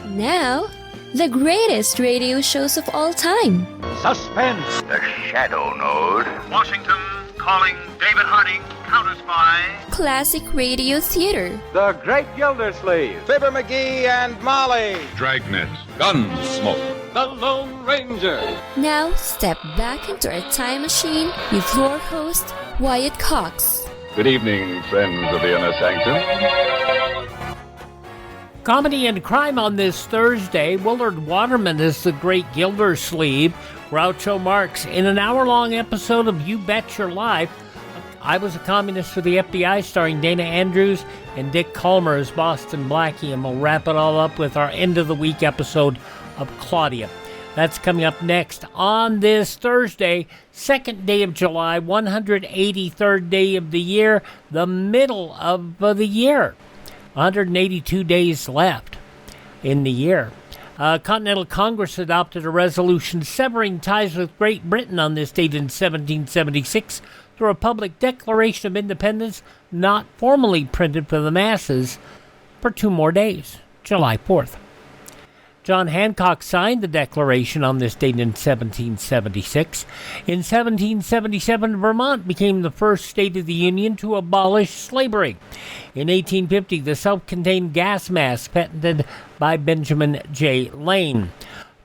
Now, the greatest radio shows of all time. Suspense. The Shadow Node. Washington calling David Harding, counter-spy. Classic radio theater. The Great Gildersleeve. Fibber McGee and Molly. Dragnet. Gunsmoke. The Lone Ranger. Now, step back into a time machine with your host, Wyatt Cox. Good evening, friends of the Inner Sanctum. Comedy and crime on this Thursday. Willard Waterman is the Great Gildersleeve. Groucho Marx in an hour-long episode of You Bet Your Life. I Was a Communist for the FBI, starring Dana Andrews and Dick Calmer as Boston Blackie. And we'll wrap it all up with our end-of-the-week episode of Claudia. That's coming up next on this Thursday, 2nd day of July, 183rd day of the year, the middle of the year. 182 days left in the year. Continental Congress adopted a resolution severing ties with Great Britain on this date in 1776 through a public declaration of independence not formally printed for the masses for 2 more days, July 4th. John Hancock signed the Declaration on this date in 1776. In 1777, Vermont became the first state of the Union to abolish slavery. In 1850, the self-contained gas mask patented by Benjamin J. Lane.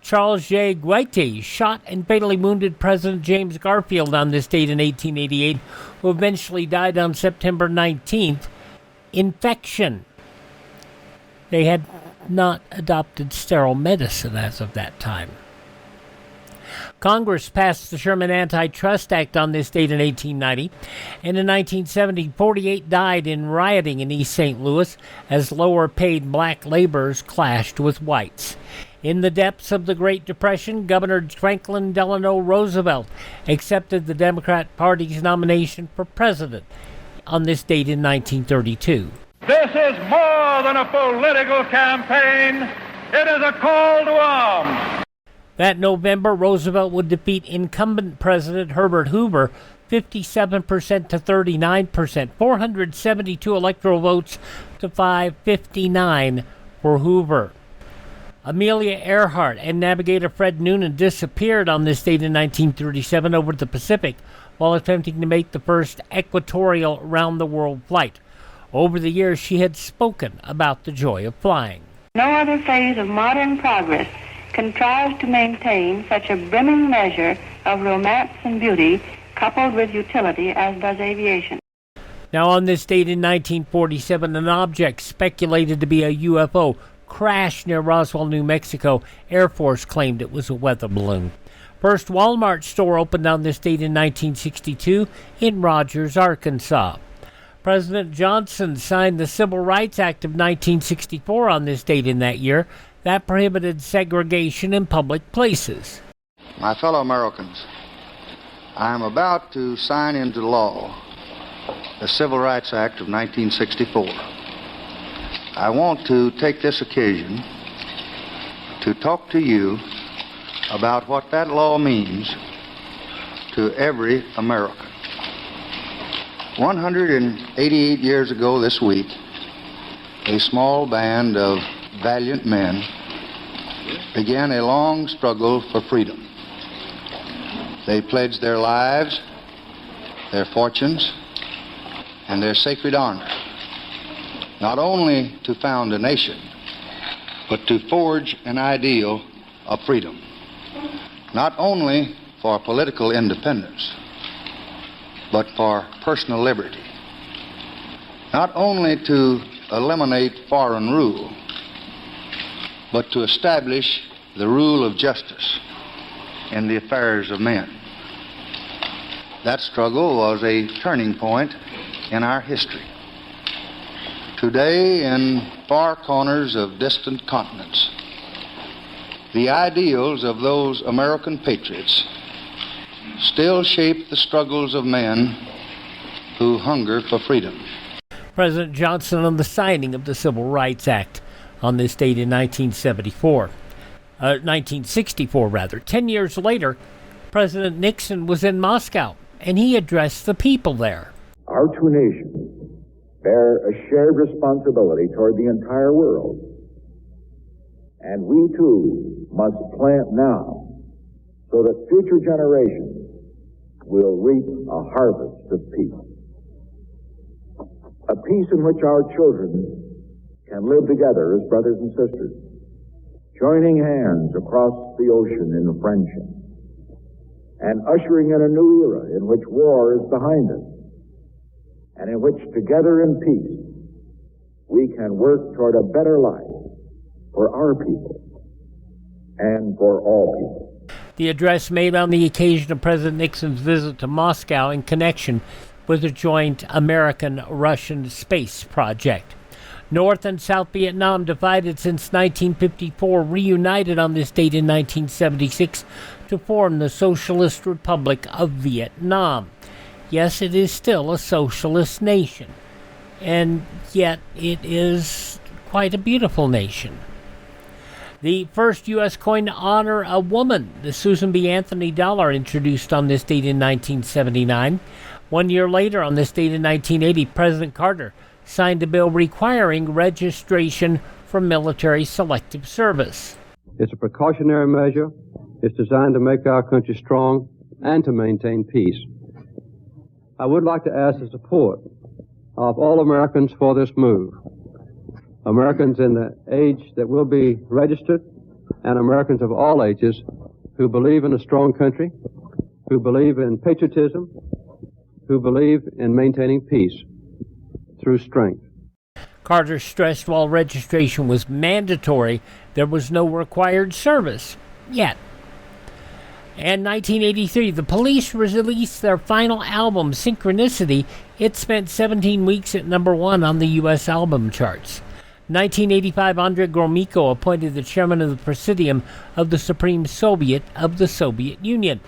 Charles J. Guite shot and fatally wounded President James Garfield on this date in 1888, who eventually died on September 19th. Infection. They had not adopted sterile medicine as of that time. Congress passed the Sherman Antitrust Act on this date in 1890, and in 1970, 48 died in rioting in East St. Louis as lower-paid black laborers clashed with whites. In the depths of the Great Depression, Governor Franklin Delano Roosevelt accepted the Democrat Party's nomination for president on this date in 1932. This is more than a political campaign. It is a call to arms. That November, Roosevelt would defeat incumbent President Herbert Hoover 57% to 39%, 472 electoral votes to 559 for Hoover. Amelia Earhart and navigator Fred Noonan disappeared on this date in 1937 over the Pacific while attempting to make the first equatorial round-the-world flight. Over the years, she had spoken about the joy of flying. No other phase of modern progress contrives to maintain such a brimming measure of romance and beauty coupled with utility as does aviation. Now, on this date in 1947, an object speculated to be a UFO crashed near Roswell, New Mexico. Air Force claimed it was a weather balloon. First Walmart store opened on this date in 1962 in Rogers, Arkansas. President Johnson signed the Civil Rights Act of 1964 on this date in that year. That prohibited segregation in public places. My fellow Americans, I am about to sign into law the Civil Rights Act of 1964. I want to take this occasion to talk to you about what that law means to every American. 188 years ago this week, a small band of valiant men began a long struggle for freedom. They pledged their lives, their fortunes, and their sacred honor, not only to found a nation, but to forge an ideal of freedom, not only for political independence, but for personal liberty, not only to eliminate foreign rule, but to establish the rule of justice in the affairs of men. That struggle was a turning point in our history. Today, in far corners of distant continents, the ideals of those American patriots still shape the struggles of men who hunger for freedom. President Johnson on the signing of the Civil Rights Act on this date in 1964 rather. 10 years later, President Nixon was in Moscow, and he addressed the people there. Our two nations bear a shared responsibility toward the entire world. And we too must plant now so that future generations will reap a harvest of peace. A peace in which our children can live together as brothers and sisters, joining hands across the ocean in friendship, and ushering in a new era in which war is behind us, and in which together in peace we can work toward a better life for our people and for all people. The address made on the occasion of President Nixon's visit to Moscow in connection with the joint American-Russian space project. North and South Vietnam, divided since 1954, reunited on this date in 1976 to form the Socialist Republic of Vietnam. Yes, it is still a socialist nation, and yet it is quite a beautiful nation. The first U.S. coin to honor a woman, the Susan B. Anthony dollar, introduced on this date in 1979. 1 year later, on this date in 1980, President Carter signed a bill requiring registration for military selective service. It's a precautionary measure. It's designed to make our country strong and to maintain peace. I would like to ask the support of all Americans for this move. Americans in the age that will be registered, and Americans of all ages who believe in a strong country, who believe in patriotism, who believe in maintaining peace through strength. Carter stressed while registration was mandatory, there was no required service yet. And 1983, the Police released their final album, Synchronicity. It spent 17 weeks at number 1 on the U.S. album charts. 1985, Andrei Gromyko appointed the chairman of the Presidium of the Supreme Soviet of the Soviet Union.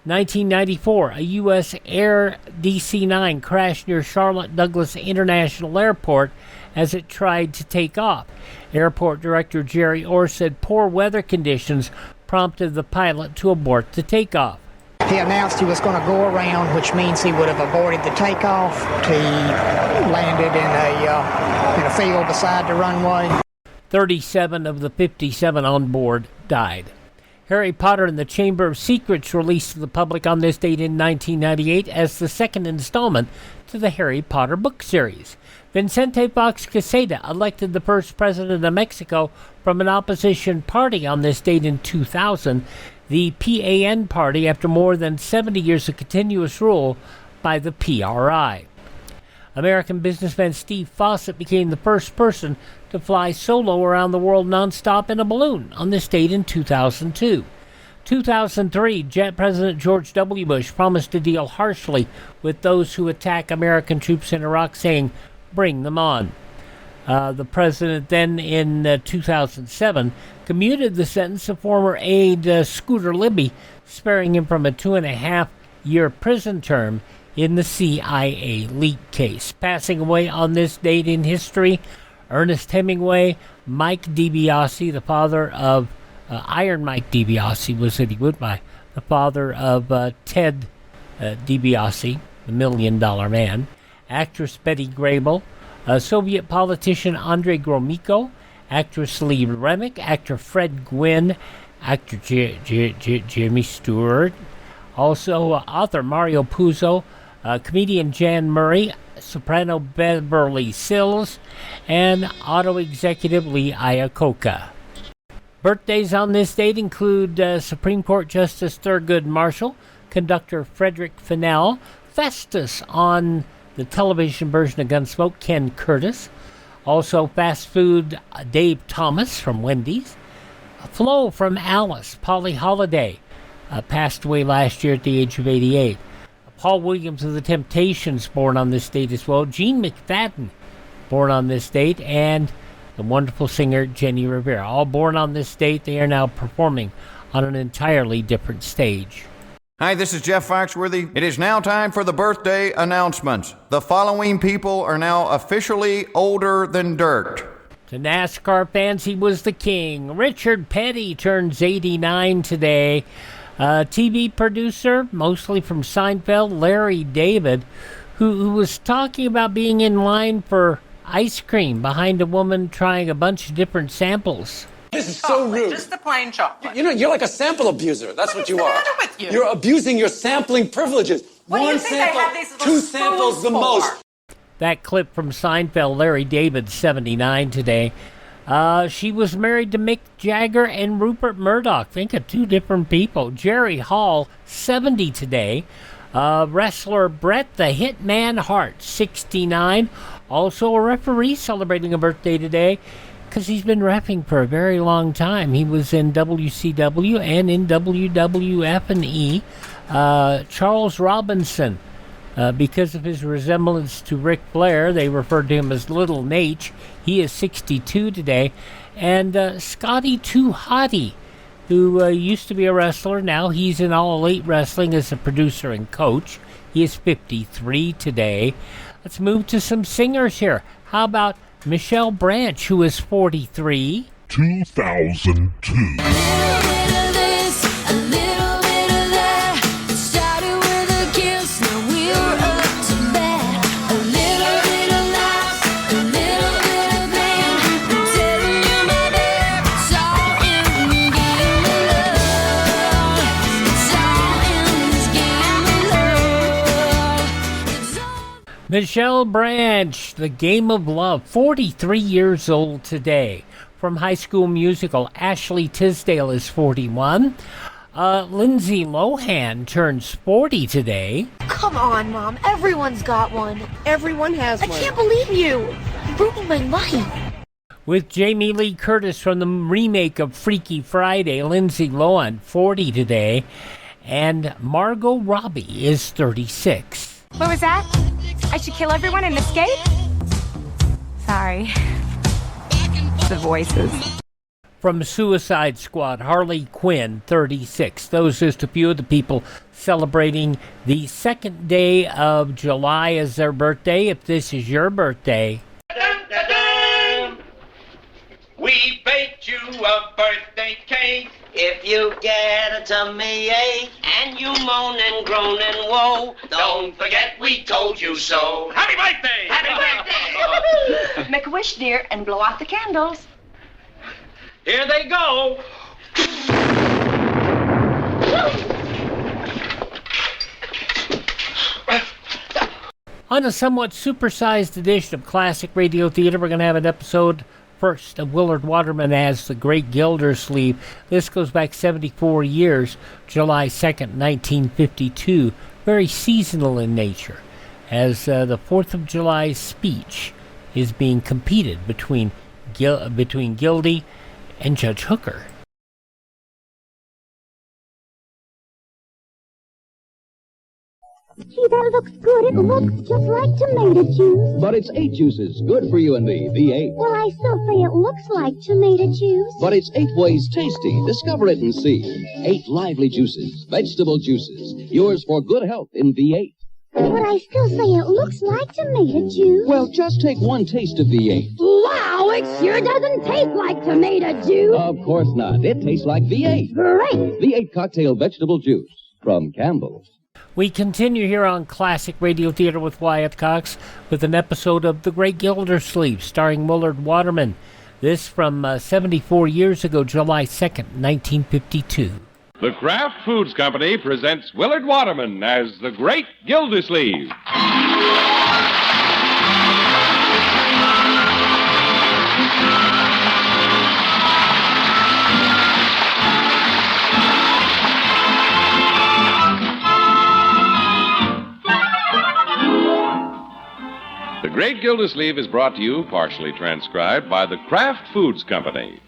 1994, a U.S. Air DC-9 crashed near Charlotte Douglas International Airport as it tried to take off. Airport Director Jerry Orr said poor weather conditions prompted the pilot to abort the takeoff. He announced he was going to go around, which means he would have aborted the takeoff. He landed in a field beside the runway. 37 of the 57 on board died. Harry Potter and the Chamber of Secrets released to the public on this date in 1998 as the second installment to the Harry Potter book series. Vicente Fox Quesada elected the first president of Mexico from an opposition party on this date in 2000, the PAN party, after more than 70 years of continuous rule by the PRI. American businessman Steve Fawcett became the first person to fly solo around the world nonstop in a balloon on this date in 2002. 2003, President George W. Bush promised to deal harshly with those who attack American troops in Iraq, saying, "Bring them on." The president then, in 2007, commuted the sentence of former aide Scooter Libby, sparing him from a 2.5-year prison term in the CIA leak case. Passing away on this date in history, Ernest Hemingway, Mike DiBiase, the father of Iron Mike DiBiase was that he went by, the father of Ted DiBiase, the $1 Million Man, actress Betty Grable, Soviet politician Andrei Gromyko, actress Lee Remick, actor Fred Gwynne, actor Jimmy Stewart, also author Mario Puzo, comedian Jan Murray, soprano Beverly Sills, and auto executive Lee Iacocca. Birthdays on this date include Supreme Court Justice Thurgood Marshall, conductor Frederick Fennell, Festus on the television version of Gunsmoke, Ken Curtis, also fast food Dave Thomas from Wendy's, Flo from Alice, Polly Holiday, passed away last year at the age of 88. Paul Williams of the Temptations, born on this date as well. Gene McFadden, born on this date. And the wonderful singer Jenny Rivera, all born on this date. They are now performing on an entirely different stage. Hi, this is Jeff Foxworthy. It is now time for the birthday announcements. The following people are now officially older than dirt. To NASCAR fans, he was the king. Richard Petty turns 89 today. TV producer, mostly from Seinfeld, Larry David, who was talking about being in line for ice cream behind a woman trying a bunch of different samples This is so rude. Just the plain chocolate. You know, you're like a sample abuser. That's what you are. What's the matter with you? You're abusing your sampling privileges. What do you One think they sample, have these little two samples the spoons most. for? That clip from Seinfeld, Larry David, 79 today. She was married to Mick Jagger and Rupert Murdoch. Think of two different people. Jerry Hall, 70 today. Wrestler Bret the Hitman Hart, 69. Also a referee celebrating a birthday today because he's been reffing for a very long time. He was in WCW and in WWF and E. Charles Robinson, because of his resemblance to Ric Flair, they referred to him as Little Nate. He is 62 today. And Scotty 2 Hotty, who used to be a wrestler. Now he's in All Elite Wrestling as a producer and coach. He is 53 today. Let's move to some singers here. How about Michelle Branch, who is 43? 2002. Michelle Branch, The Game of Love, 43 years old today. From High School Musical, Ashley Tisdale is 41. Lindsay Lohan turns 40 today. Come on, Mom. Everyone's got one. Everyone has one. I can't believe you. You're ruining my life. With Jamie Lee Curtis from the remake of Freaky Friday, Lindsay Lohan, 40 today. And Margot Robbie is 36. What was that? I should kill everyone and escape? Sorry. The voices. From Suicide Squad, Harley Quinn, 36. Those are just a few of the people celebrating the second day of July as their birthday. If this is your birthday. We baked you a birthday cake. If you get a tummy ache and you moan and groan and woe, don't forget we told you so. Happy birthday! Happy birthday! Make a wish, dear, and blow out the candles. Here they go. On a somewhat supersized edition of Classic Radio Theater, we're going to have an episode first of Willard Waterman as the Great Gildersleeve. This goes back 74 years, July 2nd, 1952. Very seasonal in nature, as the 4th of July speech is being competed between Gildy and Judge Hooker. Gee, that looks good. It looks just like tomato juice. But it's 8 juices, good for you and me, V8. Well, I still say it looks like tomato juice. But it's 8 ways tasty. Discover it and see. 8 lively juices, vegetable juices, yours for good health in V8. But I still say it looks like tomato juice. Well, just take one taste of V8. Wow, it sure doesn't taste like tomato juice. Of course not. It tastes like V8. Great. V8 cocktail vegetable juice from Campbell's. We continue here on Classic Radio Theater with Wyatt Cox with an episode of The Great Gildersleeve starring Willard Waterman. This from 74 years ago, July 2nd, 1952. The Kraft Foods Company presents Willard Waterman as The Great Gildersleeve. The Great Gildersleeve is brought to you, partially transcribed, by the Kraft Foods Company.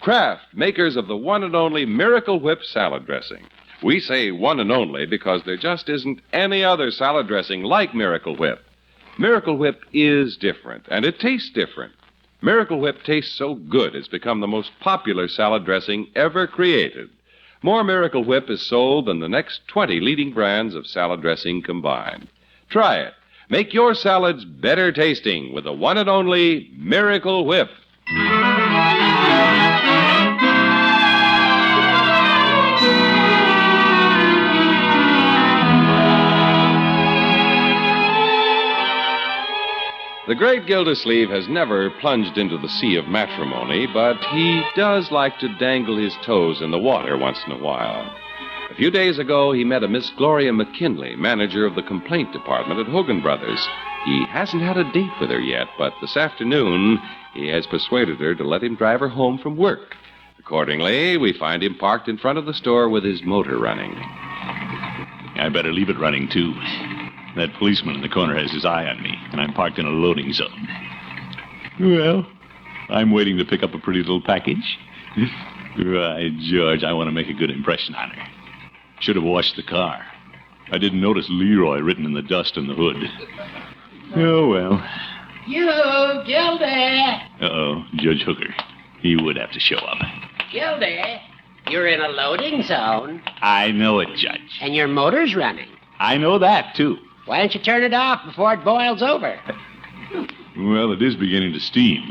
Kraft, makers of the one and only Miracle Whip salad dressing. We say one and only because there just isn't any other salad dressing like Miracle Whip. Miracle Whip is different, and it tastes different. Miracle Whip tastes so good it's become the most popular salad dressing ever created. More Miracle Whip is sold than the next 20 leading brands of salad dressing combined. Try it. Make your salads better tasting with the one and only Miracle Whip. The great Gildersleeve has never plunged into the sea of matrimony, but he does like to dangle his toes in the water once in a while. A few days ago, he met a Miss Gloria McKinley, manager of the complaint department at Hogan Brothers. He hasn't had a date with her yet, but this afternoon he has persuaded her to let him drive her home from work. Accordingly, we find him parked in front of the store with his motor running. I better leave it running, too. That policeman in the corner has his eye on me, and I'm parked in a loading zone. Well, I'm waiting to pick up a pretty little package. Right, George, I want to make a good impression on her. Should have washed the car. I didn't notice Leroy written in the dust on the hood. Oh, well. You, Gildy! Uh-oh, Judge Hooker. He would have to show up. Gildy, you're in a loading zone. I know it, Judge. And your motor's running. I know that, too. Why don't you turn it off before it boils over? Well, it is beginning to steam.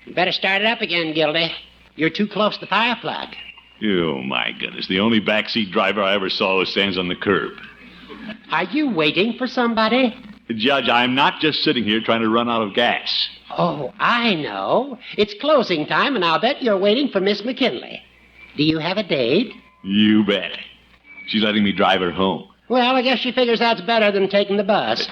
You better start it up again, Gildy. You're too close to the fire plug. Oh, my goodness. The only backseat driver I ever saw who stands on the curb. Are you waiting for somebody? Judge, I'm not just sitting here trying to run out of gas. Oh, I know. It's closing time, and I'll bet you're waiting for Miss McKinley. Do you have a date? You bet. She's letting me drive her home. Well, I guess she figures that's better than taking the bus.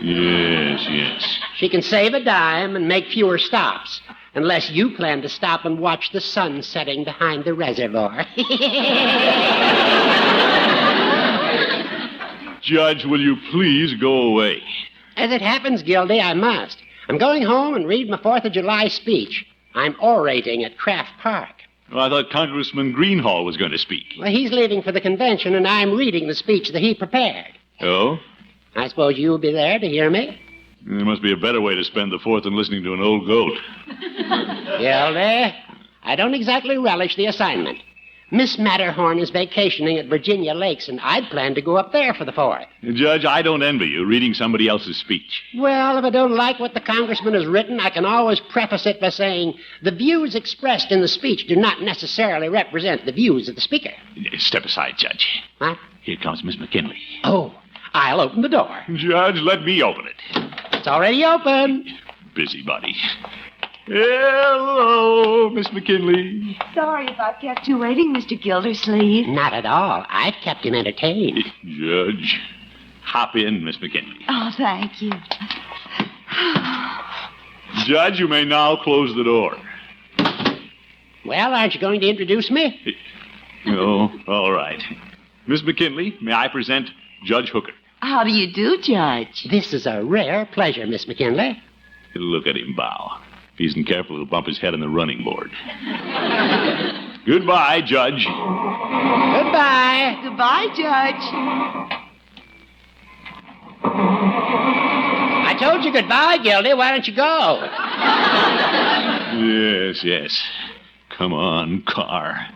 Yes. She can save a dime and make fewer stops. Unless you plan to stop and watch the sun setting behind the reservoir. Judge, will you please go away? As it happens, Gildy, I must. I'm going home and read my 4th of July speech. I'm orating at Kraft Park. Well, I thought Congressman Greenhall was going to speak. Well, he's leaving for the convention, and I'm reading the speech that he prepared. Oh? I suppose you'll be there to hear me? There must be a better way to spend the 4th than listening to an old goat. Gildy, I don't exactly relish the assignment. Miss Matterhorn is vacationing at Virginia Lakes, and I'd planned to go up there for the 4th. Judge, I don't envy you reading somebody else's speech. Well, if I don't like what the congressman has written, I can always preface it by saying, the views expressed in the speech do not necessarily represent the views of the speaker. Step aside, Judge. What? Here comes Miss McKinley. Oh, I'll open the door. Judge, let me open it. It's already open. Busybody. Hello, Miss McKinley. Sorry if I've kept you waiting, Mr. Gildersleeve. Not at all. I've kept him entertained. Judge, hop in, Miss McKinley. Oh, thank you. Judge, you may now close the door. Well, aren't you going to introduce me? Oh, all right. Miss McKinley, may I present Judge Hooker? How do you do, Judge? This is a rare pleasure, Miss McKinley. Look at him bow. If he isn't careful, he'll bump his head on the running board. Goodbye, Judge. Goodbye. Goodbye, Judge. I told you goodbye, Gildy. Why don't you go? Yes. Come on, car.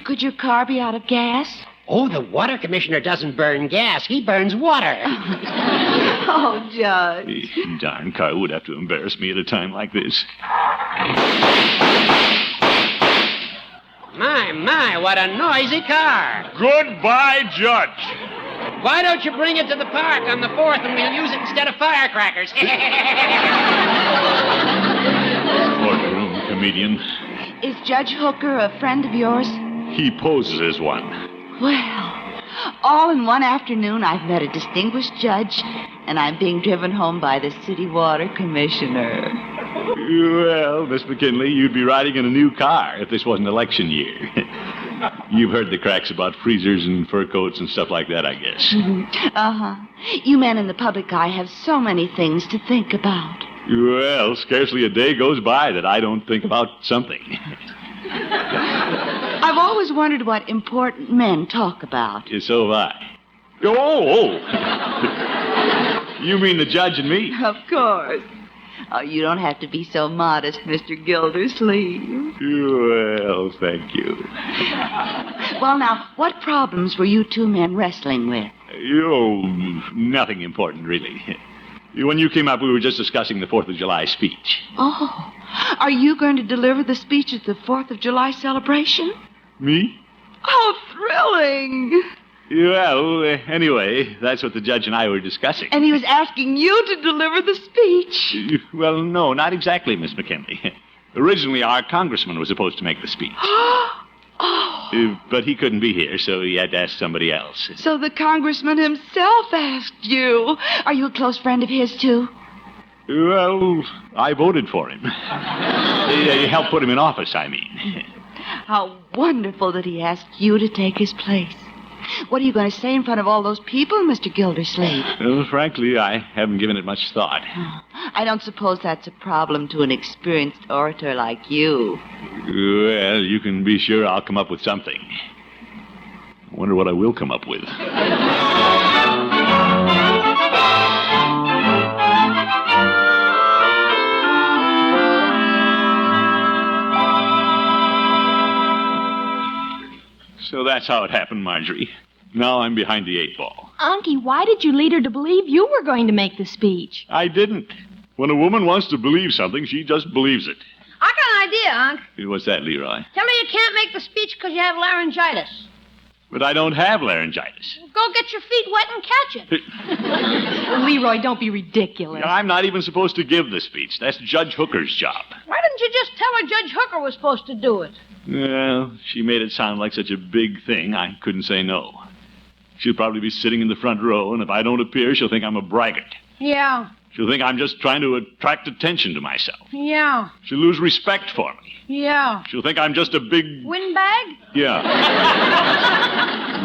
Could your car be out of gas? Oh, the water commissioner doesn't burn gas. He burns water. Oh, Judge. Darn car would have to embarrass me at a time like this. My, what a noisy car. Goodbye, Judge. Why don't you bring it to the park on the 4th and we'll use it instead of firecrackers? Courtroom comedian. Is Judge Hooker a friend of yours? He poses as one. Well, all in one afternoon, I've met a distinguished judge, and I'm being driven home by the city water commissioner. Well, Miss McKinley, you'd be riding in a new car if this wasn't election year. You've heard the cracks about freezers and fur coats and stuff like that, I guess. Uh-huh. You men in the public eye have so many things to think about. Well, scarcely a day goes by that I don't think about something. I've always wondered what important men talk about. So have I. Oh! You mean the judge and me? Of course. Oh, you don't have to be so modest, Mr. Gildersleeve. Well, thank you. Well, now, what problems were you two men wrestling with? Oh, nothing important, really. When you came up, we were just discussing the 4th of July speech. Oh, are you going to deliver the speech at the 4th of July celebration? Me? Oh, thrilling! Well, anyway, that's what the judge and I were discussing. And he was asking you to deliver the speech. Well, no, not exactly, Miss McKinley. Originally, our congressman was supposed to make the speech. But he couldn't be here, so he had to ask somebody else. So the congressman himself asked you. Are you a close friend of his, too? Well, I voted for him. He helped put him in office, I mean. How wonderful that he asked you to take his place. What are you going to say in front of all those people, Mr. Gildersleeve? Well, frankly, I haven't given it much thought. I don't suppose that's a problem to an experienced orator like you. Well, you can be sure I'll come up with something. I wonder what I will come up with. So that's how it happened, Marjorie. Now I'm behind the 8 ball. Unky, why did you lead her to believe you were going to make the speech? I didn't. When a woman wants to believe something, she just believes it. I got an idea, Unc. What's that, Leroy? Tell her you can't make the speech because you have laryngitis. But I don't have laryngitis. Go get your feet wet and catch it. Leroy, don't be ridiculous. I'm not even supposed to give the speech. That's Judge Hooker's job. Why didn't you just tell her Judge Hooker was supposed to do it? Well, she made it sound like such a big thing, I couldn't say no. She'll probably be sitting in the front row, and if I don't appear, she'll think I'm a braggart. Yeah. She'll think I'm just trying to attract attention to myself. Yeah. She'll lose respect for me. Yeah. She'll think I'm just a big... Windbag? Yeah.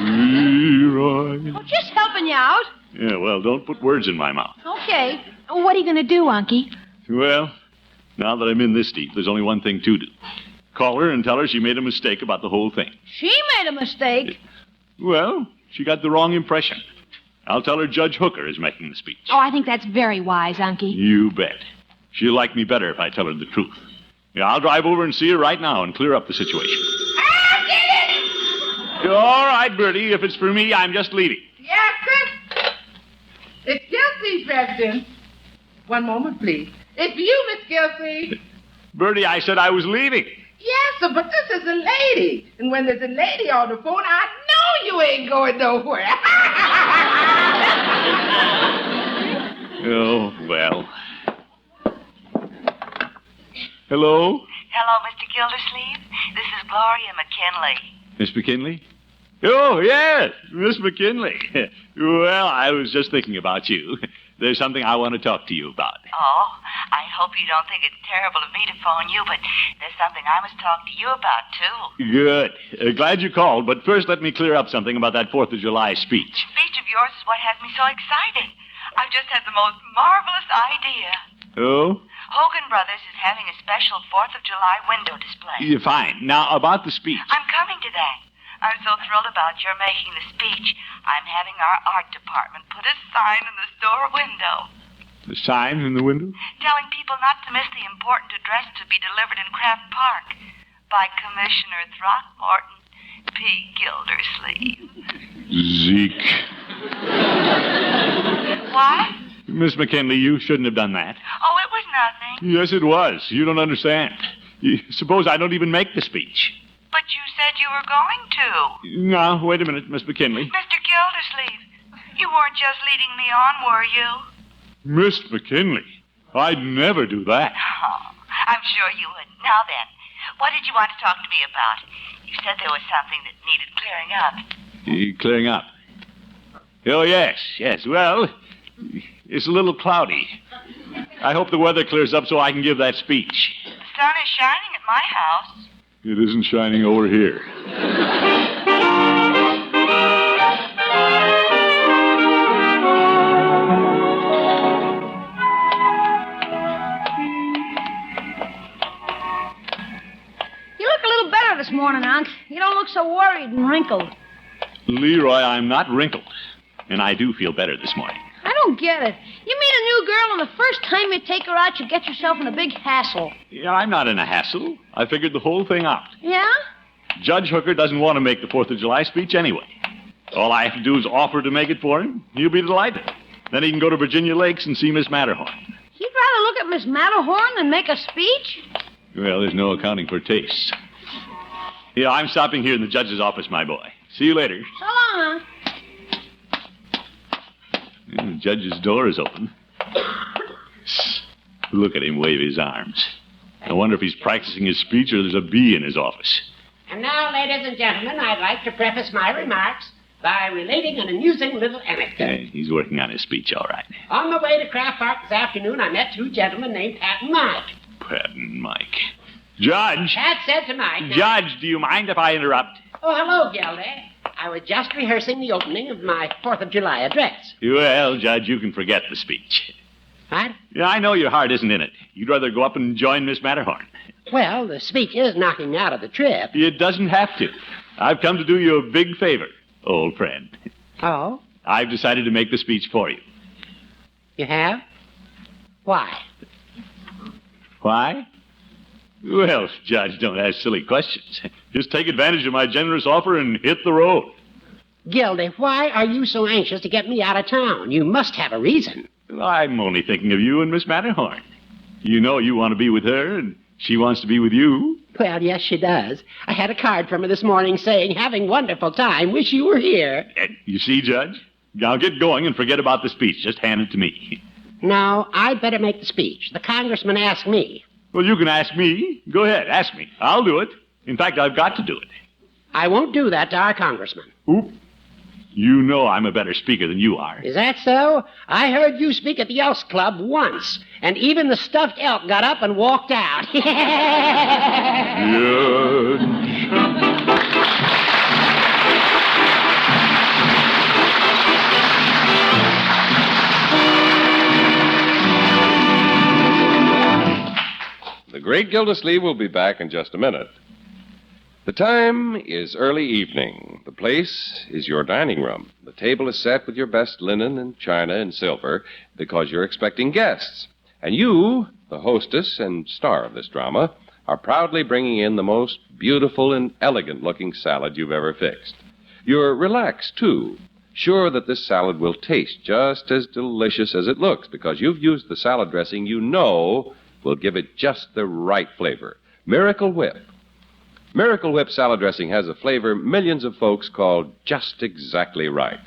Leroy. Well, just helping you out. Yeah, well, don't put words in my mouth. Okay. What are you going to do, Unky? Well, now that I'm in this deep, there's only one thing to do. Call her and tell her she made a mistake about the whole thing. She made a mistake. Well, she got the wrong impression. I'll tell her Judge Hooker is making the speech. Oh, I think that's very wise, Unky. You bet. She'll like me better if I tell her the truth. Yeah, I'll drive over and see her right now and clear up the situation. I did it! All right, Bertie. If it's for me, I'm just leaving. Yeah, Chris. It's Gilsey, President. One moment, please. It's you, Miss Gilsey. Bertie, I said I was leaving. Yes, sir, but this is a lady. And when there's a lady on the phone, I know you ain't going nowhere. Oh, well. Hello? Hello, Mr. Gildersleeve. This is Gloria McKinley. Miss McKinley? Oh, yes, Miss McKinley. Well, I was just thinking about you. There's something I want to talk to you about. Oh, I hope you don't think it's terrible of me to phone you, but there's something I must talk to you about, too. Good. Glad you called, but first let me clear up something about that 4th of July speech. Speech of yours is what has me so excited. I've just had the most marvelous idea. Oh? Hogan Brothers is having a special 4th of July window display. Fine. Now, about the speech. I'm coming to that. I'm so thrilled about your making the speech. I'm having our art department put a sign in the store window. The sign in the window? Telling people not to miss the important address to be delivered in Craft Park by Commissioner Throckmorton P. Gildersleeve. Zeke. What? Miss McKinley, you shouldn't have done that. Oh, it was nothing. Yes, it was. You don't understand. Suppose I don't even make the speech. But you said you were going to. Now, wait a minute, Miss McKinley. Mr. Gildersleeve, you weren't just leading me on, were you? Miss McKinley, I'd never do that. Oh, I'm sure you wouldn't. Now then, what did you want to talk to me about? You said there was something that needed clearing up. Clearing up? Oh, yes. Well, it's a little cloudy. I hope the weather clears up so I can give that speech. The sun is shining at my house. It isn't shining over here. You look a little better this morning, Unc. You don't look so worried and wrinkled. Leroy, I'm not wrinkled. And I do feel better this morning. I don't get it. You meet a new girl, and the first time you take her out, you get yourself in a big hassle. Yeah, I'm not in a hassle. I figured the whole thing out. Yeah? Judge Hooker doesn't want to make the 4th of July speech anyway. All I have to do is offer to make it for him. He'll be delighted. Then he can go to Virginia Lakes and see Miss Matterhorn. You'd rather look at Miss Matterhorn than make a speech? Well, there's no accounting for tastes. Yeah, I'm stopping here in the judge's office, my boy. See you later. So long, huh? The judge's door is open. Look at him wave his arms. I wonder if he's practicing his speech or there's a bee in his office. And now, ladies and gentlemen, I'd like to preface my remarks by relating an amusing little anecdote. He's working on his speech, all right. On the way to Craft Park this afternoon, I met two gentlemen named Pat and Mike. Pat and Mike. Judge! Pat said to Mike... Judge, do you mind if I interrupt? Oh, hello, Gildy. I was just rehearsing the opening of my 4th of July address. Well, Judge, you can forget the speech. What? Yeah, I know your heart isn't in it. You'd rather go up and join Miss Matterhorn. Well, the speech is knocking me out of the trip. It doesn't have to. I've come to do you a big favor, old friend. Oh? I've decided to make the speech for you. You have? Why? Why? Well, Judge, don't ask silly questions. Just take advantage of my generous offer and hit the road. Gildy, why are you so anxious to get me out of town? You must have a reason. I'm only thinking of you and Miss Matterhorn. You know you want to be with her, and she wants to be with you. Well, yes, she does. I had a card from her this morning saying, having wonderful time, wish you were here. You see, Judge? Now get going and forget about the speech. Just hand it to me. No, I'd better make the speech. The congressman asked me. Well, you can ask me. Go ahead, ask me. I'll do it. In fact, I've got to do it. I won't do that to our congressman. Oop. You know I'm a better speaker than you are. Is that so? I heard you speak at the Elks Club once, and even the stuffed elk got up and walked out. The Great Gildersleeve will be back in just a minute. The time is early evening. The place is your dining room. The table is set with your best linen and china and silver because you're expecting guests. And you, the hostess and star of this drama, are proudly bringing in the most beautiful and elegant-looking salad you've ever fixed. You're relaxed, too, sure that this salad will taste just as delicious as it looks because you've used the salad dressing you know will give it just the right flavor. Miracle Whip. Miracle Whip salad dressing has a flavor millions of folks call just exactly right.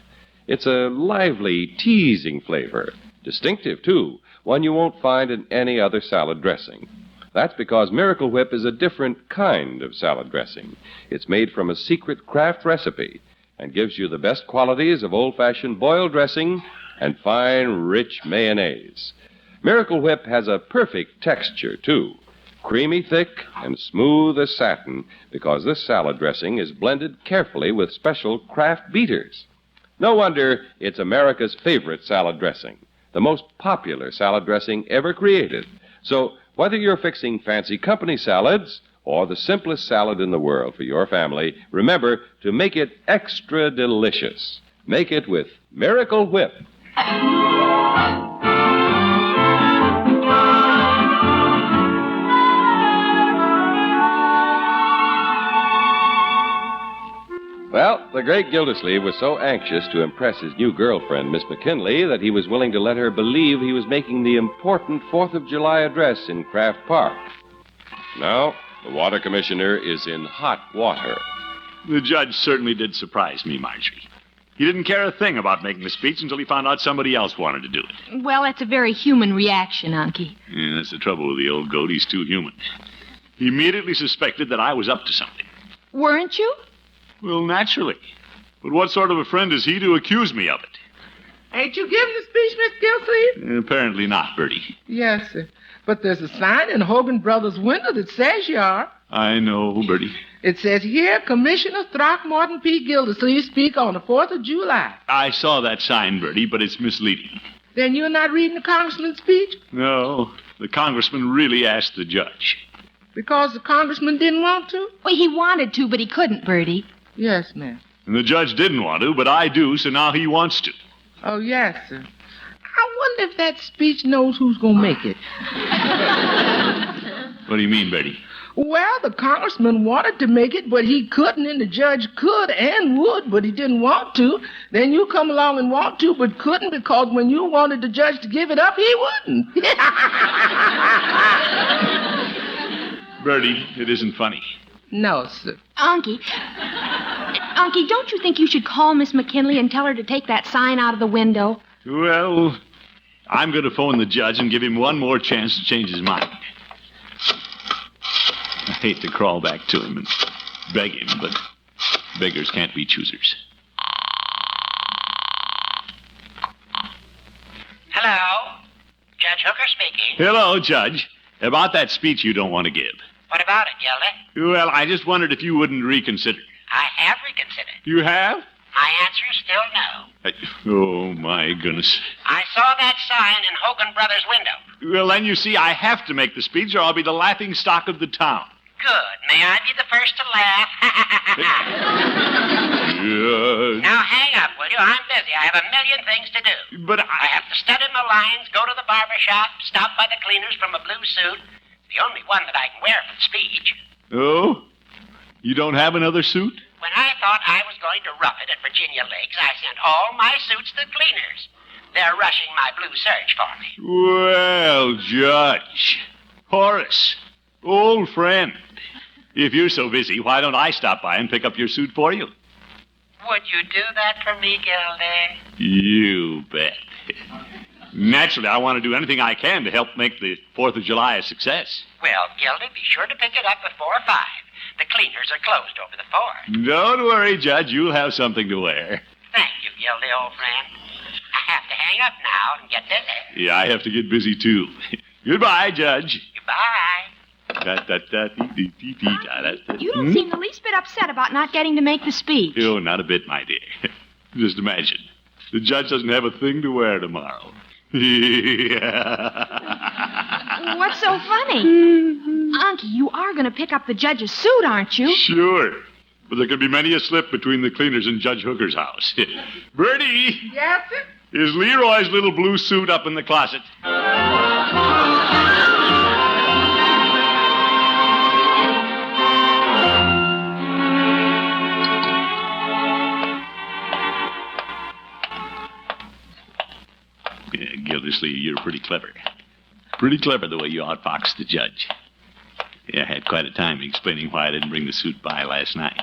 It's a lively, teasing flavor. Distinctive, too. One you won't find in any other salad dressing. That's because Miracle Whip is a different kind of salad dressing. It's made from a secret craft recipe and gives you the best qualities of old-fashioned boiled dressing and fine, rich mayonnaise. Miracle Whip has a perfect texture, too. Creamy thick and smooth as satin because this salad dressing is blended carefully with special craft beaters. No wonder it's America's favorite salad dressing, the most popular salad dressing ever created. So whether you're fixing fancy company salads or the simplest salad in the world for your family, remember to make it extra delicious. Make it with Miracle Whip. Well, the great Gildersleeve was so anxious to impress his new girlfriend, Miss McKinley, that he was willing to let her believe he was making the important 4th of July address in Craft Park. Now, the water commissioner is in hot water. The judge certainly did surprise me, Marjorie. He didn't care a thing about making the speech until he found out somebody else wanted to do it. Well, that's a very human reaction, Unky. Yeah, that's the trouble with the old goat. He's too human. He immediately suspected that I was up to something. Weren't you? Well, naturally. But what sort of a friend is he to accuse me of it? Ain't you giving the speech, Miss Gildersleeve? Apparently not, Bertie. Yes, sir. But there's a sign in Hogan Brothers' window that says you are. I know, Bertie. It says here, Commissioner Throckmorton P. Gildersleeve speak on the 4th of July. I saw that sign, Bertie, but it's misleading. Then you're not reading the congressman's speech? No, the congressman really asked the judge. Because the congressman didn't want to? Well, he wanted to, but he couldn't, Bertie. Yes, ma'am. And the judge didn't want to, but I do, so now he wants to. Oh, yes, sir. I wonder if that speech knows who's going to make it. What do you mean, Bertie? Well, the congressman wanted to make it, but he couldn't, and the judge could and would, but he didn't want to. Then you come along and want to, but couldn't, because when you wanted the judge to give it up, he wouldn't. Bertie, it isn't funny. No, sir. Unky, don't you think you should call Miss McKinley and tell her to take that sign out of the window? Well, I'm going to phone the judge and give him one more chance to change his mind. I hate to crawl back to him and beg him, but beggars can't be choosers. Hello? Judge Hooker speaking. Hello, Judge. About that speech you don't want to give. What about it, Gildy? Well, I just wondered if you wouldn't reconsider. I have reconsidered. You have? My answer is still no. Oh, my goodness. I saw that sign in Hogan Brothers' window. Well, then you see, I have to make the speech or I'll be the laughing stock of the town. Good. May I be the first to laugh? Now hang up, will you? I'm busy. I have a million things to do. But I have to study my lines, go to the barber shop, stop by the cleaners from a blue suit. The only one that I can wear for the speech. Oh? You don't have another suit? When I thought I was going to rough it at Virginia Lakes, I sent all my suits to the cleaners. They're rushing my blue serge for me. Well, Judge. Horace. Old friend. If you're so busy, why don't I stop by and pick up your suit for you? Would you do that for me, Gildy? You bet. Naturally, I want to do anything I can to help make the 4th of July a success. Well, Gildy, be sure to pick it up before 5. The cleaners are closed over the 4th. Don't worry, Judge. You'll have something to wear. Thank you, Gildy, old friend. I have to hang up now and get busy. Yeah, I have to get busy, too. Goodbye, Judge. Goodbye. You don't seem the least bit upset about not getting to make the speech. Oh, not a bit, my dear. Just imagine. The judge doesn't have a thing to wear tomorrow. What's so funny? Unky, you are going to pick up the judge's suit, aren't you? Sure. But there could be many a slip between the cleaners and Judge Hooker's house. Bertie! Yes, sir? Is Leroy's little blue suit up in the closet? Yeah, Gildersleeve, you're pretty clever. Pretty clever the way you outfoxed the judge. Yeah, I had quite a time explaining why I didn't bring the suit by last night.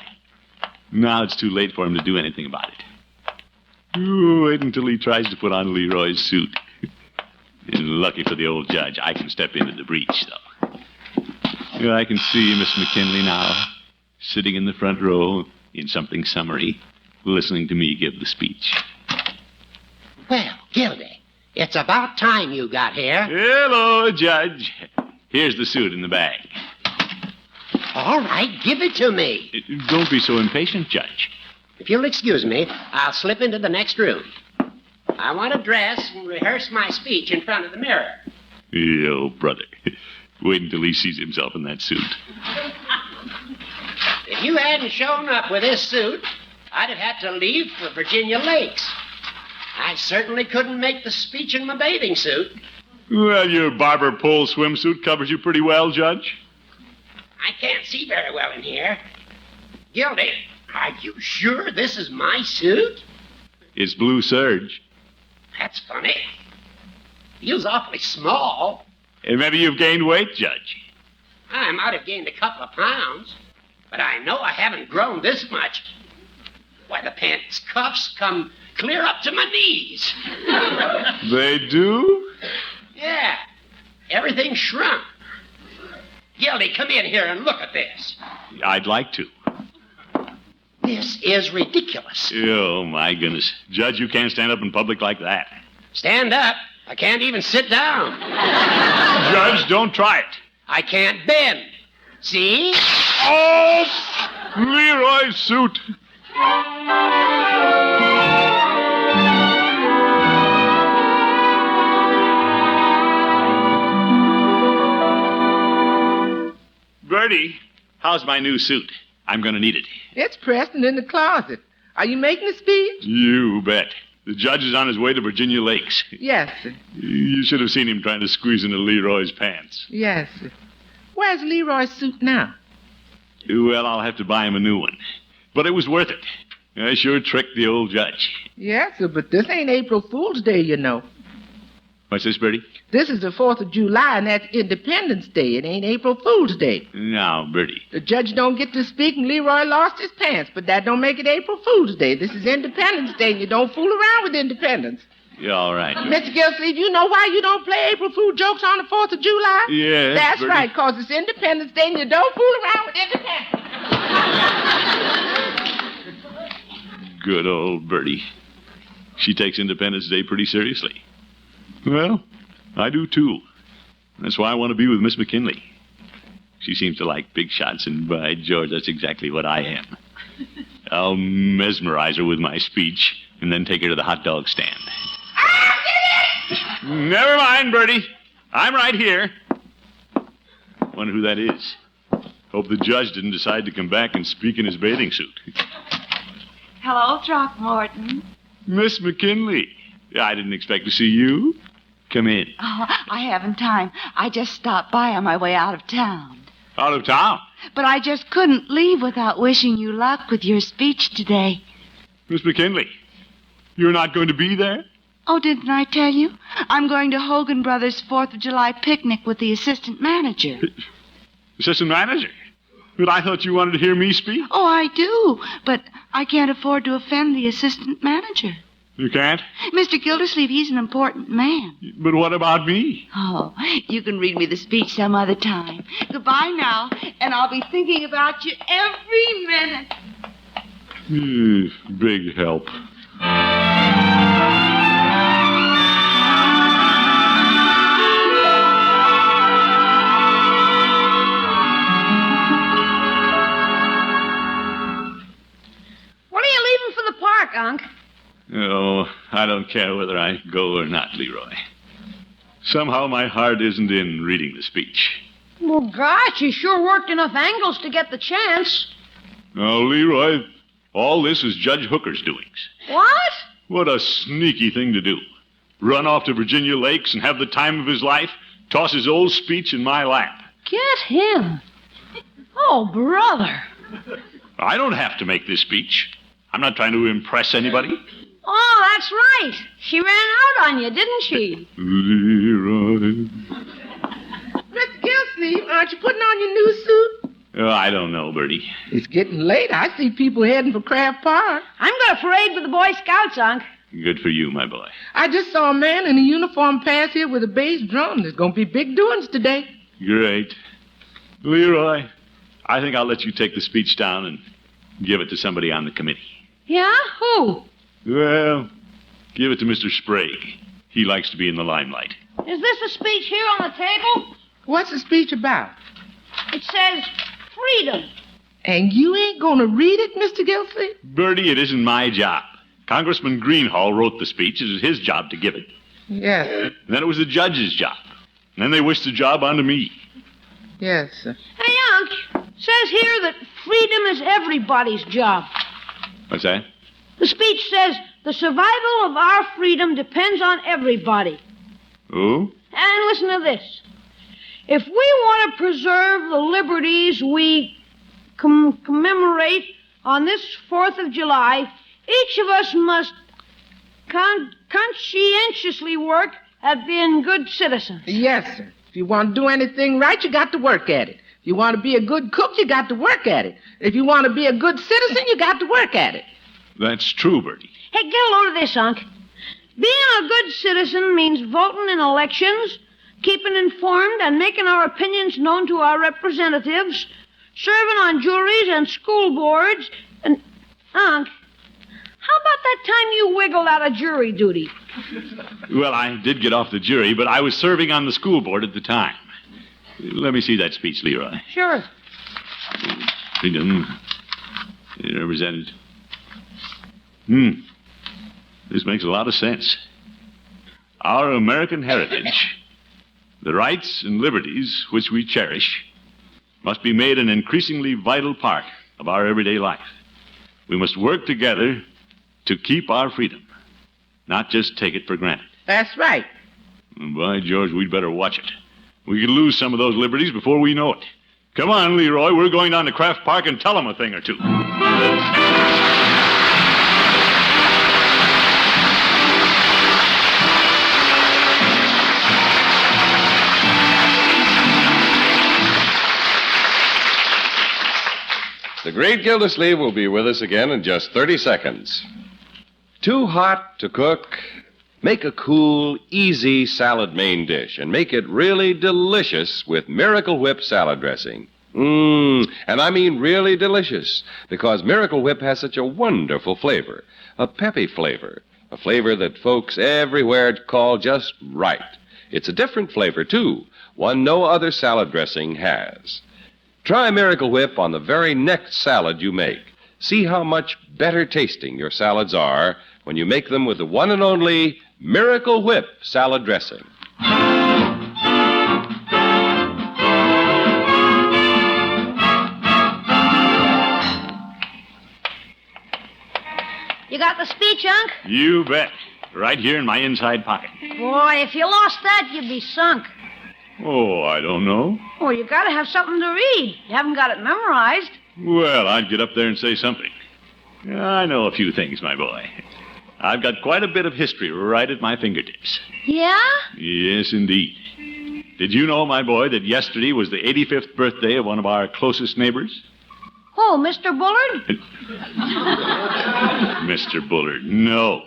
Now it's too late for him to do anything about it. Oh, wait until he tries to put on Leroy's suit. And lucky for the old judge, I can step into the breach, though. Yeah, I can see Miss McKinley now, sitting in the front row in something summery, listening to me give the speech. Well, Gildy, it's about time you got here. Hello, Judge. Here's the suit in the bag. All right, give it to me. Don't be so impatient, Judge. If you'll excuse me, I'll slip into the next room. I want to dress and rehearse my speech in front of the mirror. Oh, brother. Wait until he sees himself in that suit. If you hadn't shown up with this suit, I'd have had to leave for Virginia Lakes. I certainly couldn't make the speech in my bathing suit. Well, your barber pole swimsuit covers you pretty well, Judge. I can't see very well in here. Gildy, are you sure this is my suit? It's blue serge. That's funny. Feels awfully small. And maybe you've gained weight, Judge. I might have gained a couple of pounds, but I know I haven't grown this much. Why, the pants cuffs come clear up to my knees. They do? Yeah. Everything's shrunk. Gildy, come in here and look at this. I'd like to. This is ridiculous. Oh, my goodness. Judge, you can't stand up in public like that. Stand up? I can't even sit down. Judge, don't try it. I can't bend. See? Oh! Leroy's suit. Bertie, how's my new suit? I'm going to need it. It's pressed and in the closet. Are you making a speech? You bet. The judge is on his way to Virginia Lakes. Yes, sir. You should have seen him trying to squeeze into Leroy's pants. Yes, sir. Where's Leroy's suit now? Well, I'll have to buy him a new one. But it was worth it. I sure tricked the old judge. Yes, sir, but this ain't April Fool's Day, you know. What's this, Bertie? This is the 4th of July, and that's Independence Day. It ain't April Fool's Day. Now, Bertie. The judge don't get to speak, and Leroy lost his pants, but that don't make it April Fool's Day. This is Independence Day, and you don't fool around with independence. Yeah, all right. Mr. Gildersleeve, you know why you don't play April Fool jokes on the 4th of July? Yes, That's Bertie. right, because it's Independence Day and you don't fool around with independence. Good old Bertie. She takes Independence Day pretty seriously. Well, I do too. That's why I want to be with Miss McKinley. She seems to like big shots, and by George, that's exactly what I am. I'll mesmerize her with my speech, and then take her to the hot dog stand. Never mind, Bertie. I'm right here. Wonder who that is. Hope the judge didn't decide to come back and speak in his bathing suit. Hello, Throckmorton. Miss McKinley. I didn't expect to see you. Come in. Oh, I haven't time. I just stopped by on my way out of town. Out of town? But I just couldn't leave without wishing you luck with your speech today. Miss McKinley, you're not going to be there? Oh, didn't I tell you? I'm going to Hogan Brothers' 4th of July picnic with the assistant manager. Assistant manager? But I thought you wanted to hear me speak. Oh, I do, but I can't afford to offend the assistant manager. You can't? Mr. Gildersleeve, he's an important man. But what about me? Oh, you can read me the speech some other time. Goodbye now, and I'll be thinking about you every minute. Big help. What are you leaving for the park, Unc? Oh, I don't care whether I go or not, Leroy. Somehow my heart isn't in reading the speech. Well, gosh, you sure worked enough angles to get the chance. Now, Leroy, all this is Judge Hooker's doings. What? What a sneaky thing to do. Run off to Virginia Lakes and have the time of his life, toss his old speech in my lap. Get him. Oh, brother. I don't have to make this speech. I'm not trying to impress anybody. Oh, that's right. She ran out on you, didn't she? Leroy. Mr. Gildersleeve, aren't you putting on your new suit? Oh, I don't know, Bertie. It's getting late. I see people heading for Craft Park. I'm going to parade with the Boy Scouts, Unc. Good for you, my boy. I just saw a man in a uniform pass here with a bass drum. There's going to be big doings today. Great. Leroy, I think I'll let you take the speech down and give it to somebody on the committee. Yeah? Who? Well, give it to Mr. Sprague. He likes to be in the limelight. Is this a speech here on the table? What's the speech about? It says freedom. And you ain't going to read it, Mr. Gildersleeve? Bertie, it isn't my job. Congressman Greenhall wrote the speech. It was his job to give it. Yes, sir. And then it was the judge's job. And then they wished the job onto me. Yes, sir. Hey, Unc, says here that freedom is everybody's job. What's that? The speech says the survival of our freedom depends on everybody. Oh? And listen to this. If we want to preserve the liberties we commemorate on this 4th of July, each of us must conscientiously work at being good citizens. Yes, sir. If you want to do anything right, you got to work at it. If you want to be a good cook, you got to work at it. If you want to be a good citizen, you got to work at it. That's true, Bertie. Hey, get a load of this, Unc. Being a good citizen means voting in elections, keeping informed and making our opinions known to our representatives, serving on juries and school boards, and... Unc, how about that time you wiggled out of jury duty? Well, I did get off the jury, but I was serving on the school board at the time. Let me see that speech, Leroy. Sure. Freedom. Represented. This makes a lot of sense. Our American heritage, the rights and liberties which we cherish, must be made an increasingly vital part of our everyday life. We must work together to keep our freedom, not just take it for granted. That's right. By George, we'd better watch it. We could lose some of those liberties before we know it. Come on, Leroy, we're going down to Craft Park and tell them a thing or two. The Great Gildersleeve will be with us again in just 30 seconds. Too hot to cook? Make a cool, easy salad main dish and make it really delicious with Miracle Whip salad dressing. And I mean really delicious, because Miracle Whip has such a wonderful flavor, a peppy flavor, a flavor that folks everywhere call just right. It's a different flavor, too, one no other salad dressing has. Try Miracle Whip on the very next salad you make. See how much better tasting your salads are when you make them with the one and only Miracle Whip salad dressing. You got the speech, Unc? You bet. Right here in my inside pocket. Boy, if you lost that, you'd be sunk. Oh, I don't know. Oh, you gotta have something to read. You haven't got it memorized. Well, I'd get up there and say something. I know a few things, my boy. I've got quite a bit of history right at my fingertips. Yeah? Yes, indeed. Did you know, my boy, that yesterday was the 85th birthday of one of our closest neighbors? Oh, Mr. Bullard? Mr. Bullard, no.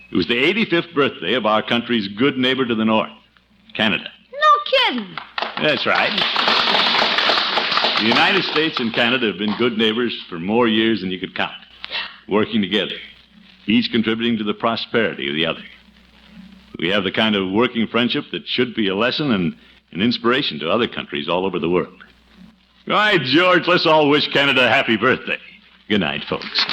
It was the 85th birthday of our country's good neighbor to the north, Canada. No kidding. That's right. The United States and Canada have been good neighbors for more years than you could count, working together, each contributing to the prosperity of the other. We have the kind of working friendship that should be a lesson and an inspiration to other countries all over the world. All right, George, let's all wish Canada a happy birthday. Good night, folks.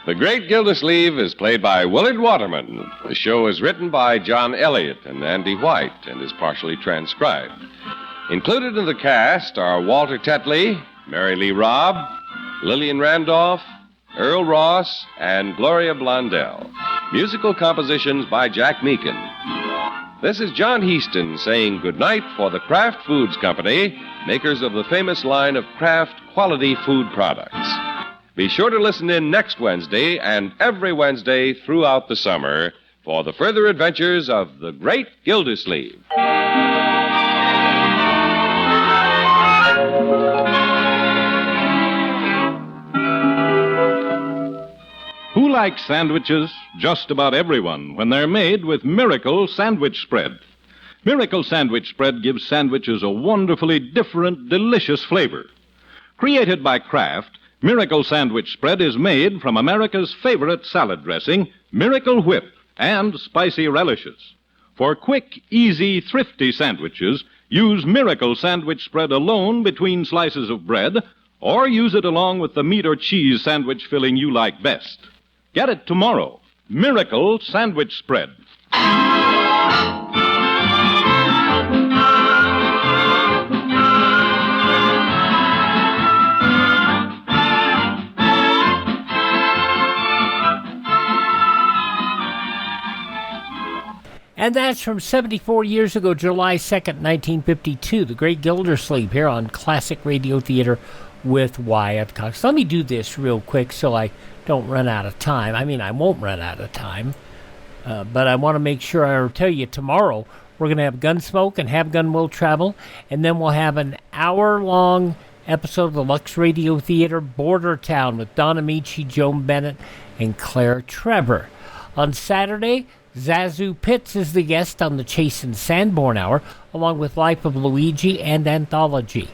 The Great Gildersleeve is played by Willard Waterman. The show is written by John Elliott and Andy White and is partially transcribed. Included in the cast are Walter Tetley, Mary Lee Robb, Lillian Randolph, Earl Ross, and Gloria Blondell. Musical compositions by Jack Meakin. This is John Heaston saying goodnight for the Kraft Foods Company, makers of the famous line of Kraft quality food products. Be sure to listen in next Wednesday and every Wednesday throughout the summer for the further adventures of the Great Gildersleeve. Who likes sandwiches? Just about everyone, when they're made with Miracle Sandwich Spread. Miracle Sandwich Spread gives sandwiches a wonderfully different, delicious flavor. Created by Kraft, Miracle Sandwich Spread is made from America's favorite salad dressing, Miracle Whip, and spicy relishes. For quick, easy, thrifty sandwiches, use Miracle Sandwich Spread alone between slices of bread, or use it along with the meat or cheese sandwich filling you like best. Get it tomorrow. Miracle Sandwich Spread. And that's from 74 years ago, July 2nd, 1952, The Great Gildersleeve here on Classic Radio Theater with Wyatt Cox. Let me do this real quick so I don't run out of time. I mean, I won't run out of time, but I want to make sure I tell you tomorrow we're going to have Gunsmoke and Have Gun Will Travel, and then we'll have an hour-long episode of the Lux Radio Theater Border Town with Don Amici, Joan Bennett, and Claire Trevor. On Saturday, Zazu Pitts is the guest on the Chase and Sanborn Hour, along with Life of Luigi and Anthology.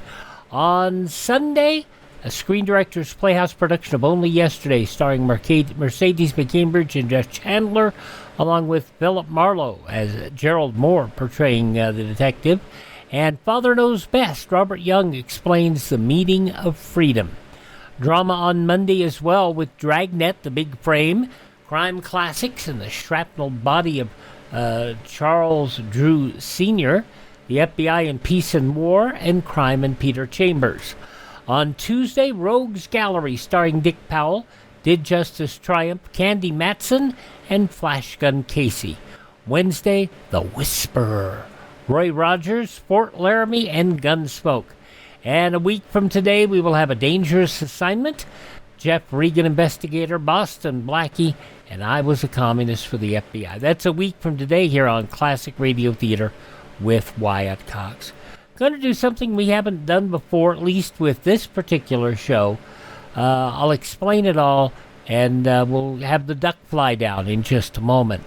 On Sunday, a Screen Directors Playhouse production of Only Yesterday, starring Mercedes McCambridge and Jeff Chandler, along with Philip Marlowe as Gerald Moore portraying the detective. And Father Knows Best, Robert Young explains The Meaning of Freedom. Drama on Monday as well with Dragnet, The Big Frame, Crime Classics, and the Shrapnel Body of Charles Drew Sr., The FBI in Peace and War, and Crime and Peter Chambers. On Tuesday, Rogues Gallery, starring Dick Powell, Did Justice Triumph, Candy Matson, and Flashgun Casey. Wednesday, The Whisperer, Roy Rogers, Fort Laramie, and Gunsmoke. And a week from today, we will have A Dangerous Assignment, Jeff Regan, Investigator, Boston Blackie, and I Was a Communist for the FBI. That's a week from today here on Classic Radio Theater with Wyatt Cox. Going to do something we haven't done before, at least with this particular show. I'll explain it all, and we'll have the duck fly down in just a moment.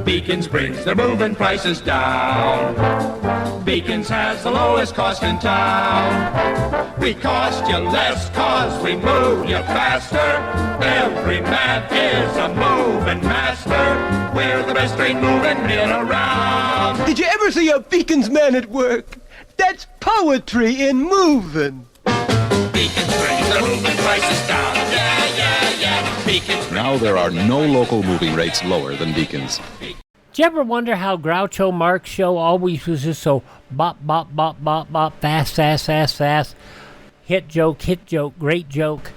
Beacons brings the moving prices down. Beacons has the lowest cost in town. We cost you less cause we move you faster. Every man is a moving master. We're the best train moving men around. Did you ever see a Beacons man at work? That's poetry in moving. Beacons brings the moving prices down. Yeah, yeah, yeah. Beacons. Now there are no local moving rates lower than Beacons. Did you ever wonder how Groucho Marx show always was just so bop, bop, bop, bop, bop, fast, fast, fast, fast, hit joke, great joke?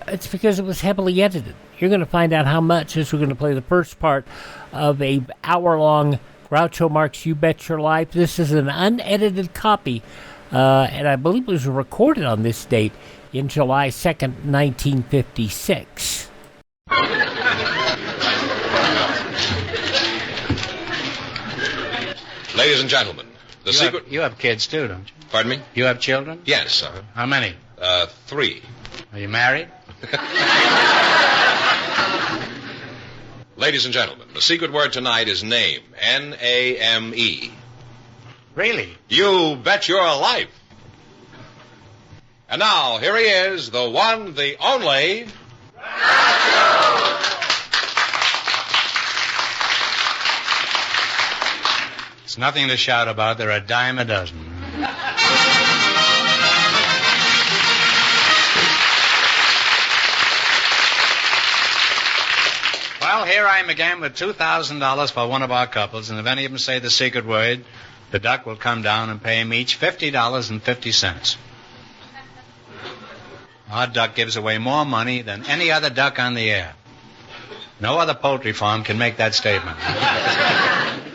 It's because it was heavily edited. You're going to find out how much as we're going to play the first part of a hour-long Groucho Marx You Bet Your Life. This is an unedited copy, and I believe it was recorded on this date in July 2nd, 1956. Ladies and gentlemen, the secret... You have kids, too, don't you? Pardon me? You have children? Yes, sir. How many? 3. Are you married? Ladies and gentlemen, the secret word tonight is name. N-A-M-E. Really? You bet your life. And now, here he is, the one, the only... It's nothing to shout about. They're a dime a dozen. Well, here I am again with $2,000 for one of our couples, and if any of them say the secret word, the duck will come down and pay them each $50.50. Our duck gives away more money than any other duck on the air. No other poultry farm can make that statement.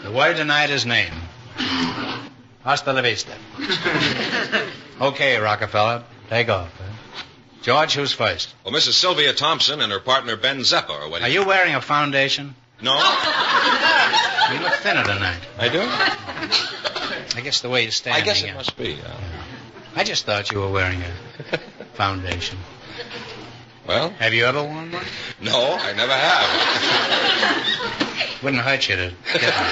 The word tonight is name. Hasta la vista. Okay, Rockefeller, take off. George, who's first? Well, Mrs. Sylvia Thompson and her partner Ben Zeppa are waiting. Are you wearing a foundation? No. You look thinner tonight. I do? I guess the way you're standing. I guess it must be. I just thought you were wearing a foundation. Well? Have you ever worn one? No, I never have. Wouldn't hurt you to get one.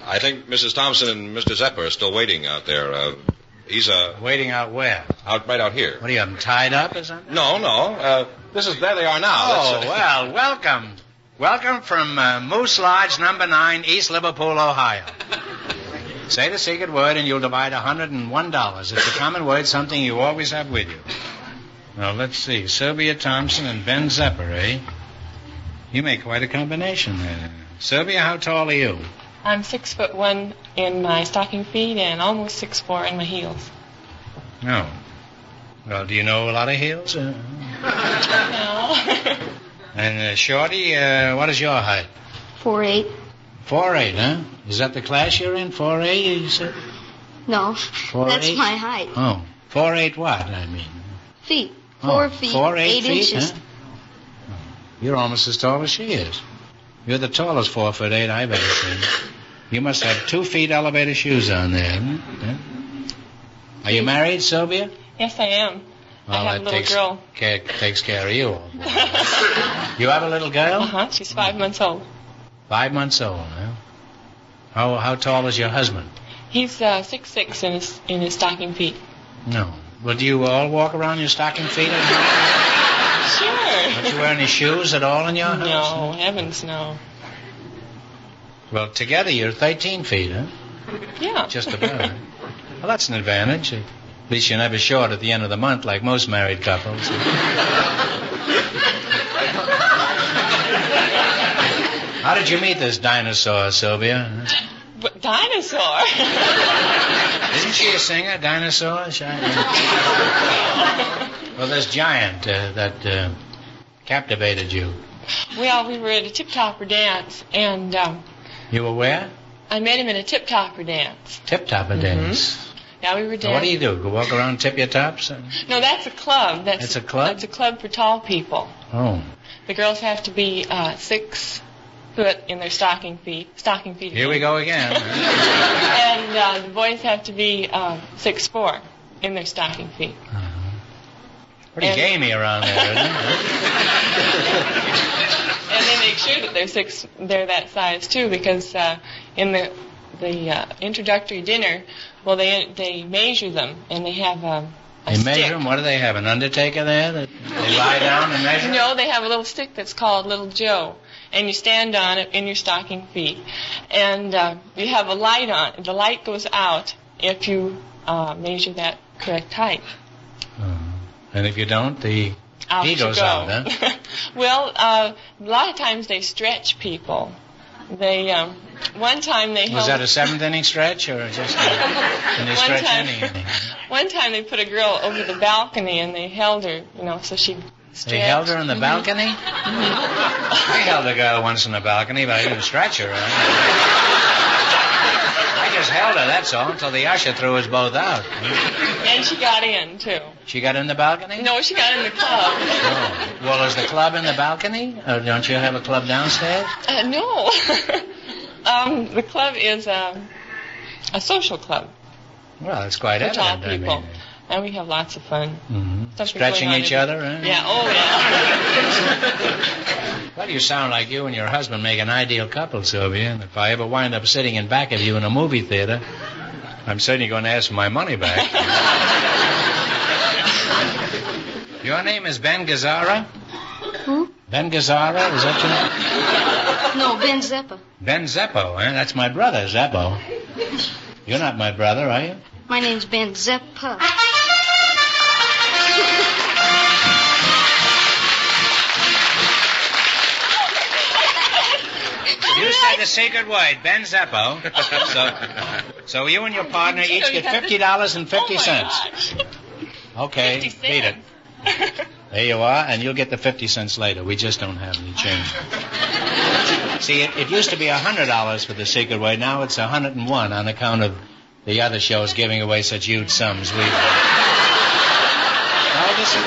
I think Mrs. Thompson and Mr. Zeppa are still waiting out there. He's waiting out where? Right out here. What, do you have them tied up or something? No. There they are now. Oh, well, welcome. Welcome from Moose Lodge, number 9, East Liverpool, Ohio. Say the secret word and you'll divide $101. It's a common word, something you always have with you. Well, let's see. Sylvia Thompson and Ben Zeppa, eh? You make quite a combination there. Sylvia, how tall are you? I'm 6'1" in my stocking feet and almost 6'4" in my heels. No. Well, do you know a lot of heels? No. And Shorty, what is your height? 4'8". 4'8", huh? Is that the class you're in? 4'8", you said? No, 4'8"? That's my height. Oh, 4'8" what, I mean? Feet. 4 feet, 8 inches. Huh? You're almost as tall as she is. You're the tallest 4'8" I've ever seen. You must have 2 feet elevator shoes on there. Huh? Are you married, Sylvia? Yes, I am. Well, I have a little girl. Takes care of you all. You have a little girl? Uh-huh. She's 5 months old. 5 months old, huh? How tall is your husband? He's 6'6" in his stocking feet. No. Well, do you all walk around in your stocking feet? Sure. Don't you wear any shoes at all in your house? No, heavens, no. Well, together you're 13 feet, huh? Yeah. Just about. Well, that's an advantage. At least you're never short at the end of the month like most married couples. How did you meet this dinosaur, Sylvia? But dinosaur? Isn't she a singer, Dinosaur? Well, this giant, that captivated you? Well, we were at a tip-topper dance, and You were where? I met him at a tip-topper dance. Tip-topper dance. Yeah, we were dancing. Now, what do you do? Go walk around and tip your tops? No, that's a club. That's a club? That's a club for tall people. Oh. The girls have to be 6 foot in their stocking feet. Stocking feet. Here we go again. And the boys have to be 6'4" in their stocking feet. Pretty gamey around there, isn't it? And they make sure that they're that size too, because in the introductory dinner, well, they measure them, and they have a They stick. measure them? What do they have, an undertaker there that they lie down and measure? No, they have a little stick that's called Little Joe, and you stand on it in your stocking feet, and you have a light on. The light goes out if you measure that correct height. And if you don't, he goes out, huh? Well, a lot of times they stretch people. They one time they held. Was that a 7th inning stretch or just can they stretch any inning? One time they put a girl over the balcony and they held her, so she stretched. They held her in the balcony? I held a girl once in the balcony, but I didn't stretch her. I just held her, that's all, until the usher threw us both out. And she got in, too. She got in the balcony? No, she got in the club. Oh. Well, is the club in the balcony? Or don't you have a club downstairs? No. The club is a social club. Well, it's quite for tall evident, people. I mean. And we have lots of fun. Mm-hmm. Stretching each other, huh? Yeah, oh, yeah. Well, you sound like you and your husband make an ideal couple, Sylvia. And if I ever wind up sitting in back of you in a movie theater, I'm certainly going to ask for my money back. Your name is Ben Gazzara? Who? Ben Gazzara? Is that your name? No, Ben Zeppa. Ben Zeppo, eh? That's my brother, Zeppo. You're not my brother, are you? My name's Ben Zeppa. You said the secret word, Ben Zeppo. So you and your partner each get $50.50. Okay, beat it. There you are, and you'll get the 50 cents later. We just don't have any change. See, it used to be $100 for the secret word. Now it's $101 on account of the other shows giving away such huge sums. No,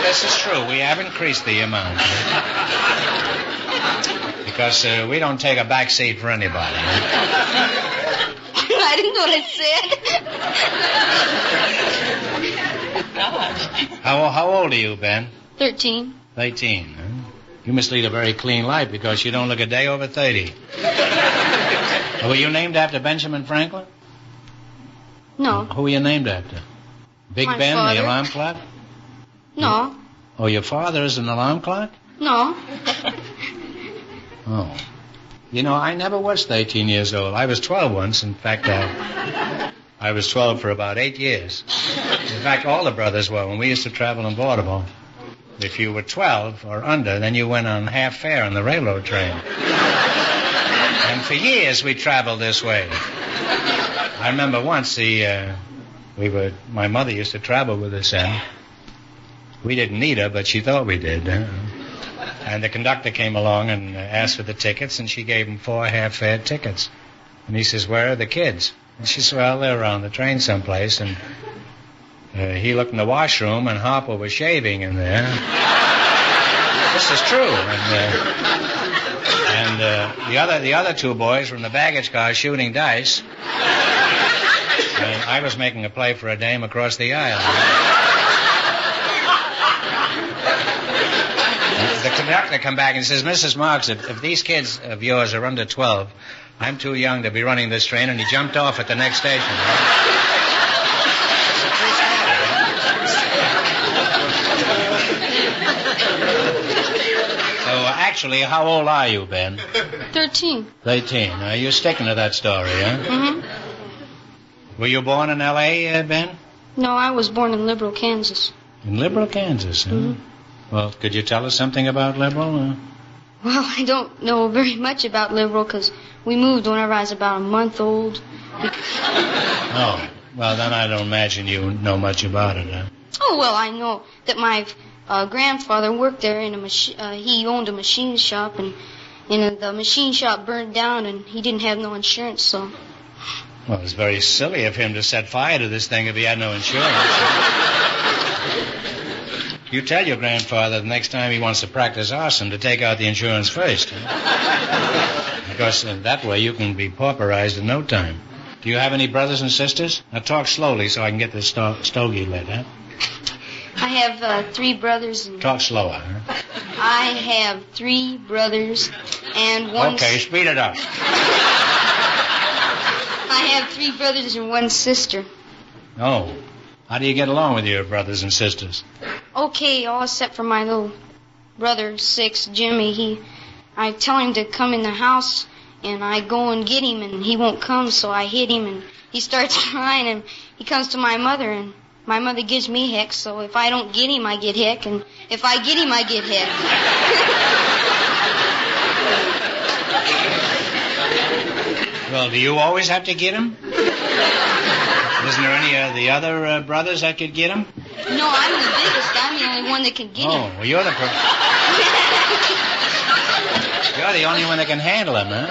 this is true. We have increased the amount. Because we don't take a back seat for anybody. I didn't know what I said. How old are you, Ben? 13. 13. Huh? You must lead a very clean life because you don't look a day over 30. Were you named after Benjamin Franklin? No. Who were you named after? Big My Ben, father. the alarm clock? No. Oh, your father is an alarm clock? No. Oh. I never was 13 years old. I was 12 once. In fact, I was 12 for about 8 years. In fact, all the brothers were when we used to travel in Baltimore. If you were 12 or under, then you went on half fare on the railroad train. And for years we traveled this way. I remember once my mother used to travel with us, and we didn't need her, but she thought we did. And the conductor came along and asked for the tickets, and she gave him 4 half-fare tickets. And he says, "Where are the kids?" And she said, "Well, they're on the train someplace." And he looked in the washroom, and Harper was shaving in there. This is true. And the other 2 boys were in the baggage car shooting dice. And I was making a play for a dame across the aisle. The conductor come back and says, "Mrs. Marx, if these kids of yours are under 12, I'm too young to be running this train," and he jumped off at the next station. So, actually, how old are you, Ben? 13. 13. You're sticking to that story, huh? Mm-hmm. Were you born in L.A., Ben? No, I was born in Liberal, Kansas. In Liberal, Kansas, huh? Mm-hmm. Well, could you tell us something about Liberal? Well, I don't know very much about Liberal because we moved whenever I was about a month old. Oh, well, then I don't imagine you know much about it, huh? Oh, well, I know that my grandfather worked there in he owned a machine shop, and the machine shop burned down, and he didn't have no insurance, so. Well, it's very silly of him to set fire to this thing if he had no insurance. You tell your grandfather the next time he wants to practice arson to take out the insurance first. Because that way you can be pauperized in no time. Do you have any brothers and sisters? Now talk slowly so I can get this stogie lit, huh? I have 3 brothers. Talk slower, huh? I have 3 brothers and 1... Okay, speed it up. I have 3 brothers and 1 sister. Oh. How do you get along with your brothers and sisters? Okay, all except for my little brother, 6, Jimmy. I tell him to come in the house, and I go and get him, and he won't come, so I hit him, and he starts crying, and he comes to my mother, and my mother gives me heck, so if I don't get him, I get heck, and if I get him, I get heck. Well, do you always have to get him? Isn't there any of the other brothers that could get him? No, I'm the biggest. I'm the only one that can get him. Oh, well, you're the only one that can handle him, huh?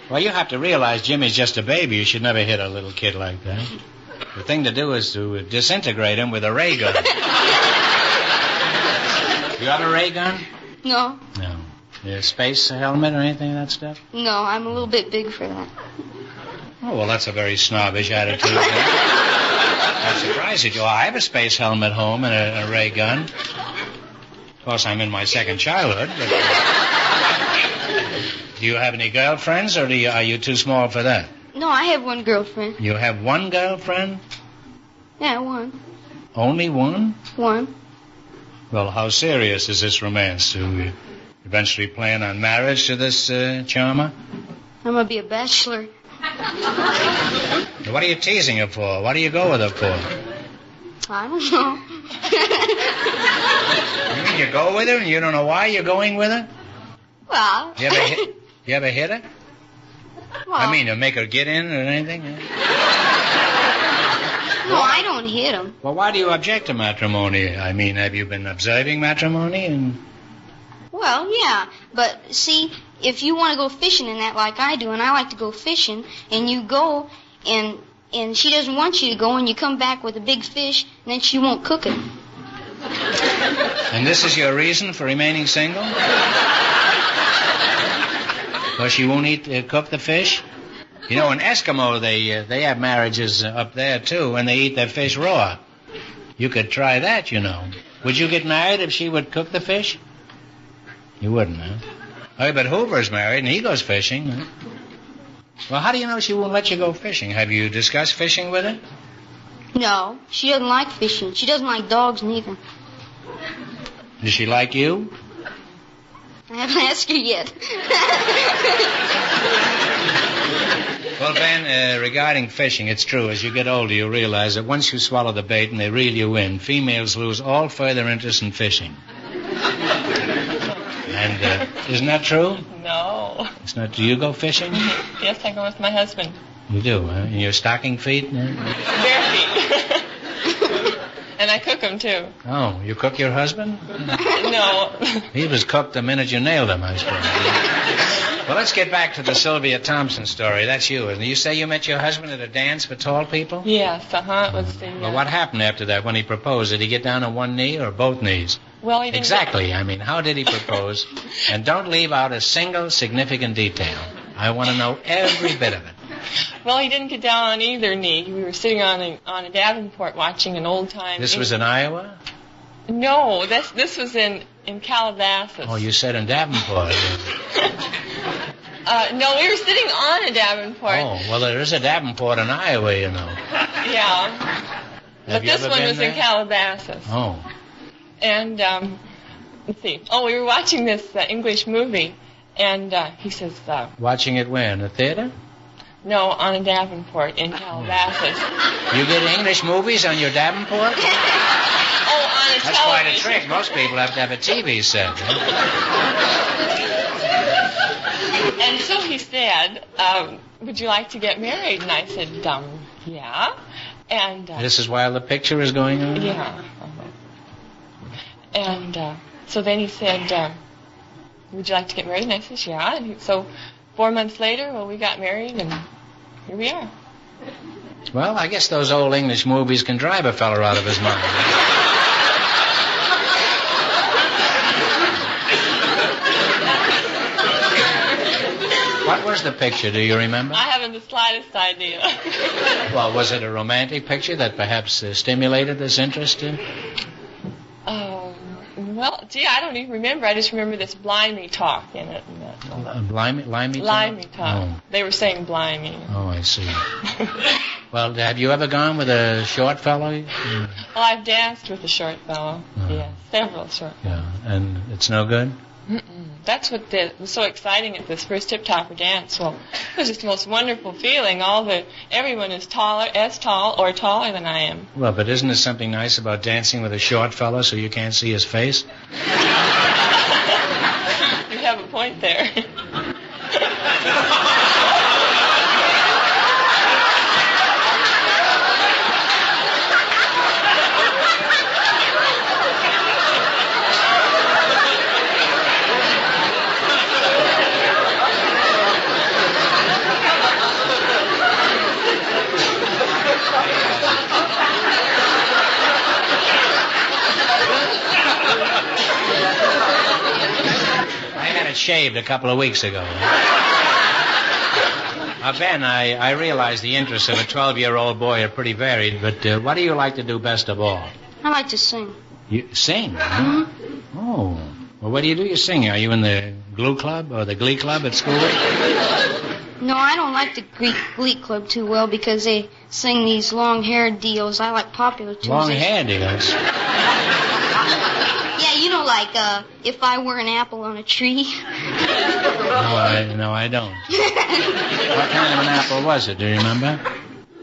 Well, you have to realize Jimmy's just a baby. You should never hit a little kid like that. The thing to do is to disintegrate him with a ray gun. You got a ray gun? No. No. A space helmet or anything of that stuff? No, I'm a little bit big for that. Oh, well, that's a very snobbish attitude. I'm surprised at you. I have a space helmet home and a ray gun. Of course, I'm in my second childhood. But... Do you have any girlfriends, or are you too small for that? No, I have 1 girlfriend. You have 1 girlfriend? Yeah, 1. Only 1? 1. Well, how serious is this romance? Do you eventually plan on marriage to this charmer? I'm going to be a bachelor. What are you teasing her for? What do you go with her for? I don't know. You mean you go with her and you don't know why you're going with her? Well... You ever hit her? Well... I mean, to make her get in or anything? No, I don't hit him. Well, why do you object to matrimony? I mean, have you been observing matrimony? Well, yeah, but see, if you want to go fishing in that like I do, and I like to go fishing, and you go, and she doesn't want you to go, and you come back with a big fish, and then she won't cook it. And this is your reason for remaining single? Because she won't cook the fish? You know, in Eskimo, they have marriages up there, too, and they eat their fish raw. You could try that, you know. Would you get married if she would cook the fish? You wouldn't, huh? Oh, but Hoover's married, and he goes fishing. Huh? Well, how do you know she won't let you go fishing? Have you discussed fishing with her? No, she doesn't like fishing. She doesn't like dogs neither. Does she like you? I haven't asked her yet. Well, Ben, regarding fishing, it's true. As you get older, you realize that once you swallow the bait and they reel you in, females lose all further interest in fishing. And isn't that true? No. It's not. Do you go fishing? Yes, I go with my husband. You do, huh? In your stocking feet? Bare feet. And I cook them, too. Oh, you cook your husband? No. He was cooked the minute you nailed him, I suppose. Well, let's get back to the Sylvia Thompson story. That's you, isn't it? You say you met your husband at a dance for tall people? Yes, It was the... Well, what happened after that when he proposed? Did he get down on one knee or both knees? Well, he didn't... Exactly. I mean, how did he propose? And don't leave out a single significant detail. I want to know every bit of it. Well, he didn't get down on either knee. We were sitting on a Davenport watching an old-time... This was in Iowa? No, this was in Calabasas. Oh, you said in Davenport. No, we were sitting on a Davenport. Oh, well, there is a Davenport in Iowa, you know. Yeah. But this one was in Calabasas. Oh. And, let's see. Oh, we were watching this English movie, and he says... Watching it where, in the theater? No, on a Davenport in Calabasas. You get English movies on your Davenport? Oh, on a That's television. quite a trick. Most people have to have a TV set. Huh? And so he said, would you like to get married? And I said, yeah. And this is while the picture is going on? Yeah. And so then he said, would you like to get married? And I said, yeah. And so 4 months later, well, we got married, and here we are. Well, I guess those old English movies can drive a fella out of his mind. What was the picture, do you remember? I haven't the slightest idea. Well, was it a romantic picture that perhaps stimulated this interest? Well, gee, I don't even remember. I just remember this blimey talk in it. Limey talk? Limey talk. Oh. They were saying blimey. Oh, I see. Well, have you ever gone with a short fellow? Well, I've danced with a short fellow. Yes, several short fellows. Yeah, and it's no good? That's what was so exciting at this first Tip Topper dance. Well, it was just the most wonderful feeling. Everyone is as tall or taller than I am. Well, but isn't there something nice about dancing with a short fellow so you can't see his face? You have a point there. Shaved a couple of weeks ago. Ben, I realize the interests of a 12-year-old boy are pretty varied, but what do you like to do best of all? I like to sing. You sing? Mm-hmm. Oh. Well, what do you do? You sing. Are you in the glue club or the glee club at school? No, I don't like the Glee Club too well because they sing these long-haired deals. I like popular tunes. Long-haired deals? Yeah, you know, like, if I were an apple on a tree. No, I don't. What kind of an apple was it? Do you remember?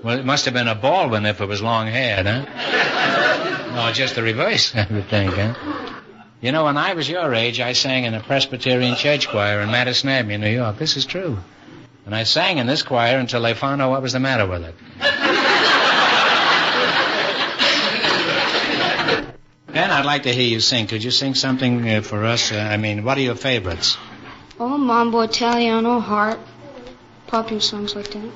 Well, it must have been a Baldwin if it was long-haired, huh? No, just the reverse, I would think, huh? You know, when I was your age, I sang in a Presbyterian church choir in Madison Avenue, New York. This is true. And I sang in this choir until they found out what was the matter with it. Ben, I'd like to hear you sing. Could you sing something for us? What are your favorites? Oh, Mambo Italiano, Heart. Popular songs like that.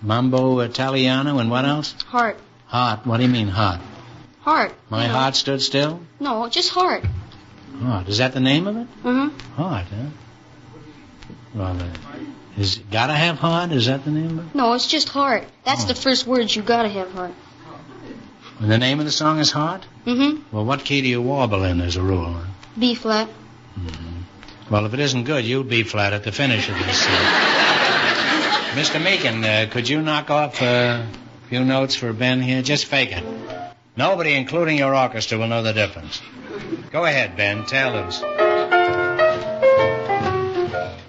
Mambo Italiano and what else? Heart. Heart. What do you mean, heart? Heart. My heart stood still? No, just Heart. Heart. Is that the name of it? Mm-hmm. Heart, huh? Well, is it gotta have heart? Is that the name of it? No, it's just Heart. That's the first words. You gotta have Heart. And the name of the song is Heart? Mm-hmm. Well, what key do you warble in as a rule? B flat. Mm-hmm. Well, if it isn't good, you'll be flat at the finish of this. Mr. Meekin, could you knock off a few notes for Ben here? Just fake it. Nobody, including your orchestra, will know the difference. Go ahead, Ben. Tell us.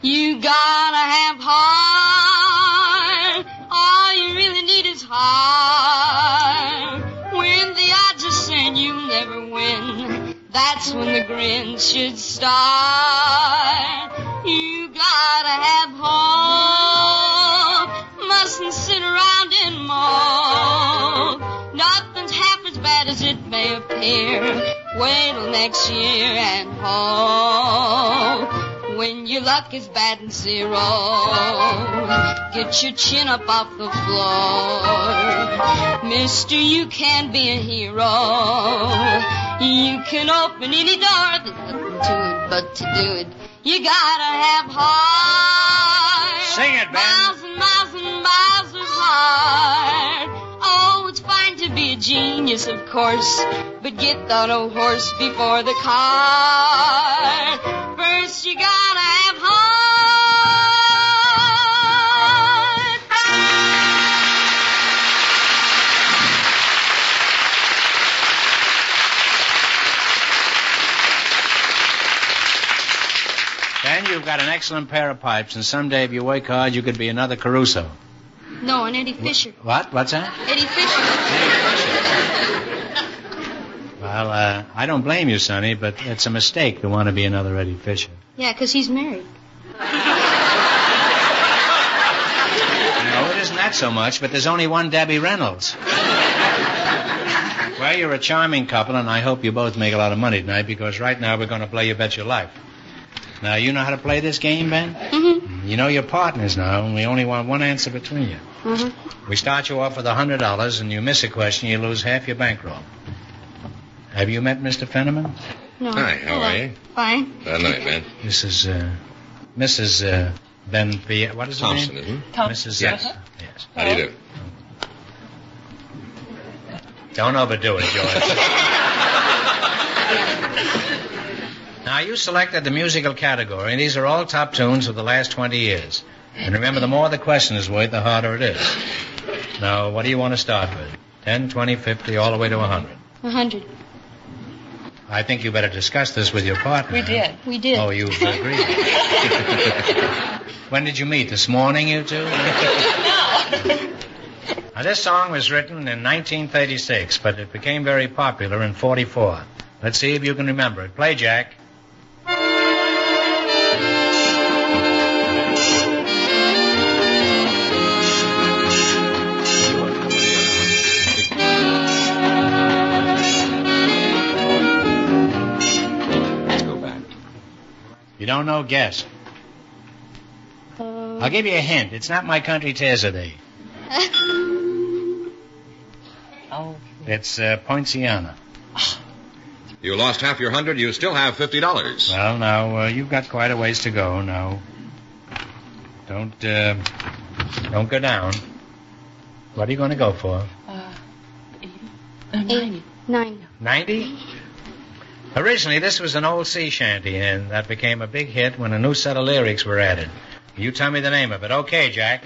You gotta have heart. All you really need is heart. When the odds are saying you'll never win, that's when the grin should start. You gotta have hope. Mustn't sit around and mope. Nothing's half as bad as it may appear. Wait till next year and hope. When your luck is bad and zero, get your chin up off the floor. Mister, you can be a hero. You can open any door. There's nothing to it but to do it. You gotta have heart. Sing it, Ben. Miles and miles and miles of heart. Oh, it's fine to be a genius, of course, but get that old horse before the cart. First you gotta have heart. Ben, you've got an excellent pair of pipes, and someday if you work hard, you could be another Caruso. No, an Eddie Fisher. What? What's that? Eddie Fisher. Well, I don't blame you, Sonny, but it's a mistake to want to be another Eddie Fisher. Yeah, 'cause he's married. No, it isn't that so much, but there's only one Debbie Reynolds. Well, you're a charming couple, and I hope you both make a lot of money tonight, because right now we're going to play You Bet Your Life. Now, you know how to play this game, Ben? Mm-hmm. You know your partners now, and we only want one answer between you. Mm-hmm. We start you off with $100, and you miss a question, you lose half your bankroll. Have you met Mr. Fenneman? No. Hi, how are you? Fine. Good night, Ben. This is, Mrs. Ben P. What is her Thompson, name? isn't it? Mrs. Yes. Yes. How do you do? Don't overdo it, George. Now, you selected the musical category, and these are all top tunes of the last 20 years. And remember, the more the question is worth, the harder it is. Now, what do you want to start with? 10, 20, 50, all the way to 100? 100. I think you better discuss this with your partner. We did. We did. Oh, you've agreed. When did you meet? This morning, you two? No. Now, this song was written in 1936, but it became very popular in 44. Let's see if you can remember it. Play, Jack. Let's go back. You don't know? Guess. I'll give you a hint. It's not My Country 'Tis a Day. Oh. It's Poinciana. You lost half your 100. You still have $50. Well, now, you've got quite a ways to go. Now, don't go down. What are you going to go for? 80. 90. 90? Originally, this was an old sea shanty, and that became a big hit when a new set of lyrics were added. You tell me the name of it. Okay, Jack.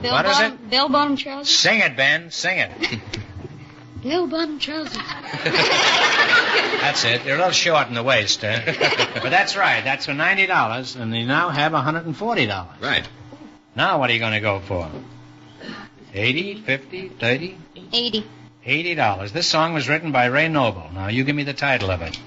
What is it? Bell-bottom trousers. Sing it, Ben. Sing it. Bell-bottom trousers. That's it. They're a little short in the waist, eh? But that's right. That's for $90, and you now have $140. Right. Now what are you going to go for? 80, 50, 30? 80. $80. This song was written by Ray Noble. Now, you give me the title of it.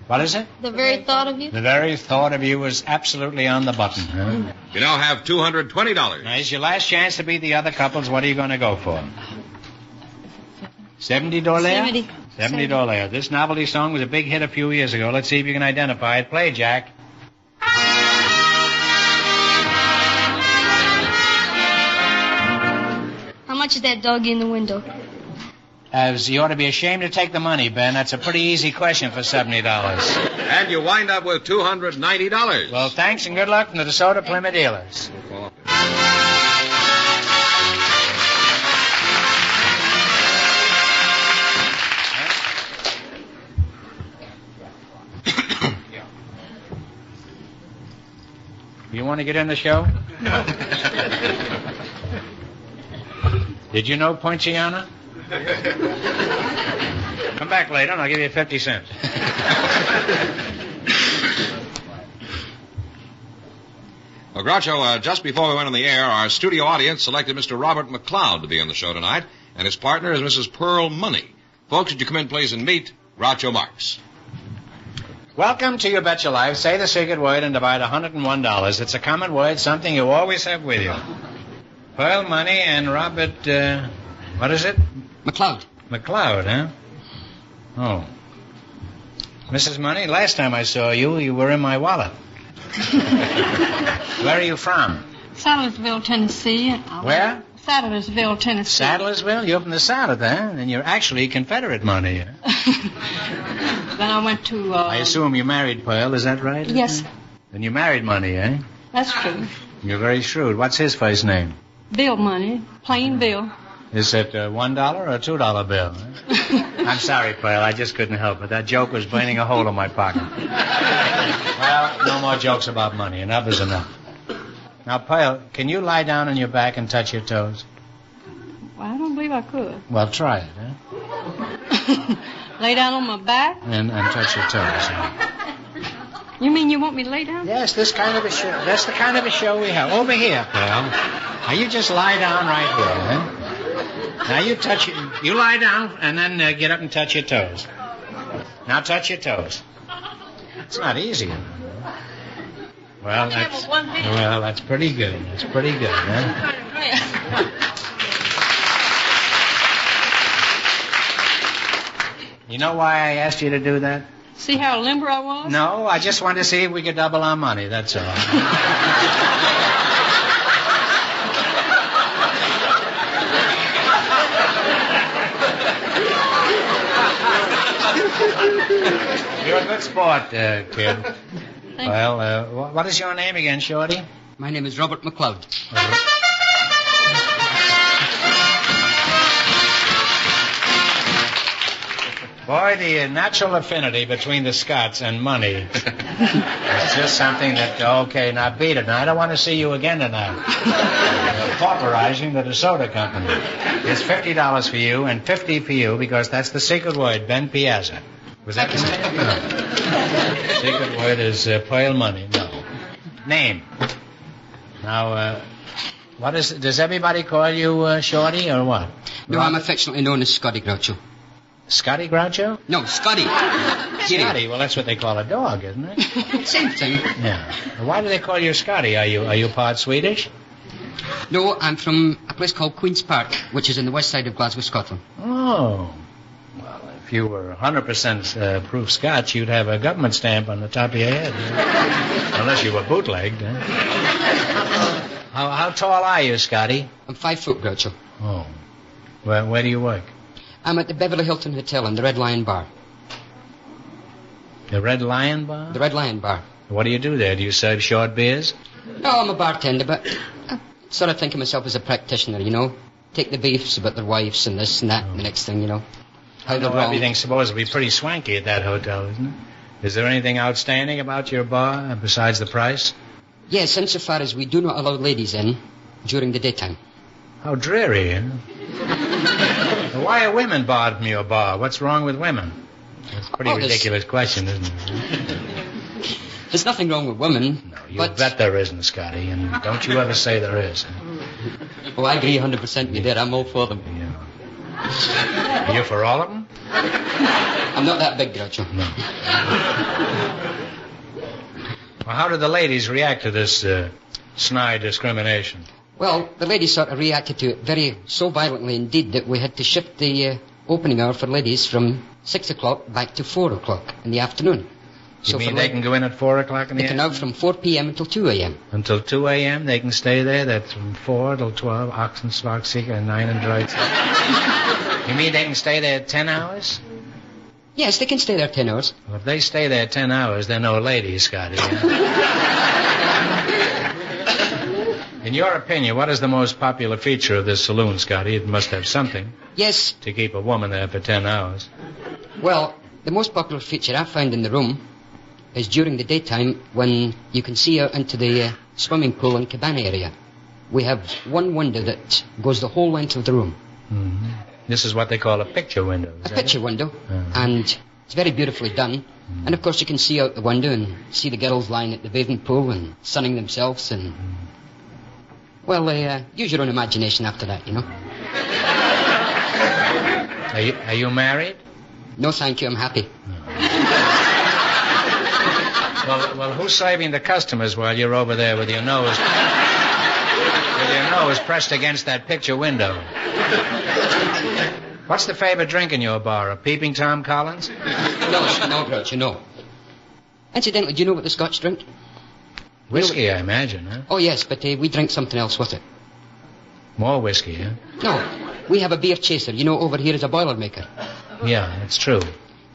What is it? The very thought of you. The very thought of you was absolutely on the button, huh? You now have $220. Now, it's your last chance to beat the other couples. What are you going to go for? $70? $70. This novelty song was a big hit a few years ago. Let's see if you can identify it. Play, Jack. How much is that dog in the window? You ought to be ashamed to take the money, Ben. That's a pretty easy question for $70. And you wind up with $290. Well, thanks and good luck from the DeSoto Plymouth dealers. You want to get in the show? No. Did you know Poinciana? Come back later and I'll give you 50 cents. Well, Groucho, just before we went on the air, our studio audience selected Mr. Robert McLeod to be on the show tonight, and his partner is Mrs. Pearl Money. Folks, would you come in, please, and meet Groucho Marx. Welcome to You Bet Your Life. Say the secret word and divide $101. It's a common word, something you always have with you. Pearl Money and Robert, what is it? McLeod. McLeod, huh? Oh. Mrs. Money, last time I saw you, you were in my wallet. Where are you from? Sadlersville, Tennessee. Where? Sadlersville, Tennessee. Sadlersville? You're from the South, huh? Then you're actually Confederate money. Then I went to... I assume you married Pearl, is that right? Yes. Then you married Money, eh? That's true. You're very shrewd. What's his first name? Bill Money. Plain Bill. a $1 or a $2 bill? I'm sorry, Pearl. I just couldn't help it. That joke was burning a hole in my pocket. Well, no more jokes about money. Enough is enough. Now, Pearl, can you lie down on your back and touch your toes? Well, I don't believe I could. Well, try it, huh? Lay down on my back? And touch your toes. You mean you want me to lay down? Yes, this kind of a show. That's the kind of a show we have. Over here, Pearl. Now, you just lie down right here, huh? Now you lie down and then get up and touch your toes. Now touch your toes. It's not easy. Well, that's pretty good. That's pretty good, huh? You know why I asked you to do that? See how limber I was? No, I just wanted to see if we could double our money, that's all. You're a good sport, kid. Well, what is your name again, Shorty? My name is Robert McLeod. Boy, the natural affinity between the Scots and money is just something that, okay, now beat it. Now, I don't want to see you again tonight. You're pauperizing the DeSoto Company. It's $50 for you and $50 for you because that's the secret word, Ben Piazza. Was that the secret word? Secret word is pearl money. No. Name. Now, what is? Does everybody call you Shorty or what? No, I'm affectionately known as Scotty Groucho. Scotty Groucho? No, Scotty. Scotty, well, that's what they call a dog, isn't it? Same thing. Yeah. Why do they call you Scotty? Are you part Swedish? No, I'm from a place called Queen's Park, which is in the west side of Glasgow, Scotland. Oh. Well, if you were 100% proof Scotch, you'd have a government stamp on the top of your head. Unless you were bootlegged. How tall are you, Scotty? I'm 5 foot, Groucho. Oh. Where do you work? I'm at the Beverly Hilton Hotel in the Red Lion Bar. The Red Lion Bar? The Red Lion Bar. What do you do there? Do you serve short beers? No, I'm a bartender, but I sort of think of myself as a practitioner, you know. Take the beefs about their wives and this and that and the next thing, you know. How they're wrong. Everything's supposed to be pretty swanky at that hotel, isn't it? Is there anything outstanding about your bar besides the price? Yes, insofar as we do not allow ladies in during the daytime. How dreary, eh? Why are women barred from your bar? What's wrong with women? That's a pretty ridiculous question, isn't it? There's nothing wrong with women. No, you bet there isn't, Scotty, and don't you ever say there is. Oh, I agree 100% with that. I'm all for them. Yeah. You for all of them? I'm not that big, Groucho. No. Well, how did the ladies react to this snide discrimination? Well, the ladies sort of reacted to it so violently indeed that we had to shift the opening hour for ladies from 6 o'clock back to 4 o'clock in the afternoon. You mean they can go in at 4 o'clock in the afternoon? They can out from 4 p.m. until 2 a.m. Until 2 a.m. they can stay there? That's from 4 till 12, Oxenschlag, and 9 and Dreitz. You mean they can stay there 10 hours? Yes, they can stay there 10 hours. Well, if they stay there 10 hours, they're no ladies, Scotty. In your opinion, what is the most popular feature of this saloon, Scotty? It must have something. Yes. To keep a woman there for 10 hours. Well, the most popular feature I find in the room is during the daytime when you can see out into the swimming pool and cabana area. We have one window that goes the whole length of the room. Mm-hmm. This is what they call a picture window. A picture window. And it's very beautifully done. And, of course, you can see out the window and see the girls lying at the bathing pool and sunning themselves and... Well, use your own imagination after that, you know. Are you married? No, thank you. I'm happy. Well, who's saving the customers while you're over there with your nose pressed against that picture window? What's the favorite drink in your bar? A peeping Tom Collins? No, Groucho, no. Incidentally, do you know what the Scotch drink? Whiskey, I imagine, huh? Oh, yes, but we drink something else with it. More whiskey, huh? No, we have a beer chaser. You know, over here is a boilermaker. Yeah, that's true.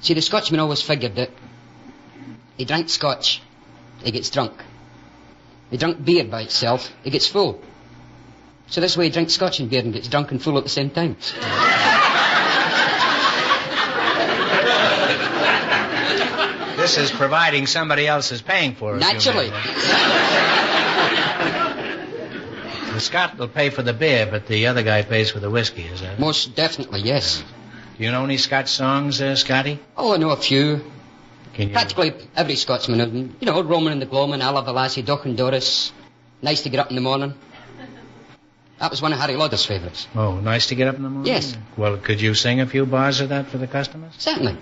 See, the Scotchman always figured that he drank Scotch, he gets drunk. He drank beer by itself, he gets full. So this way he drinks Scotch and beer and gets drunk and full at the same time. This is providing somebody else is paying for it. Naturally. The Scot will pay for the beer, but the other guy pays for the whiskey, is that it? Most definitely, yes. Do you know any Scotch songs, Scotty? Oh, I know a few. Can you... Practically every Scotsman, you know, Roman and the Gloamin', I love the lassie, Doch and Doris. Nice to get up in the morning. That was one of Harry Lauder's favorites. Oh, nice to get up in the morning? Yes. Well, could you sing a few bars of that for the customers? Certainly.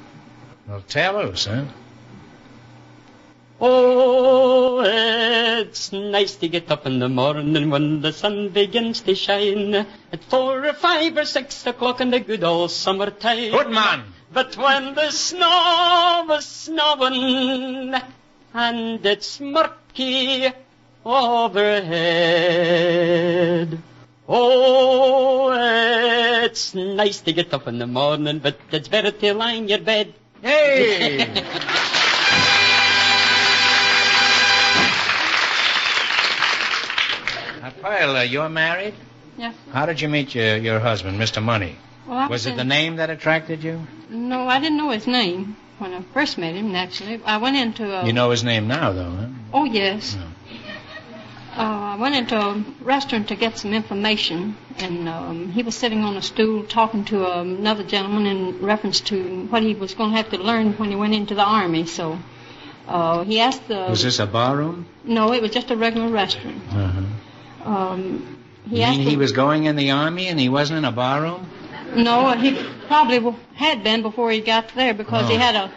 Well, tear loose, huh? Oh, it's nice to get up in the morning when the sun begins to shine at 4 or 5 or 6 o'clock in the good old summertime. Good man. But when the snow was snowing and it's murky overhead, oh, it's nice to get up in the morning, but it's better to lie in your bed. Hey! Pearl, you're married? Yes. How did you meet your husband, Mr. Money? Well, Was it the name that attracted you? No, I didn't know his name when I first met him, naturally. I went into a... You know his name now, though, huh? Oh, yes. I went into a restaurant to get some information, and he was sitting on a stool talking to another gentleman in reference to what he was going to have to learn when he went into the Army, so... he asked the... Was this a barroom? No, it was just a regular restaurant. Uh-huh. He was going in the Army and he wasn't in a barroom? No, he probably had been before he got there because he had a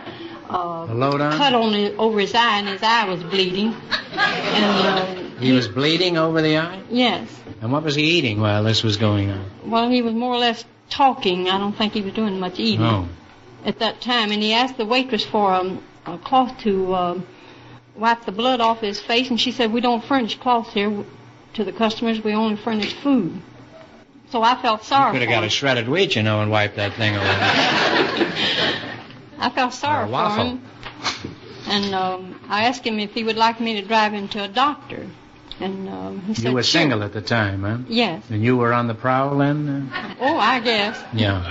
load on? cut over his eye, and his eye was bleeding. And he was bleeding over the eye? Yes. And what was he eating while this was going on? Well, he was more or less talking. I don't think he was doing much eating at that time. And he asked the waitress for a cloth to wipe the blood off his face, and she said, "We don't furnish cloths here to the customers. We only furnish food." So I felt sorry for him. You could have got a shredded wheat, and wiped that thing away. I felt sorry for him. And I asked him if he would like me to drive him to a doctor. And he said, You were sure. single at the time, huh? Yes. And you were on the prowl then? Oh, I guess. Yeah.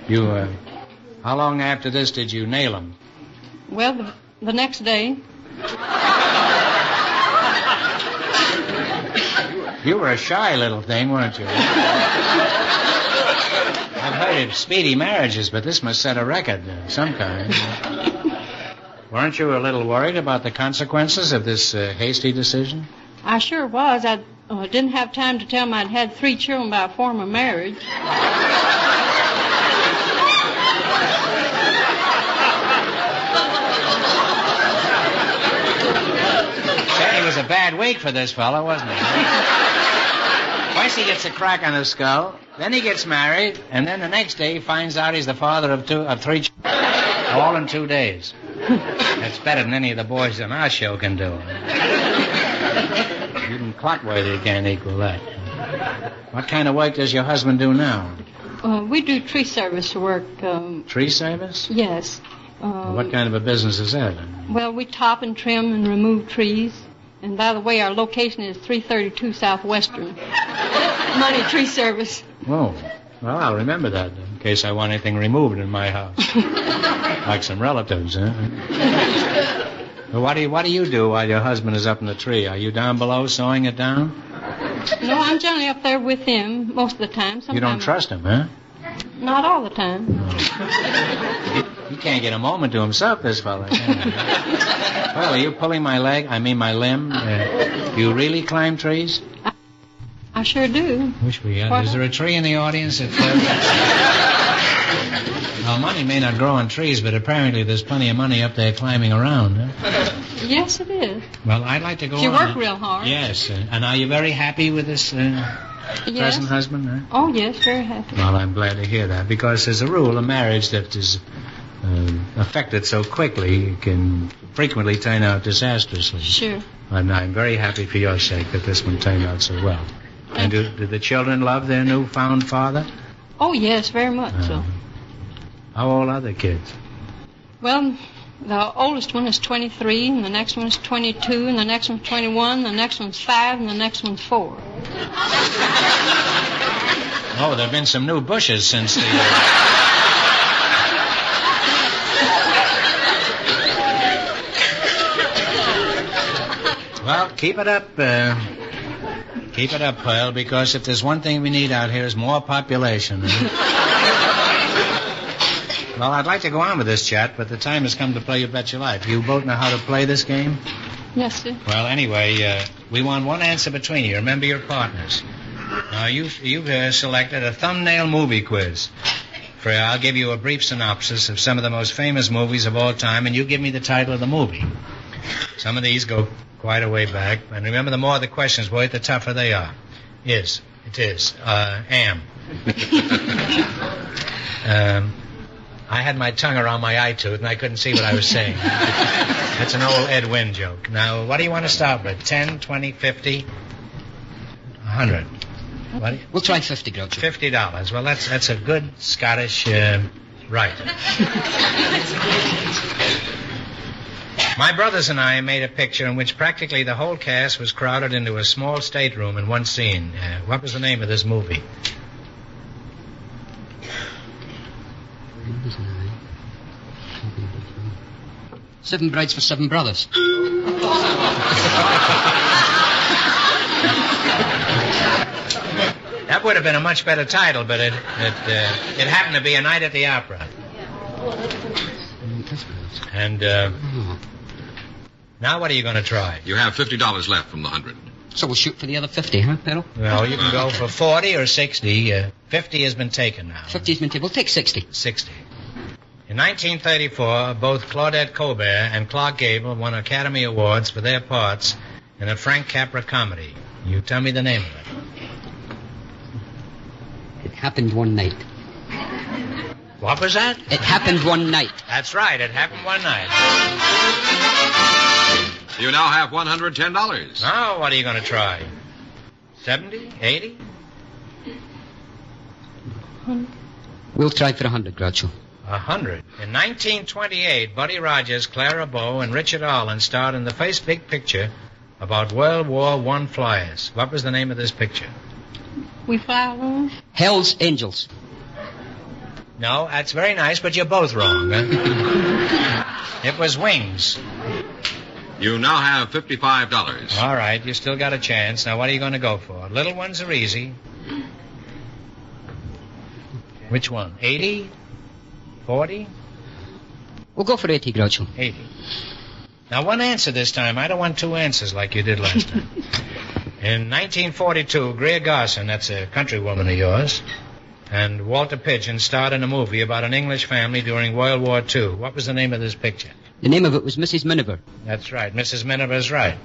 You, how long after this did you nail him? Well, the next day. You were a shy little thing, weren't you? I've heard of speedy marriages, but this must set a record of some kind. Weren't you a little worried about the consequences of this hasty decision? I sure was. I didn't have time to tell him I'd had 3 children by a former marriage. It was a bad week for this fellow, wasn't it? First he gets a crack on his skull, then he gets married, and then the next day he finds out he's the father of 3 children, all in 2 days. That's better than any of the boys on our show can do. Even Clotworthy can't equal that. What kind of work does your husband do now? We do tree service work. Tree service? Yes. What kind of a business is that? Well, we top and trim and remove trees. And by the way, our location is 332 Southwestern. Money Tree Service. Oh, well, I'll remember that in case I want anything removed in my house. Like some relatives, huh? Well, what do you do while your husband is up in the tree? Are you down below sawing it down? No, I'm generally up there with him most of the time. You don't trust him, huh? Not all the time. He can't get a moment to himself, this fella. Well, are you pulling my leg? I mean my limb? Do you really climb trees? I sure do. Wish we had. Is there a tree in the audience? Well, money may not grow on trees, but apparently there's plenty of money up there climbing around. Huh? Yes, it is. Well, I'd like to go on. You work real hard. Yes. And are you very happy with this present husband? Huh? Oh, yes, very happy. Well, I'm glad to hear that, because as a rule, a marriage that is affected so quickly can frequently turn out disastrously. Sure. And I'm very happy for your sake that this one turned out so well. And do the children love their newfound father? Oh, yes, very much so. How old are the kids? Well, the oldest one is 23, and the next one is 22, and the next one's 21, the next one's 5, and the next one's 4. Oh, there have been some new bushes since the... Well, keep it up. Keep it up, Pearl, because if there's one thing we need out here is more population. Well, I'd like to go on with this chat, but the time has come to play You Bet Your Life. You both know how to play this game? Yes, sir. Well, anyway, we want one answer between you. Remember your partners. Now, Now, you've selected a thumbnail movie quiz. I'll give you a brief synopsis of some of the most famous movies of all time, and you give me the title of the movie. Some of these go quite a way back, and remember, the more the questions, boy, the tougher they are. It is. Am. I had my tongue around my eye tooth, and I couldn't see what I was saying. That's an old Ed Wynn joke. Now, what do you want to start with? 10, 20, 50, 100? We'll try 50, Groucho. $50. Well, that's a good Scottish right. My brothers and I made a picture in which practically the whole cast was crowded into a small stateroom in one scene. What was the name of this movie? Seven Brides for Seven Brothers. That would have been a much better title, but it happened to be A Night at the Opera. And now what are you going to try? You have $50 left from the 100. So we'll shoot for the other 50, huh, Pedro? Well, you can go for 40 or 60. 50 has been taken now. 50 has been taken. We'll take 60. 60. In 1934, both Claudette Colbert and Clark Gable won Academy Awards for their parts in a Frank Capra comedy. You tell me the name of it. It happened one night. What was that? It happened one night. That's right. It happened one night. You now have $110. Now, what are you going to try? 70? 80? We'll try for 100, Groucho. 100. In 1928, Buddy Rogers, Clara Bow, and Richard Arlen starred in the first big picture about World War I flyers. What was the name of this picture? We Fly Alone? Hell's Angels. No, that's very nice, but you're both wrong. It was Wings. You now have $55. All right, you still got a chance. Now, what are you going to go for? Little ones are easy. Which one? 80? 40? We'll go for 80, Groucho. 80. Now, one answer this time. I don't want two answers like you did last time. In 1942, Greer Garson, that's a countrywoman of yours, and Walter Pidgeon starred in a movie about an English family during World War II. What was the name of this picture? The name of it was Mrs. Miniver. That's right. Mrs. Miniver's right.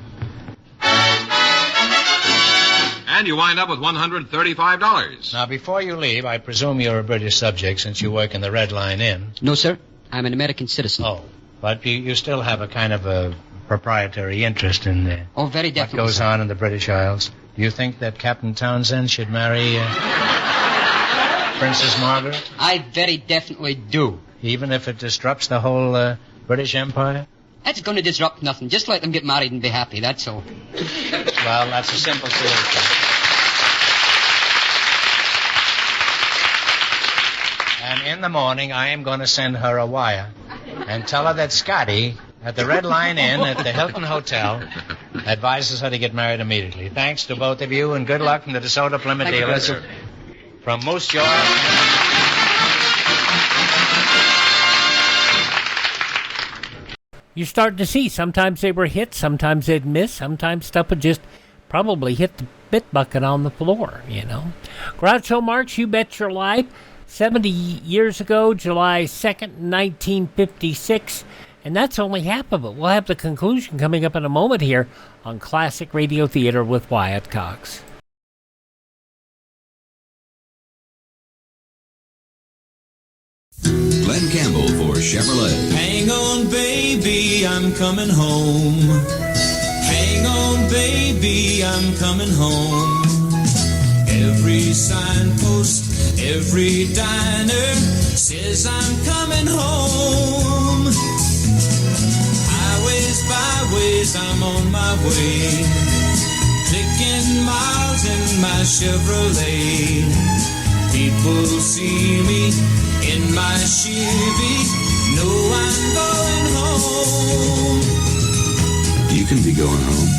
And you wind up with $135. Now, before you leave, I presume you're a British subject since you work in the Red Line Inn. No, sir. I'm an American citizen. Oh, but you still have a kind of a proprietary interest in very definitely, what goes on in the British Isles. Do you think that Captain Townsend should marry Princess Margaret? I very definitely do. Even if it disrupts the whole British Empire? That's going to disrupt nothing. Just let them get married and be happy, that's all. Well, that's a simple solution. And in the morning, I am going to send her a wire and tell her that Scotty at the Red Line Inn at the Hilton Hotel advises her to get married immediately. Thanks to both of you, and good luck from the DeSoto Plymouth dealers. From Moose Jaw. You start to see sometimes they were hit, sometimes they'd miss, sometimes stuff would just probably hit the bit bucket on the floor, you know. Groucho Marx, You Bet Your Life, 70 years ago, July 2nd, 1956. And that's only half of it. We'll have the conclusion coming up in a moment here on Classic Radio Theater with Wyatt Cox. Glenn Campbell for Chevrolet. Hang on, baby, I'm coming home. Hang on, baby, I'm coming home. Every signpost, every diner says I'm coming home. Highways, byways, I'm on my way. Clicking miles in my Chevrolet. People see me in my Chevy, know I'm going home. You can be going home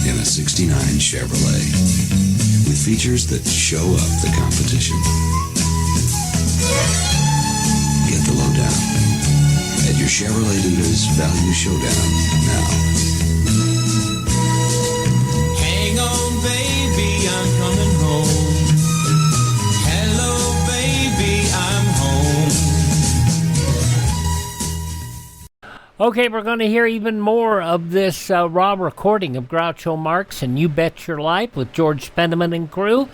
in a 69 Chevrolet with features that show up the competition. Get the lowdown at your Chevrolet dealer's Value Showdown now. Hang on, baby, I'm coming home. Okay, we're going to hear even more of this raw recording of Groucho Marx and You Bet Your Life with George Spendeman and crew,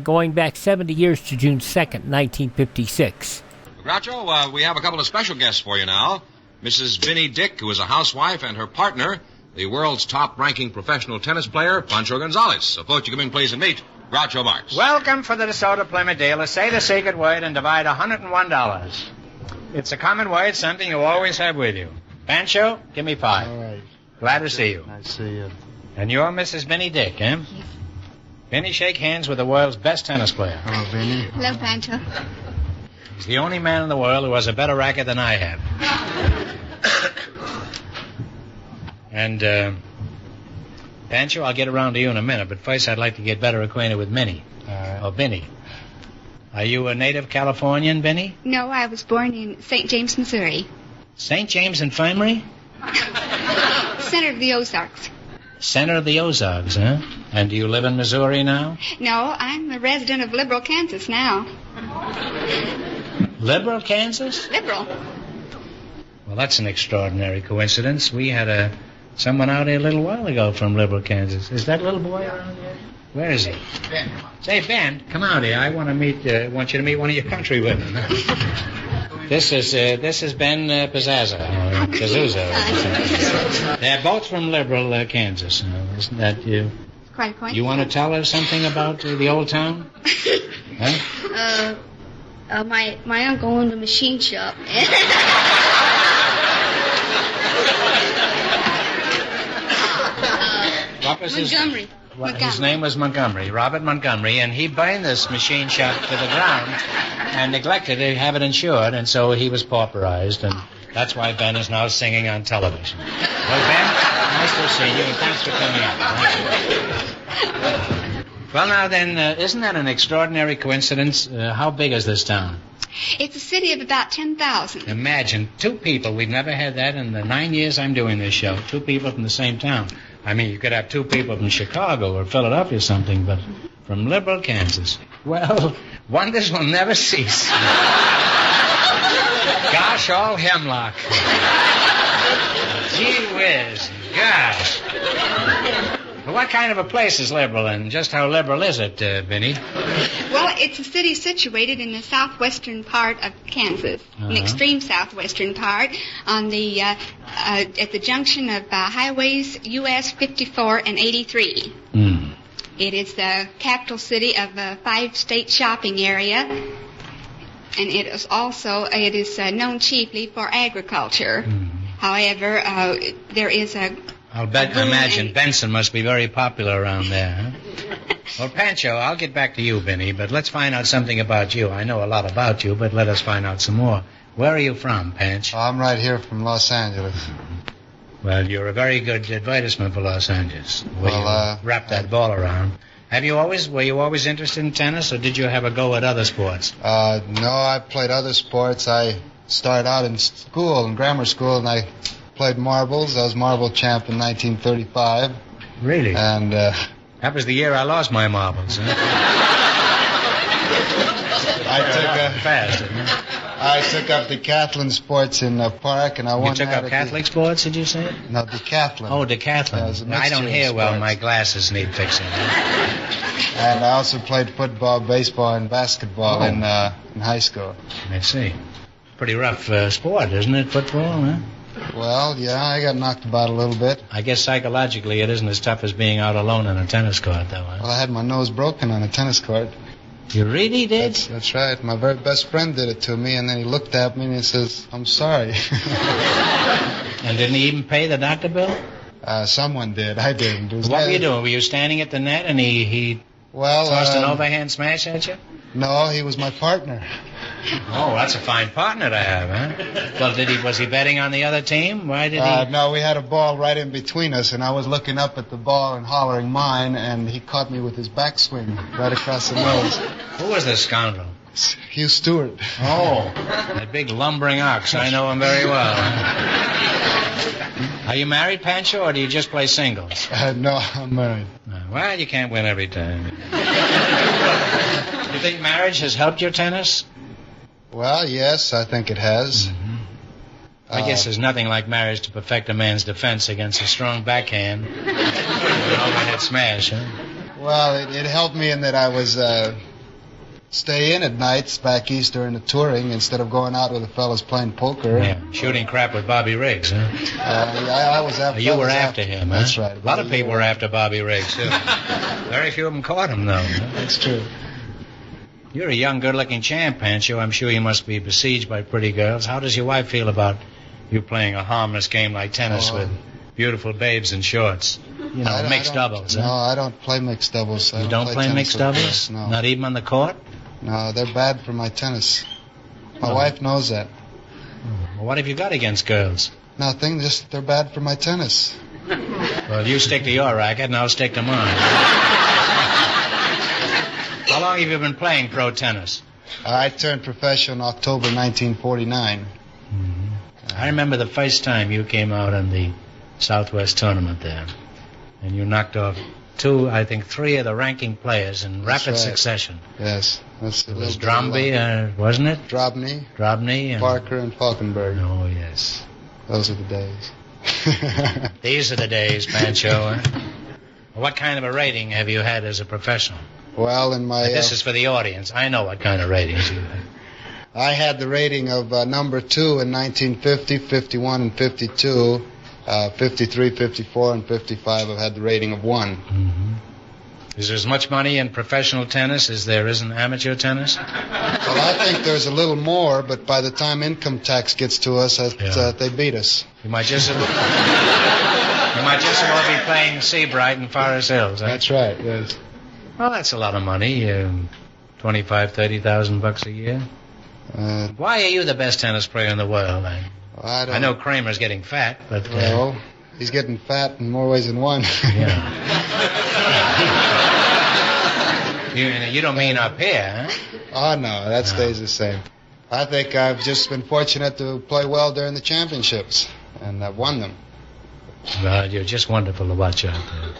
going back 70 years to June 2nd, 1956. Groucho, we have a couple of special guests for you now. Mrs. Vinnie Dick, who is a housewife, and her partner, the world's top-ranking professional tennis player, Pancho Gonzalez. So, folks, you come in, please, and meet Groucho Marx. Welcome for the DeSoto Plymouth dealer. Say the secret word and divide $101. It's a common word, something you always have with you. Pancho, give me 5. All right. Glad to see you. I see you. And you're Mrs. Vinnie Dick, eh? Yes. Vinnie, shake hands with the world's best tennis player. Hello, Vinnie. Hello, Pancho. He's the only man in the world who has a better racket than I have. And, Pancho, I'll get around to you in a minute, but first I'd like to get better acquainted with Minnie. All right. Or Vinnie. Are you a native Californian, Vinnie? No, I was born in St. James, Missouri. St. James Infirmary? Center of the Ozarks. Center of the Ozarks, huh? And do you live in Missouri now? No, I'm a resident of Liberal, Kansas now. Liberal, Kansas? Liberal. Well, that's an extraordinary coincidence. We had someone out here a little while ago from Liberal, Kansas. Is that little boy around here? Where is he? Ben. Say, Ben, come out here. I want you to meet one of your countrywomen. This is Ben Pizzazza. They're both from Liberal, Kansas. Isn't that you? Quite a coincidence. You want to tell us something about the old town? Huh? My uncle owned a machine shop. Montgomery. His name was Montgomery, Robert Montgomery, and he burned this machine shop to the ground and neglected to have it insured, and so he was pauperized, and that's why Ben is now singing on television. Well, Ben, nice to see you, and thanks for coming in. Well, now then, isn't that an extraordinary coincidence? How big is this town? It's a city of about 10,000. Imagine, 2 people. We've never had that in the 9 years I'm doing this show. 2 people from the same town. I mean, you could have 2 people from Chicago or Philadelphia or something, but from Liberal, Kansas. Well, wonders will never cease. Gosh, all hemlock. Gee whiz. Gosh. Well, what kind of a place is Liberal, and just how liberal is it, Vinnie? Well, it's a city situated in the southwestern part of Kansas, an extreme southwestern part, on the at the junction of highways US 54 and 83. Mm. It is the capital city of a 5-state shopping area, and it is also known chiefly for agriculture. Mm. However, there is a I imagine Benson must be very popular around there, huh? Well, Pancho, I'll get back to you, Vinnie, but let's find out something about you. I know a lot about you, but let us find out some more. Where are you from, Pancho? I'm right here from Los Angeles. Well, you're a very good advertisement for Los Angeles. Wrap that ball around. Were you always interested in tennis, or did you have a go at other sports? No, I played other sports. I started out in grammar school, and I played marbles. I was marble champ in 1935. Really? And that was the year I lost my marbles. Huh? I took up decathlon sports in the park, and I won. You took up Catholic sports, did you say? No, decathlon. Oh, decathlon. Yeah, I don't hear well. My glasses need fixing. And I also played football, baseball, and basketball in high school. I see. Pretty rough sport, isn't it, football, huh? Well, yeah, I got knocked about a little bit. I guess psychologically it isn't as tough as being out alone on a tennis court, though, huh? Well, I had my nose broken on a tennis court. You really did? That's right. My very best friend did it to me, and then he looked at me and he says, "I'm sorry." And didn't he even pay the doctor bill? Someone did. I didn't. What were you doing? Were you standing at the net and he tossed an overhand smash at you? No, he was my partner. Oh, that's a fine partner to have, huh? Well, was he betting on the other team? Why did he? No, we had a ball right in between us, and I was looking up at the ball and hollering mine, and he caught me with his backswing right across the nose. Who was this scoundrel? Hugh Stewart. Oh, that big lumbering ox. I know him very well. Are you married, Pancho, or do you just play singles? No, I'm married. Well, you can't win every time. You think marriage has helped your tennis? Well, yes, I think it has. Mm-hmm. I guess there's nothing like marriage to perfect a man's defense against a strong backhand. An overhead smash, huh? Well, it helped me in that I was stay in at nights back east during the touring instead of going out with the fellas playing poker. Yeah, shooting crap with Bobby Riggs, huh? I was after. You were after him, huh? That's right. A lot of people were after Bobby Riggs, too. Very few of them caught him, though. Huh? That's true. You're a young, good-looking champ, Pancho. I'm sure you must be besieged by pretty girls. How does your wife feel about you playing a harmless game like tennis with beautiful babes in shorts? You know, mixed doubles, huh? No, I don't play mixed doubles. You don't play mixed doubles? No. Not even on the court? No, they're bad for my tennis. My wife knows that. Well, what have you got against girls? Nothing, just they're bad for my tennis. Well, you stick to your racket and I'll stick to mine. How long have you been playing pro tennis? I turned professional in October 1949. I remember the first time you came out in the Southwest tournament there. And you knocked off three of the ranking players in rapid succession. Yes. It was Dromby, wasn't it? Drobny. And Parker and Falkenberg. Oh, yes. Those are the days. These are the days, Pancho. What kind of a rating have you had as a professional? Well, in my... This is for the audience. I know what kind of ratings you had. I had the rating of number 2 in 1950, 51, and 52. 53, 54, and 55 I've had the rating of 1. Mm-hmm. Is there as much money in professional tennis as there is in amateur tennis? Well, I think there's a little more, but by the time income tax gets to us, they beat us. You might just as well be playing Seabright in Forest Hills. Huh? That's right, yes. Well, that's a lot of money. $25,000-$30,000 a year. Why are you the best tennis player in the world? I know Kramer's getting fat, but... Well, he's getting fat in more ways than one. Yeah. You don't mean up here, huh? Oh, no, that stays the same. I think I've just been fortunate to play well during the championships, and I've won them. Well, you're just wonderful to watch out there.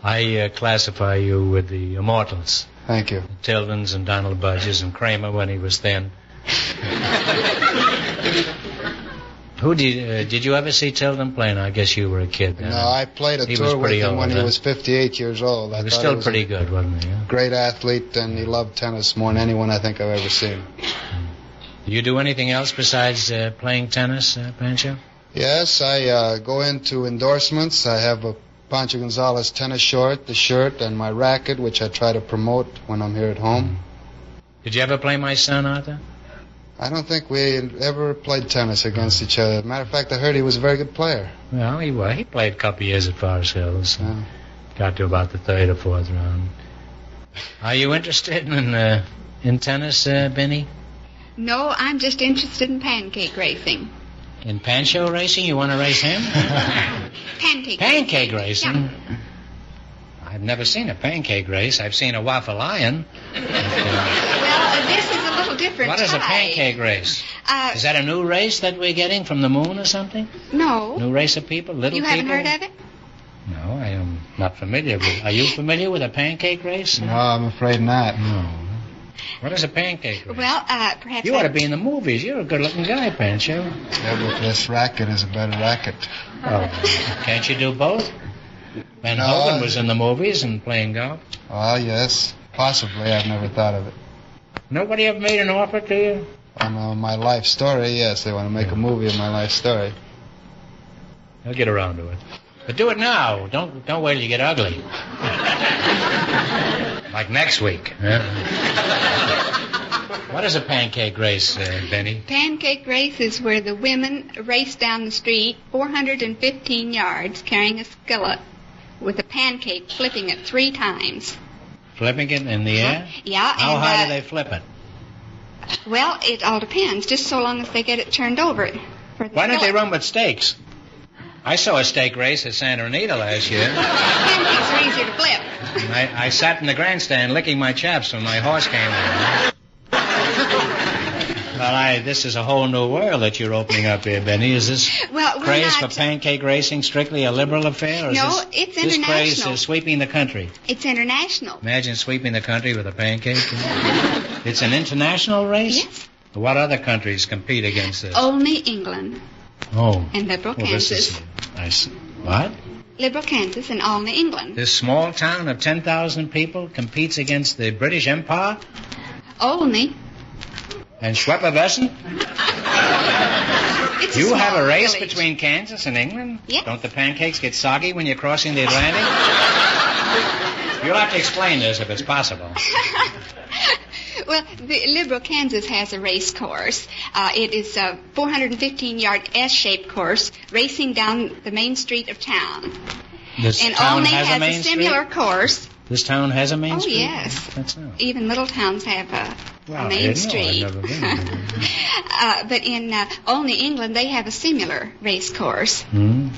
I classify you with the immortals. Thank you. Tildens and Donald Budges and Kramer when he was thin. Did you ever see Tilden play? No, I guess you were a kid then. No, I played a tour with him when he was 58 years old. He was still pretty good, wasn't he? Yeah? Great athlete, and he loved tennis more than anyone I think I've ever seen. Do you do anything else besides playing tennis, Pancho? Yes, I go into endorsements. I have a Pancho Gonzalez tennis short, the shirt, and my racket, which I try to promote when I'm here at home. Did you ever play my son, Arthur? I don't think we ever played tennis against each other. Matter of fact, I heard he was a very good player. Well, he played a couple of years at Forest Hills. Got to about the third or fourth round. Are you interested in tennis, Benny? No, I'm just interested in pancake racing. In Pancho racing? You want to race him? Pancake racing? Yeah. I've never seen a pancake race. I've seen a waffle iron. Well, this is a little different. What is a pancake race? Is that a new race that we're getting from the moon or something? No. New race of people? Little people? You haven't heard of it? No, I am not familiar with it. Are you familiar with a pancake race? No, I'm afraid not. No. What is a pancake race? Well, perhaps... You ought to be in the movies. You're a good-looking guy, Pancho. Yeah, but this racket is a better racket. Oh, can't you do both? Van Hoven was in the movies and playing golf. Oh, yes. Possibly. I've never thought of it. Nobody ever made an offer to you? On my life story, yes. They want to make a movie of my life story. I'll get around to it. But do it now. Don't wait till you get ugly. Like next week. Huh? What is a pancake race, Benny? Pancake race is where the women race down the street 415 yards carrying a skillet with a pancake, flipping it 3 times. Flipping it in the air? Yeah. How high do they flip it? Well, it all depends, just so long as they get it turned over. Why don't they run with stakes? I saw a stake race at Santa Anita last year. Pancakes are easier to flip. I sat in the grandstand licking my chaps when my horse came in. Well, this is a whole new world that you're opening up here, Benny. Is this craze for pancake racing strictly a liberal affair? Or no, it's international. This craze is sweeping the country. It's international. Imagine sweeping the country with a pancake. It's an international race? Yes. What other countries compete against this? Only England. Oh. And Liberal, Well, Kansas. What? Liberal, Kansas, and Olney, England. This small town of 10,000 people competes against the British Empire? Olney. And Schwepperwessen? It's You a have a small race village. between Kansas and England? Yes. Don't the pancakes get soggy when you're crossing the Atlantic? You'll have to explain this if it's possible. Well, the Liberal, Kansas has a race course. It is a 415-yard S-shaped course racing down the main street of town. This And town Olney has a has main a similar street? course. This town has a main Oh, street? yes. That's not. Even little towns have a Well, I main didn't know. street. I've never been. But in Olney, England, they have a similar race course. Hmm?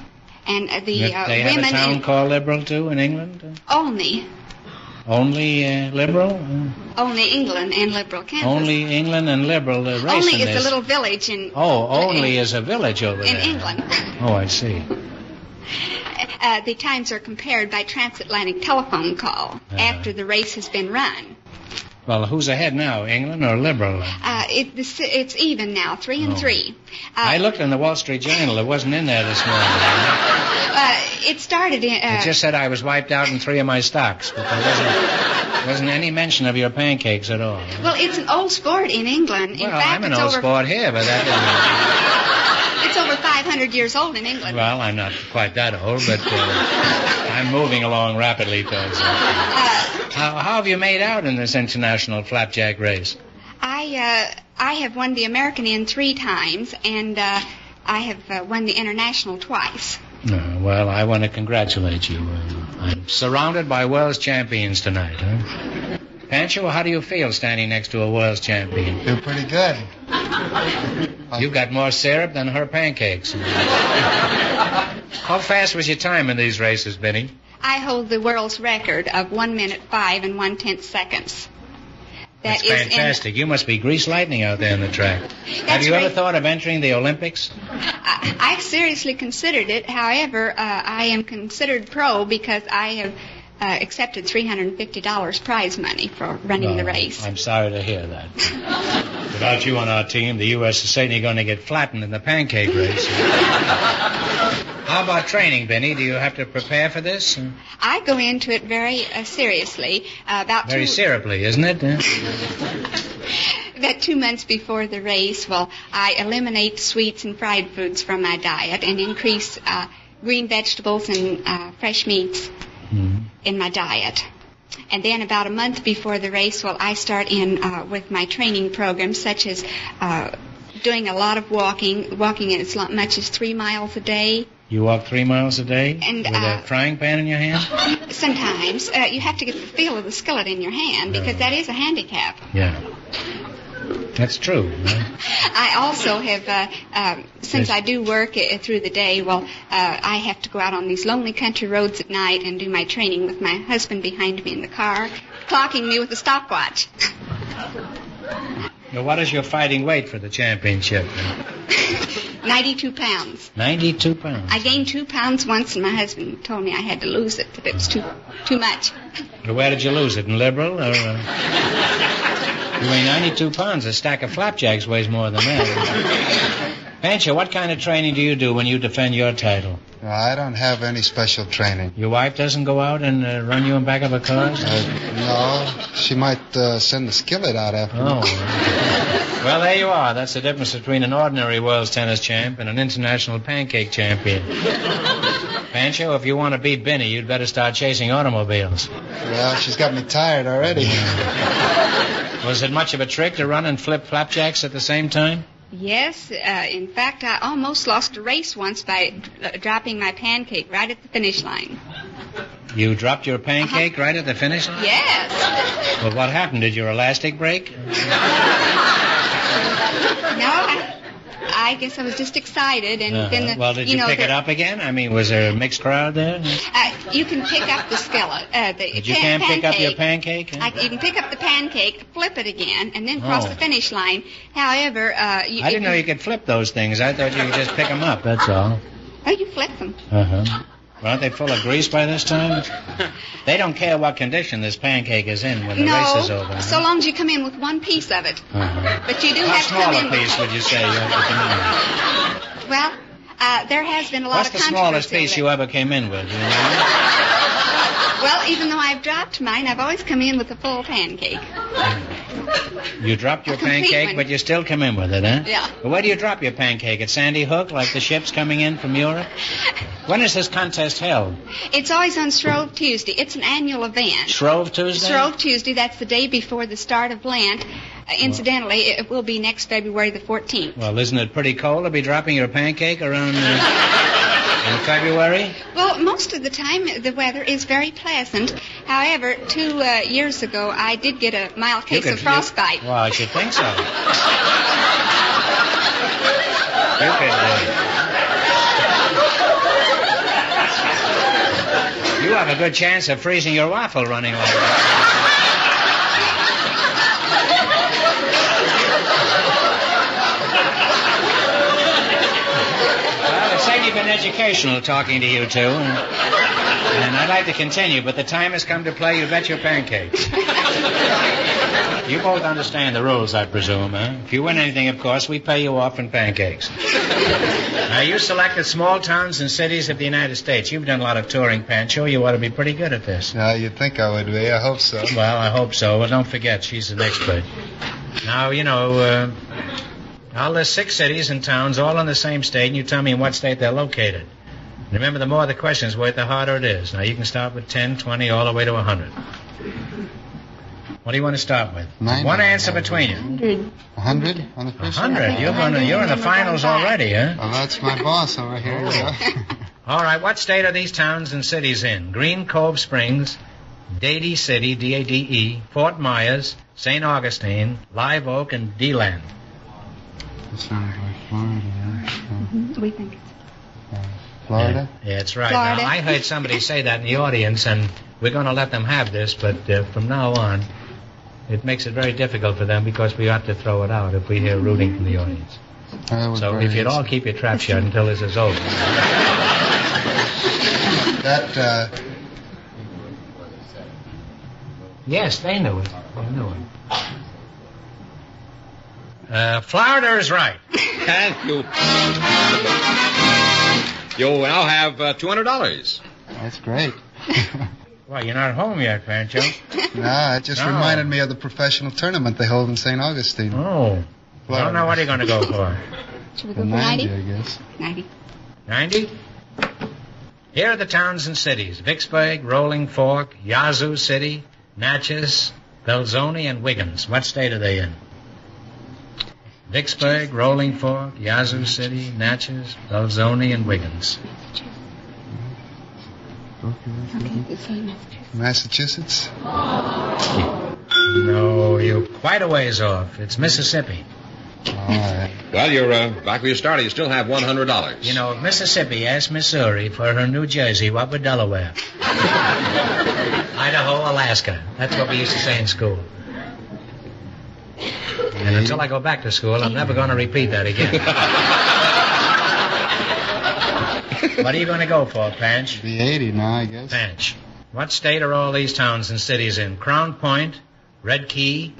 And the they have women a town in called Liberal, too, in England? Olney, Only Liberal? Olney, England, and Liberal, Kansas. Only England and Liberal racing Olney is this. a little village in Oh, Only is a village over in there. England. Oh, I see. The times are compared by transatlantic telephone call after the race has been run. Well, who's ahead now, England or Liberal? It's even now, 3 and 3. I looked in the Wall Street Journal. It wasn't in there this morning. It started in. It just said I was wiped out in 3 of my stocks, but there wasn't any mention of your pancakes at all. Well, it's an old sport in England. In Well, fact, I'm an it's old over, sport here, but that It's over 500 years old in England. well, I'm not quite that old, but I'm moving along rapidly towards it. How have you made out in this international flapjack race? I have won the American in 3 times, and I have won the international twice. Well, I want to congratulate you. I'm surrounded by world's champions tonight, huh? Pancho, how do you feel standing next to a world's champion? Feel pretty good. You've got more syrup than her pancakes. How fast was your time in these races, Benny? I hold the world's record of 1 minute 5 and 1/10 seconds. That's That is fantastic. You must be grease lightning out there in the track. Have That's you ever right. thought of entering the Olympics? I seriously considered it. However, I am considered pro because I have accepted $350 prize money for running the race. I'm sorry to hear that. Without you on our team, the U.S. is certainly going to get flattened in the pancake race. How about training, Benny? Do you have to prepare for this? I go into it very seriously. Very syruply, isn't it? About 2 months before the race, I eliminate sweets and fried foods from my diet and increase green vegetables and fresh meats in my diet. And then about a month before the race, I start in with my training program, such as doing a lot of walking as much as 3 miles a day. You walk 3 miles a day And, with a frying pan in your hand? Sometimes you have to get the feel of the skillet in your hand because that is a handicap. Yeah. That's true. I also have, since I do work through the day, I have to go out on these lonely country roads at night and do my training with my husband behind me in the car, clocking me with a stopwatch. Now, what is your fighting weight for the championship? 92 pounds. 92 pounds. I gained 2 pounds once, and my husband told me I had to lose it, that it was too much. Well, where did you lose it, in Liberal? Or, you weigh 92 pounds. A stack of flapjacks weighs more than that. Pancho, what kind of training do you do when you defend your title? I don't have any special training. Your wife doesn't go out and run you in back of a car? No, she might send the skillet out after me. Well, there you are. That's the difference between an ordinary world's tennis champ and an international pancake champion. Pancho, if you want to beat Benny, you'd better start chasing automobiles. Well, she's got me tired already. Was it much of a trick to run and flip flapjacks at the same time? Yes, in fact, I almost lost a race once by dropping my pancake right at the finish line. You dropped your pancake right at the finish line? Yes. Well, what happened? Did your elastic break? No, I guess I was just excited, and then Well, did you pick it up again? I mean, was there a mixed crowd there? You can pick up the skillet. But you can't pick up your pancake? Huh? You can pick up the pancake, flip it again, and then cross the finish line. However, I didn't know you could flip those things. I thought you could just pick them up, that's all. Oh, you flip them. Uh-huh. Well, aren't they full of grease by this time? They don't care what condition this pancake is in when the race is over. So long as you come in with one piece of it. Uh-huh. But you do How have to come small in. a piece would you say you have to come in? Well, There has been a lot What's of the controversy. smallest piece you ever came in with? You know? Well, even though I've dropped mine, I've always come in with a full pancake. You dropped your A complete pancake, one. but you still come in with it, huh? Yeah. Well, where do you drop your pancake? At Sandy Hook, like the ships coming in from Europe? When is this contest held? It's always on Shrove Tuesday. It's an annual event. Shrove Tuesday? Shrove Tuesday, that's the day before the start of Lent. Incidentally, it will be next February the 14th. Well, isn't it pretty cold to be dropping your pancake around in February? Well, most of the time, the weather is very pleasant. However, 2 years ago, I did get a mild case of frostbite. Well, I should think so. You could. You have a good chance of freezing your waffle running like that. You've been educational talking to you two, and I'd like to continue, but the time has come to play You Bet Your Pancakes. You both understand the rules, I presume, huh? If you win anything, of course, we pay you off in pancakes. Now, you selected small towns and cities of the United States. You've done a lot of touring, Pancho. You ought to be pretty good at this. You'd think I would be. I hope so. Well, I hope so. Well, don't forget, she's an expert. Now, I'll list 6 cities and towns all in the same state, and you tell me in what state they're located. Remember, the more the questions worth, the harder it is. Now, you can start with 10, 20, all the way to 100. What do you want to start with? 90. One answer between you. 100 on the first 100? You're in the finals already, huh? Well, that's my boss over here. All right, what state are these towns and cities in? Green Cove Springs, Dade City, D-A-D-E, Fort Myers, St. Augustine, Live Oak, and D-Land. It sounds like Florida. We think it's Florida? Yeah, that's right. Florida. Now, I heard somebody say that in the audience, and we're going to let them have this, but from now on, it makes it very difficult for them because we ought to throw it out if we hear rooting from the audience. So if you'd all keep your trap shut until this is over. Yes, they knew it. They knew it. Florida is right. Thank you. You now have $200. That's great. Well, you're not home yet, Pancho. No, it just reminded me of the professional tournament they hold in St. Augustine. Oh. I don't know what you're going to go for. Should we go The for 90, 90? I guess. 90. 90? Here are the towns and cities. Vicksburg, Rolling Fork, Yazoo City, Natchez, Belzoni, and Wiggins. What state are they in? Vicksburg, Rolling Fork, Yazoo City, Natchez, Belzoni, and Wiggins. Massachusetts? No, you're quite a ways off. It's Mississippi. All right. Well, you're back where you started. You still have $100. You know, if Mississippi asked Missouri for her New Jersey, what would Delaware? Idaho, Alaska. That's what we used to say in school. And until I go back to school, I'm never going to repeat that again. What are you going to go for, Panch? The 80 now, I guess. Panch. What state are all these towns and cities in? Crown Point, Red Key,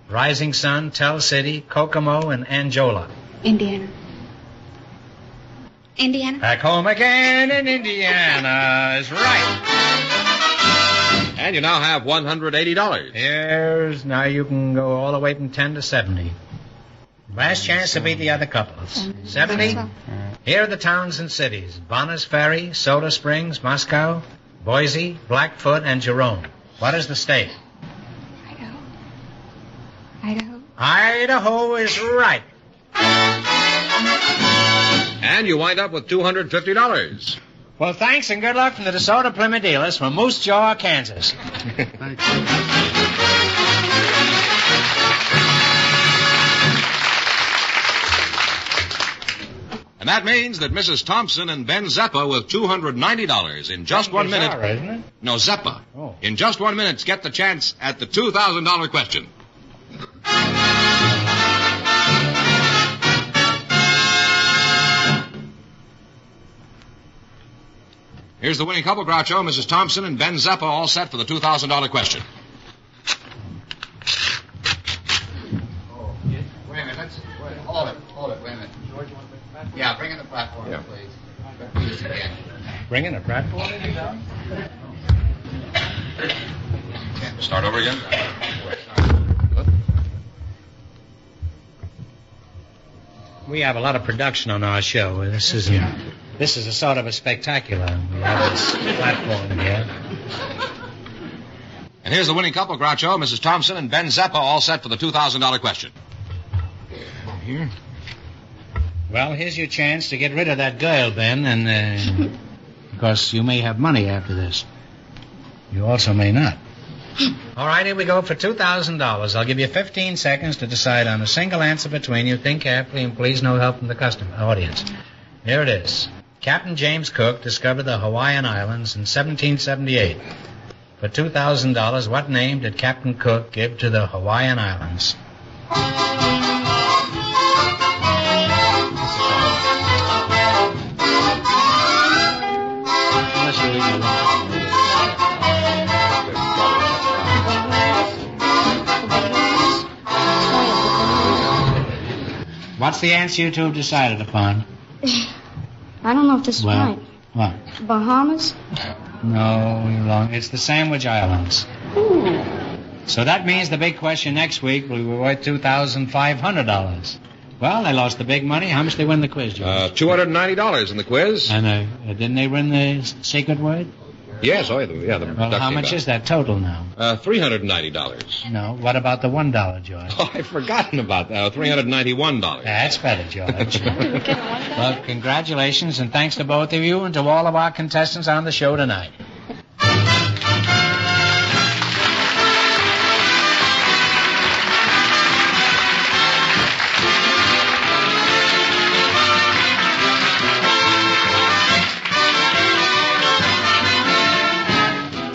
Rising Sun, Tell City, Kokomo, and Angola. Indiana. Indiana? Back home again in Indiana is right. And you now have $180. Now you can go all the way from 10 to 70. Last chance to beat the other couples. 70? Here are the towns and cities. Bonners Ferry, Soda Springs, Moscow, Boise, Blackfoot, and Jerome. What is the state? Idaho. Idaho is right. And you wind up with $250. Well, thanks and good luck from the DeSoto Plymouth dealers from Moose Jaw, Kansas. And that means that Mrs. Thompson and Ben Zeppa with $290 in just 1 minute. Bizarre, isn't it? No, Zeppa. Oh. In just 1 minute, get the chance at the $2,000 question. Here's the winning couple, Groucho. Mrs. Thompson and Ben Zeppa all set for the $2,000 question. Wait a minute, hold it, wait a minute. Yeah, bring in the platform, please. Bring in a platform. Start over again. We have a lot of production on our show. This is a sort of a spectacular. We have this platform here. And here's the winning couple, Groucho, Mrs. Thompson and Ben Zappa, all set for the $2,000 question. Here. Well, here's your chance to get rid of that girl, Ben, and because you may have money after this. You also may not. All right, here we go for $2,000. I'll give you 15 seconds to decide on a single answer between you. Think carefully, and please no help from the audience. Here it is. Captain James Cook discovered the Hawaiian Islands in 1778. For $2,000, what name did Captain Cook give to the Hawaiian Islands? What's the answer you two have decided upon? I don't know if this is right. What? Bahamas? No, you're wrong. It's the Sandwich Islands. Ooh. So that means the big question next week will be worth $2,500. Well, they lost the big money. How much they win the quiz, George? $290 in the quiz. And didn't they win the secret word? Yes, yeah. Well, how much is that total now? $390. No, what about the $1, George? Oh, I've forgotten about that. $391. That's better, George. Well, congratulations, and thanks to both of you and to all of our contestants on the show tonight.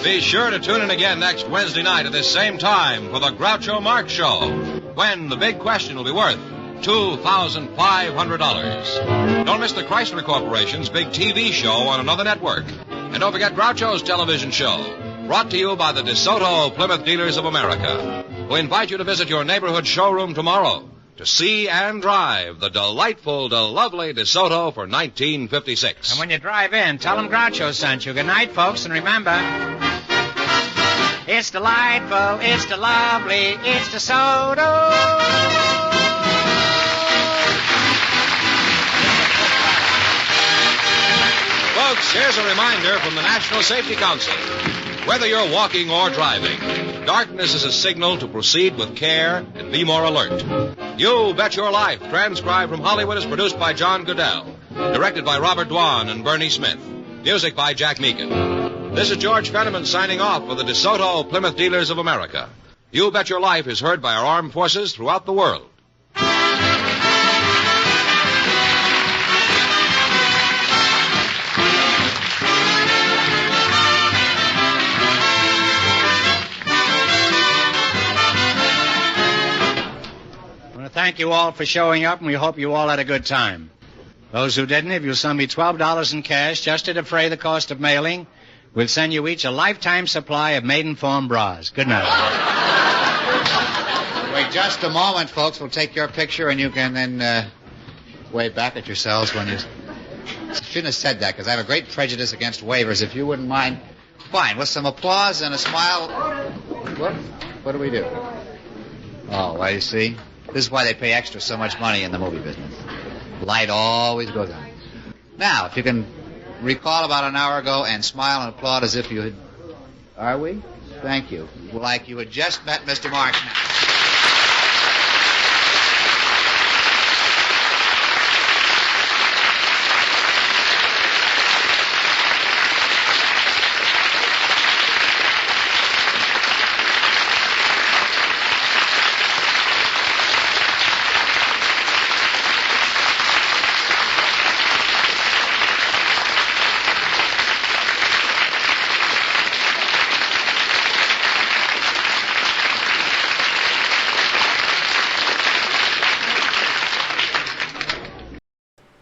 Be sure to tune in again next Wednesday night at this same time for the Groucho Marx Show, when the big question will be worth $2,500. Don't miss the Chrysler Corporation's big TV show on another network. And don't forget Groucho's television show, brought to you by the DeSoto Plymouth Dealers of America, who invite you to visit your neighborhood showroom tomorrow to see and drive the delightful, lovely DeSoto for 1956. And when you drive in, tell them Groucho sent you. Good night, folks, and remember, it's delightful, it's the lovely, it's DeSoto. Folks, here's a reminder from the National Safety Council. Whether you're walking or driving, darkness is a signal to proceed with care and be more alert. You Bet Your Life, transcribed from Hollywood, is produced by John Goodell. Directed by Robert Dwan and Bernie Smith. Music by Jack Meakin. This is George Fenneman signing off for the DeSoto Plymouth Dealers of America. You Bet Your Life is heard by our armed forces throughout the world. Thank you all for showing up, and we hope you all had a good time. Those who didn't, if you'll send me $12 in cash just to defray the cost of mailing, we'll send you each a lifetime supply of Maidenform bras. Good night. Wait just a moment, folks. We'll take your picture, and you can then wave back at yourselves when you... I shouldn't have said that, because I have a great prejudice against waivers. If you wouldn't mind... Fine, with some applause and a smile... What do we do? Oh, well, you see... This is why they pay extra so much money in the movie business. Light always goes on. Now, if you can recall about an hour ago and smile and applaud as if you had... Are we? Thank you. Like you had just met Mr. Marx now.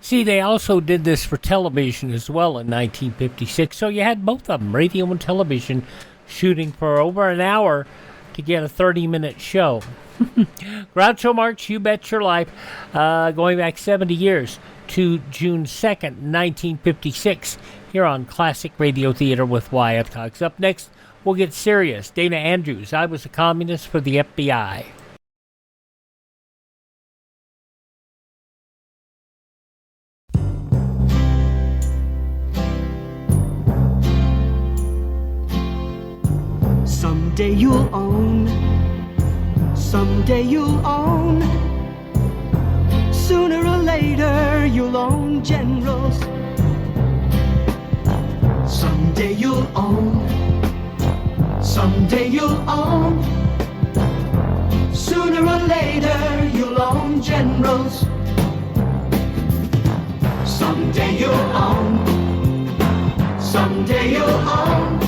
See, they also did this for television as well in 1956, so you had both of them, radio and television, shooting for over an hour to get a 30-minute show. Groucho Marx, You Bet Your Life, going back 70 years to June 2nd, 1956. here on Classic Radio Theater with Wyatt Cox. Up next, we'll get serious. Dana Andrews, I Was a Communist for the FBI. Someday you'll own, someday you'll own. Sooner or later you'll own generals. Someday you'll own, someday you'll own. Sooner or later you'll own generals. Someday you'll own, someday you'll own.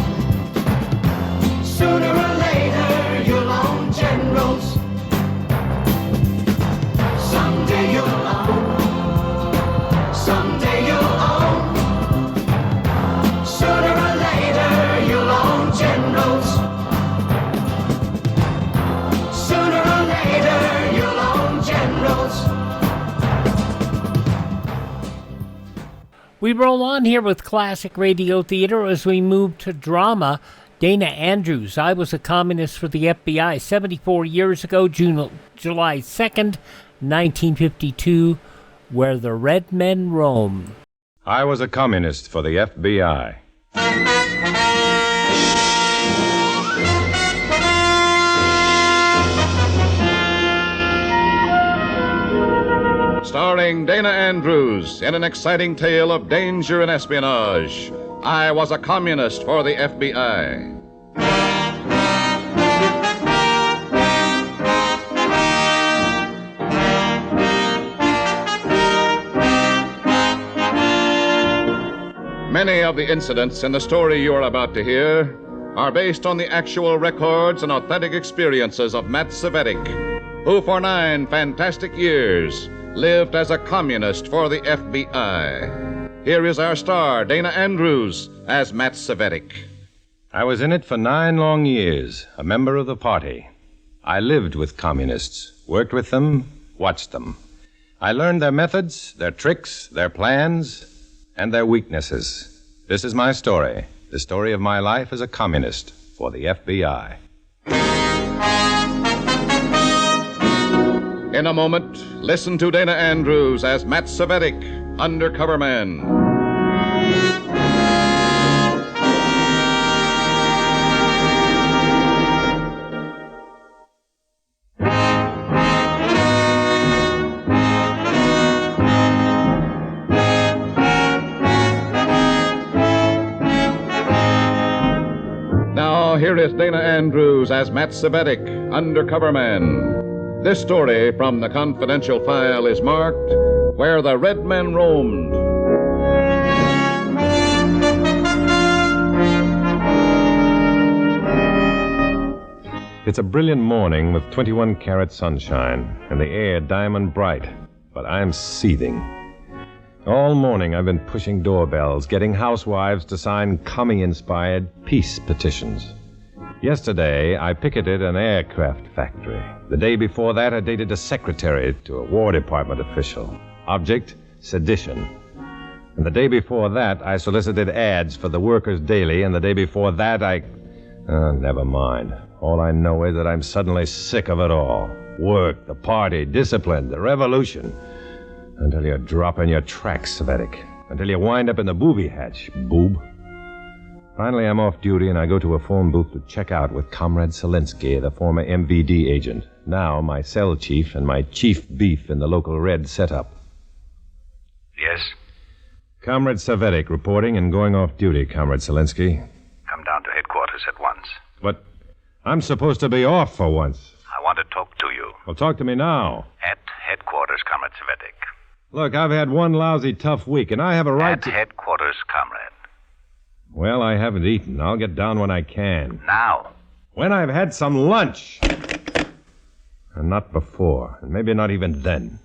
Sooner or later you'll own generals. Someday you'll own, someday you'll own. Sooner or later you'll own generals. Sooner or later you'll own generals. We roll on here with Classic Radio Theater as we move to drama. Dana Andrews, I Was a Communist for the FBI, 74 years ago, July 2nd, 1952, Where the Red Men Roam. I was a communist for the FBI. Starring Dana Andrews in an exciting tale of danger and espionage. I was a communist for the FBI. Many of the incidents in the story you are about to hear are based on the actual records and authentic experiences of Matt Cvetic, who for 9 fantastic years lived as a communist for the FBI. Here is our star, Dana Andrews, as Matt Cvetic. I was in it for 9 long years, a member of the party. I lived with communists, worked with them, watched them. I learned their methods, their tricks, their plans, and their weaknesses. This is my story, the story of my life as a communist for the FBI. In a moment, listen to Dana Andrews as Matt Cvetic, Undercover Man. Now, here is Dana Andrews as Matt Cvetic, Undercover Man. This story from the confidential file is marked, Where the Red Men Roamed. It's a brilliant morning with 21-carat sunshine and the air diamond bright, but I'm seething. All morning I've been pushing doorbells, getting housewives to sign commie-inspired peace petitions. Yesterday, I picketed an aircraft factory. The day before that, I dated a secretary to a War Department official. Object, sedition. And the day before that, I solicited ads for the Workers' Daily, and the day before that, never mind. All I know is that I'm suddenly sick of it all. Work, the party, discipline, the revolution. Until you drop in your tracks, Cvetic. Until you wind up in the booby hatch, boob. Finally, I'm off duty, and I go to a phone booth to check out with Comrade Selinsky, the former MVD agent, now my cell chief and my chief beef in the local Red setup. Yes? Comrade Cvetic reporting and going off duty, Comrade Selinsky. Come down to headquarters at once. But I'm supposed to be off for once. I want to talk to you. Well, talk to me now. At headquarters, Comrade Cvetic. Look, I've had one lousy tough week, and I have a right At headquarters, Comrade. Well, I haven't eaten. I'll get down when I can. Now. When I've had some lunch. And not before. And maybe not even then.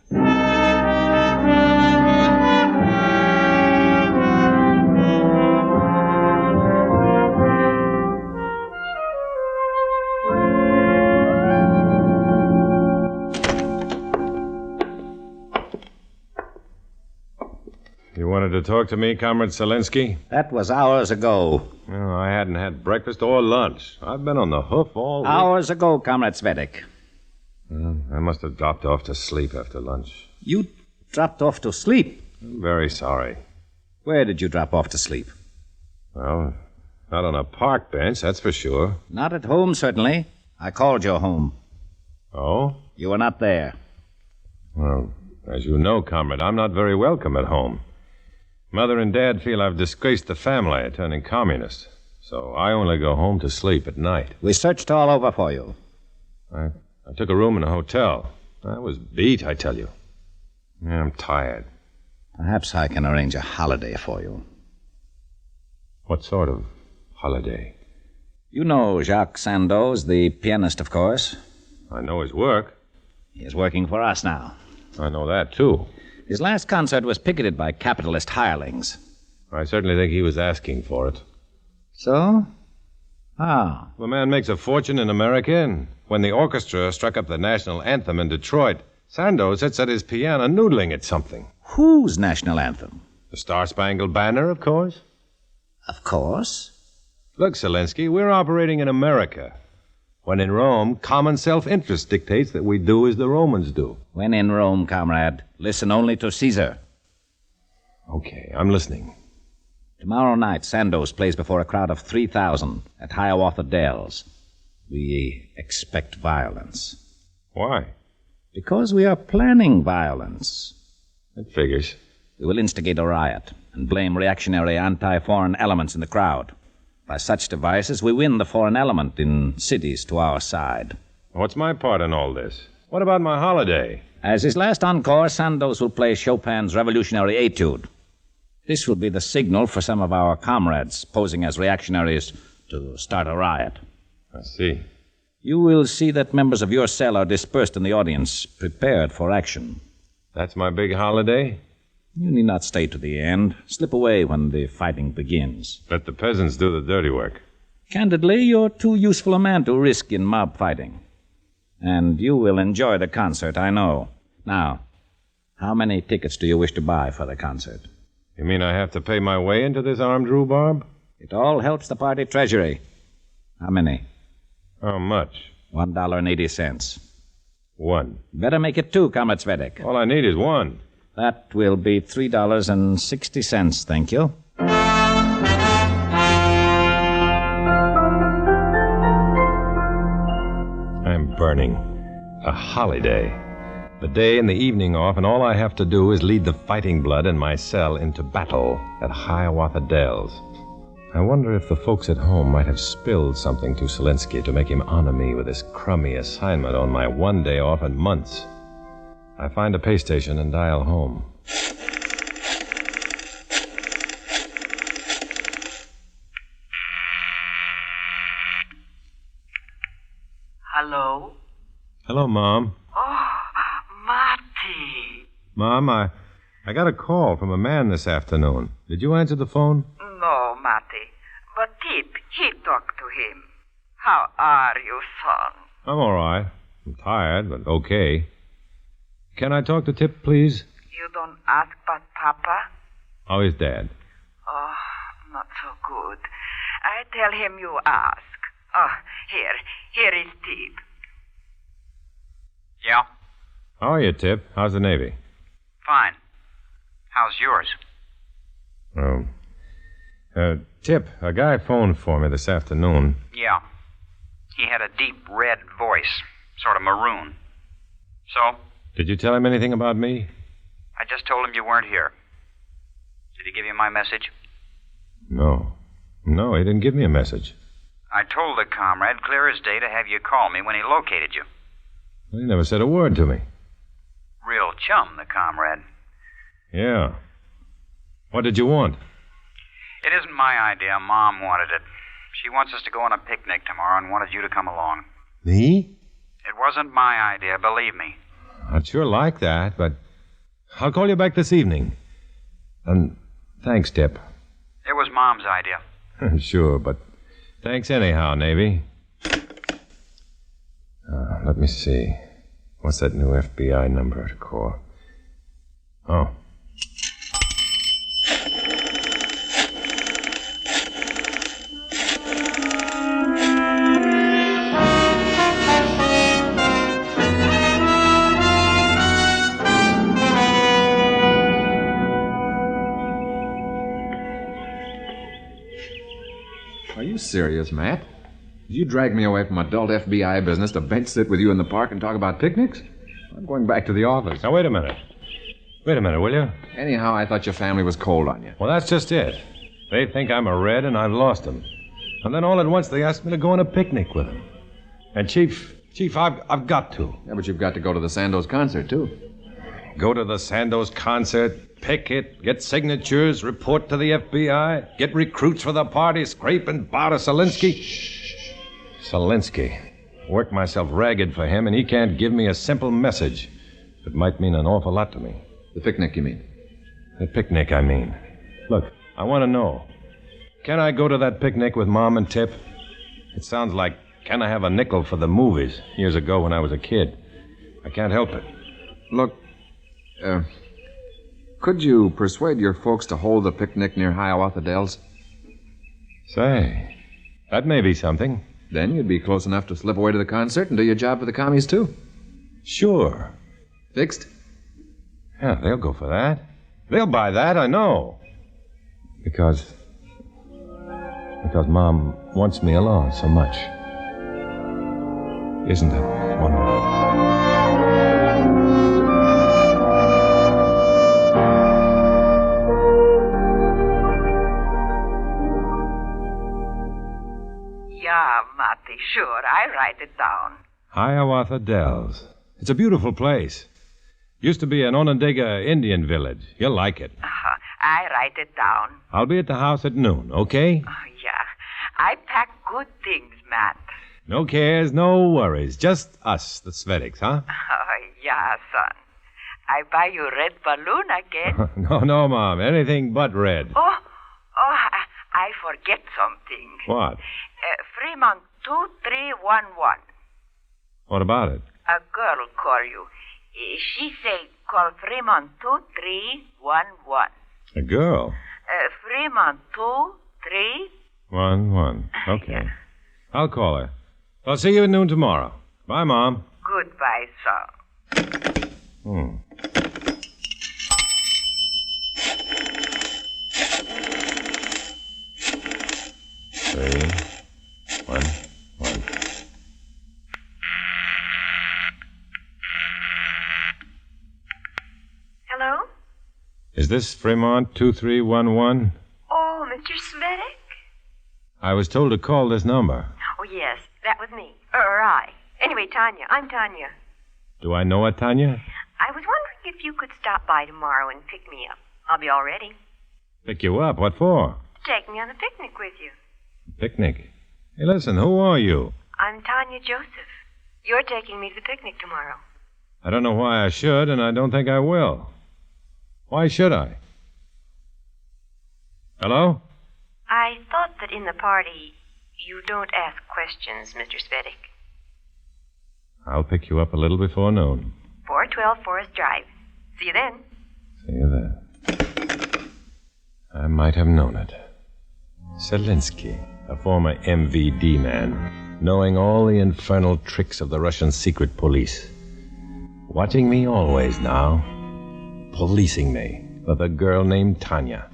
You wanted to talk to me, Comrade Zelensky? That was hours ago. Well, I hadn't had breakfast or lunch. I've been on the hoof all week. Hours ago, Comrade Cvetic. Well, I must have dropped off to sleep after lunch. You dropped off to sleep? I'm very sorry. Where did you drop off to sleep? Well, not on a park bench, that's for sure. Not at home, certainly. I called your home. Oh? You were not there. Well, as you know, comrade, I'm not very welcome at home. Mother and Dad feel I've disgraced the family, turning communist. So I only go home to sleep at night. We searched all over for you. I took a room in a hotel. I was beat, I tell you. Yeah, I'm tired. Perhaps I can arrange a holiday for you. What sort of holiday? You know Jacques Sandoz, the pianist, of course. I know his work. He is working for us now. I know that, too. His last concert was picketed by capitalist hirelings. I certainly think he was asking for it. So? How? The man makes a fortune in America, and when the orchestra struck up the national anthem in Detroit, Sandoz sits at his piano noodling at something. Whose national anthem? The Star-Spangled Banner, of course. Of course. Look, Zelensky, we're operating in America. When in Rome, common self-interest dictates that we do as the Romans do. When in Rome, comrade, listen only to Caesar. Okay, I'm listening. Tomorrow night, Sandoz plays before a crowd of 3,000 at Hiawatha Dells. We expect violence. Why? Because we are planning violence. That figures. We will instigate a riot and blame reactionary anti-foreign elements in the crowd. By such devices, we win the foreign element in cities to our side. What's my part in all this? What about my holiday? As his last encore, Sandoz will play Chopin's Revolutionary Etude. This will be the signal for some of our comrades posing as reactionaries to start a riot. I see. You will see that members of your cell are dispersed in the audience, prepared for action. That's my big holiday? You need not stay to the end. Slip away when the fighting begins. Let the peasants do the dirty work. Candidly, you're too useful a man to risk in mob fighting. And you will enjoy the concert, I know. Now, how many tickets do you wish to buy for the concert? You mean I have to pay my way into this armed rhubarb? It all helps the party treasury. How many? How much? $1.80. One. Better make it two, Comrade Cvetic. All I need is one. That will be $3.60, thank you. I'm burning. A holiday. The day and the evening off, and all I have to do is lead the fighting blood in my cell into battle at Hiawatha Dells. I wonder if the folks at home might have spilled something to Zelensky to make him honor me with this crummy assignment on my one day off in months. I find a pay station and dial home. Hello? Hello, Mom. Oh, Marty. Mom, I got a call from a man this afternoon. Did you answer the phone? No, Marty. But Tip, he talked to him. How are you, son? I'm all right. I'm tired, but okay. Can I talk to Tip, please? You don't ask about Papa? How is Dad? Oh, not so good. I tell him you ask. Oh, here is Tip. Yeah? How are you, Tip? How's the Navy? Fine. How's yours? Tip, a guy phoned for me this afternoon. Yeah. He had a deep red voice, sort of maroon. So? Did you tell him anything about me? I just told him you weren't here. Did he give you my message? No. No, he didn't give me a message. I told the comrade clear as day to have you call me when he located you. He never said a word to me. Real chum, the comrade. Yeah. What did you want? It isn't my idea. Mom wanted it. She wants us to go on a picnic tomorrow and wanted you to come along. Me? It wasn't my idea, believe me. I'd sure like that, but I'll call you back this evening. And thanks, Tip. It was Mom's idea. Sure, but thanks anyhow, Navy. Let me see. What's that new FBI number to call? Oh. Are you serious, Matt? Did you drag me away from adult FBI business to bench sit with you in the park and talk about picnics? I'm going back to the office. Now, wait a minute. Wait a minute, will you? Anyhow, I thought your family was cold on you. Well, that's just it. They think I'm a red and I've lost them. And then all at once they asked me to go on a picnic with them. And Chief, I've got to. Yeah, but you've got to go to the Sandoz concert, too. Go to the Sandoz concert, picket, get signatures, report to the FBI, get recruits for the party, scrape and barter Selinsky. Selinsky. Work myself ragged for him, and he can't give me a simple message. It might mean an awful lot to me. The picnic, you mean? The picnic, I mean. Look, I want to know. Can I go to that picnic with Mom and Tip? It sounds like, can I have a nickel for the movies years ago when I was a kid? I can't help it. Look, could you persuade your folks to hold the picnic near Hiawatha Dells? Say, that may be something. Then you'd be close enough to slip away to the concert and do your job for the commies, too. Sure. Fixed? Yeah, they'll go for that. They'll buy that, I know. Because Mom wants me along so much. Isn't it wonderful? Yeah, Matty, sure. I write it down. Hiawatha Dells. It's a beautiful place. Used to be an Onondaga Indian village. You'll like it. I write it down. I'll be at the house at noon, okay? Yeah. I pack good things, Matt. No cares, no worries. Just us, the Cvetics, huh? Yeah, son. I buy you red balloon again. No, Mom. Anything but red. I forget something. What? Fremont 2311. What about it? A girl call you. She say call Fremont 2311. A girl? Fremont 2311. Okay. I'll call her. I'll see you at noon tomorrow. Bye, Mom. Goodbye, son. Three, one. Hello? Is this Fremont 2311? Oh, Mr. Cvetic? I was told to call this number. Oh, yes, that was me. Or I. Anyway, Tanya. I'm Tanya. Do I know a Tanya? I was wondering if you could stop by tomorrow and pick me up. I'll be all ready. Pick you up? What for? Take me on a picnic with you. Picnic? Hey, listen, who are you? I'm Tanya Joseph. You're taking me to the picnic tomorrow. I don't know why I should, and I don't think I will. Why should I? Hello? I thought that in the party you don't ask questions, Mr. Cvetic. I'll pick you up a little before noon. 412 Forest Drive. See you then. See you there. I might have known it. Selinsky, a former MVD man, knowing all the infernal tricks of the Russian secret police. Watching me always now. Policing me with a girl named Tanya.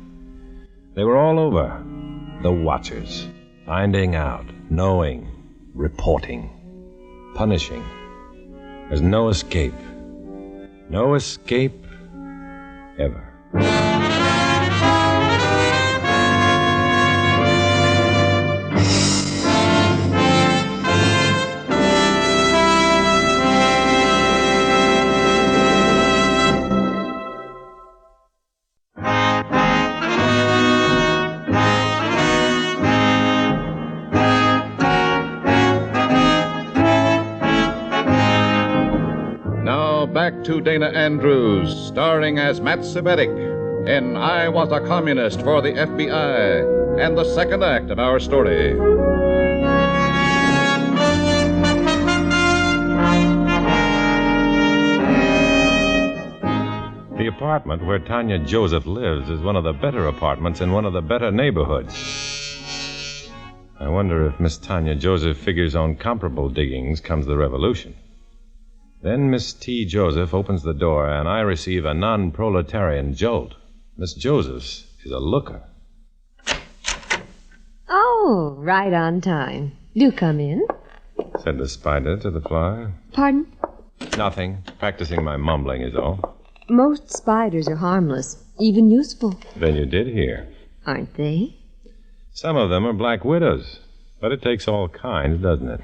They were all over. The watchers. Finding out, knowing, reporting, punishing. There's no escape. No escape ever. Back to Dana Andrews, starring as Matt Cvetic in I Was a Communist for the FBI, and the second act of our story. The apartment where Tanya Joseph lives is one of the better apartments in one of the better neighborhoods. I wonder if Miss Tanya Joseph figures on comparable diggings comes the revolution. Then Miss T. Joseph opens the door, and I receive a non-proletarian jolt. Miss Joseph is a looker. Oh, Oh, right on time. Do come in. Said the spider to the fly. Pardon? Nothing. Practicing my mumbling is all. Most spiders are harmless, even useful. Then you did hear. Aren't they? Some of them are black widows. But it takes all kinds, doesn't it?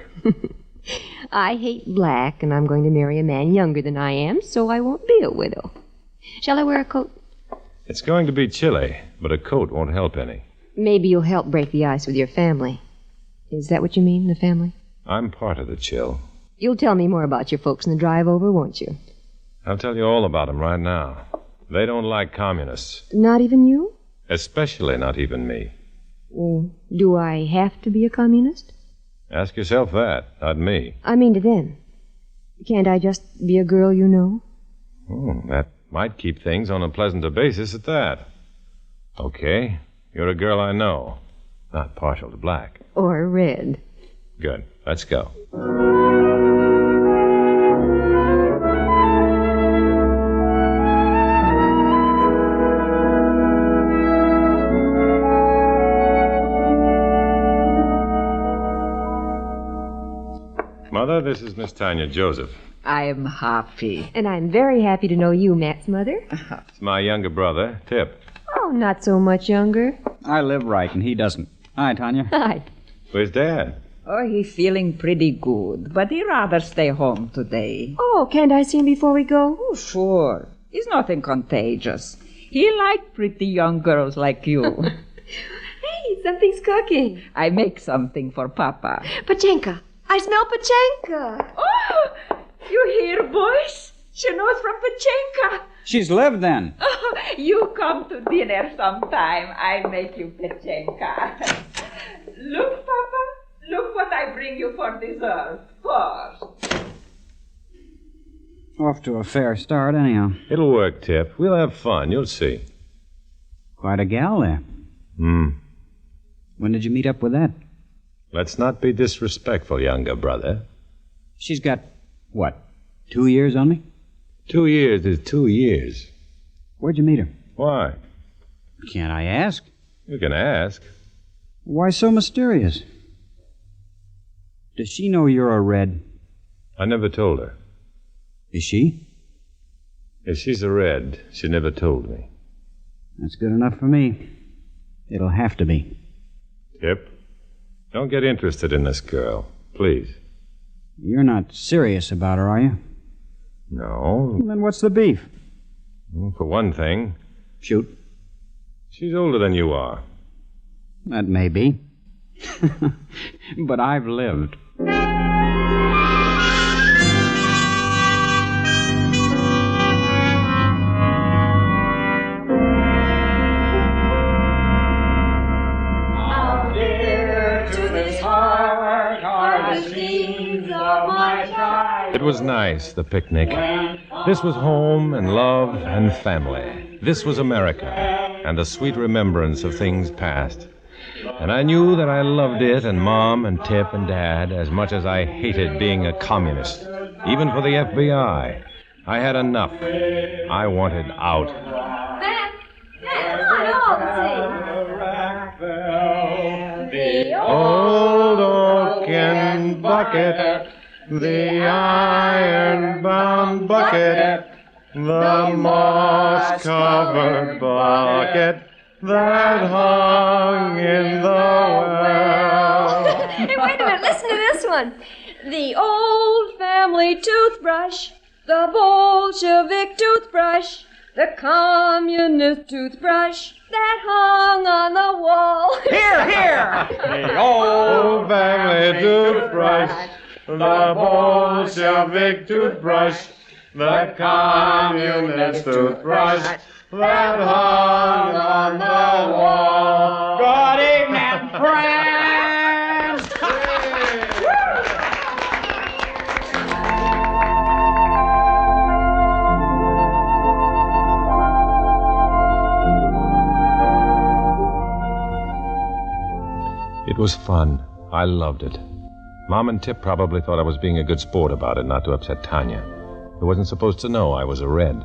I hate black, and I'm going to marry a man younger than I am, so I won't be a widow. Shall I wear a coat? It's going to be chilly, but a coat won't help any. Maybe you'll help break the ice with your family. Is that what you mean, the family? I'm part of the chill. You'll tell me more about your folks in the drive over, won't you? I'll tell you all about them right now. They don't like communists. Not even you? Especially not even me. Well, do I have to be a communist? Ask yourself that, not me. I mean to them. Can't I just be a girl you know? That might keep things on a pleasanter basis at that. Okay, you're a girl I know. Not partial to black. Or red. Good. Let's go. Mother, this is Miss Tanya Joseph. I'm happy. And I'm very happy to know you, Matt's mother. It's my younger brother, Tip. Oh, not so much younger. I live right, and he doesn't. Hi, Tanya. Hi. Where's Dad? Oh, he's feeling pretty good, but he'd rather stay home today. Oh, can't I see him before we go? Oh, sure. He's nothing contagious. He likes pretty young girls like you. Hey, something's cooking. I make something for Papa. Pachenka. I smell Pachenka. Oh, you hear, boys? She knows from Pachenka. She's lived then. Oh, you come to dinner sometime. I make you Pachenka. Look, Papa. Look what I bring you for dessert. First. Off to a fair start, anyhow. It'll work, Tip. We'll have fun. You'll see. Quite a gal there. When did you meet up with that? Let's not be disrespectful, younger brother. She's got, what, 2 years on me? 2 years is 2 years. Where'd you meet her? Why? Can't I ask? You can ask. Why so mysterious? Does she know you're a Red? I never told her. Is she? If she's a Red, she never told me. That's good enough for me. It'll have to be. Tip, don't get interested in this girl, please. You're not serious about her, are you? No. Then what's the beef? For one thing... Shoot. She's older than you are. That may be. But I've lived. It was nice, the picnic. This was home and love and family. This was America, and a sweet remembrance of things past. And I knew that I loved it and Mom and Tip and Dad as much as I hated being a communist. Even for the FBI. I had enough. I wanted out. Matt, come on, The old oaken bucket, the iron-bound bucket, the moss-covered bucket that hung in the well. Hey, wait a minute. Listen to this one. The old family toothbrush, the Bolshevik toothbrush, the communist toothbrush that hung on the wall. Here, here. The old family toothbrush, the Bolshevik toothbrush, the communist toothbrush that hung on the wall. Good evening, friends. It was fun. I loved it. Mom and Tip probably thought I was being a good sport about it, not to upset Tanya, who wasn't supposed to know I was a Red.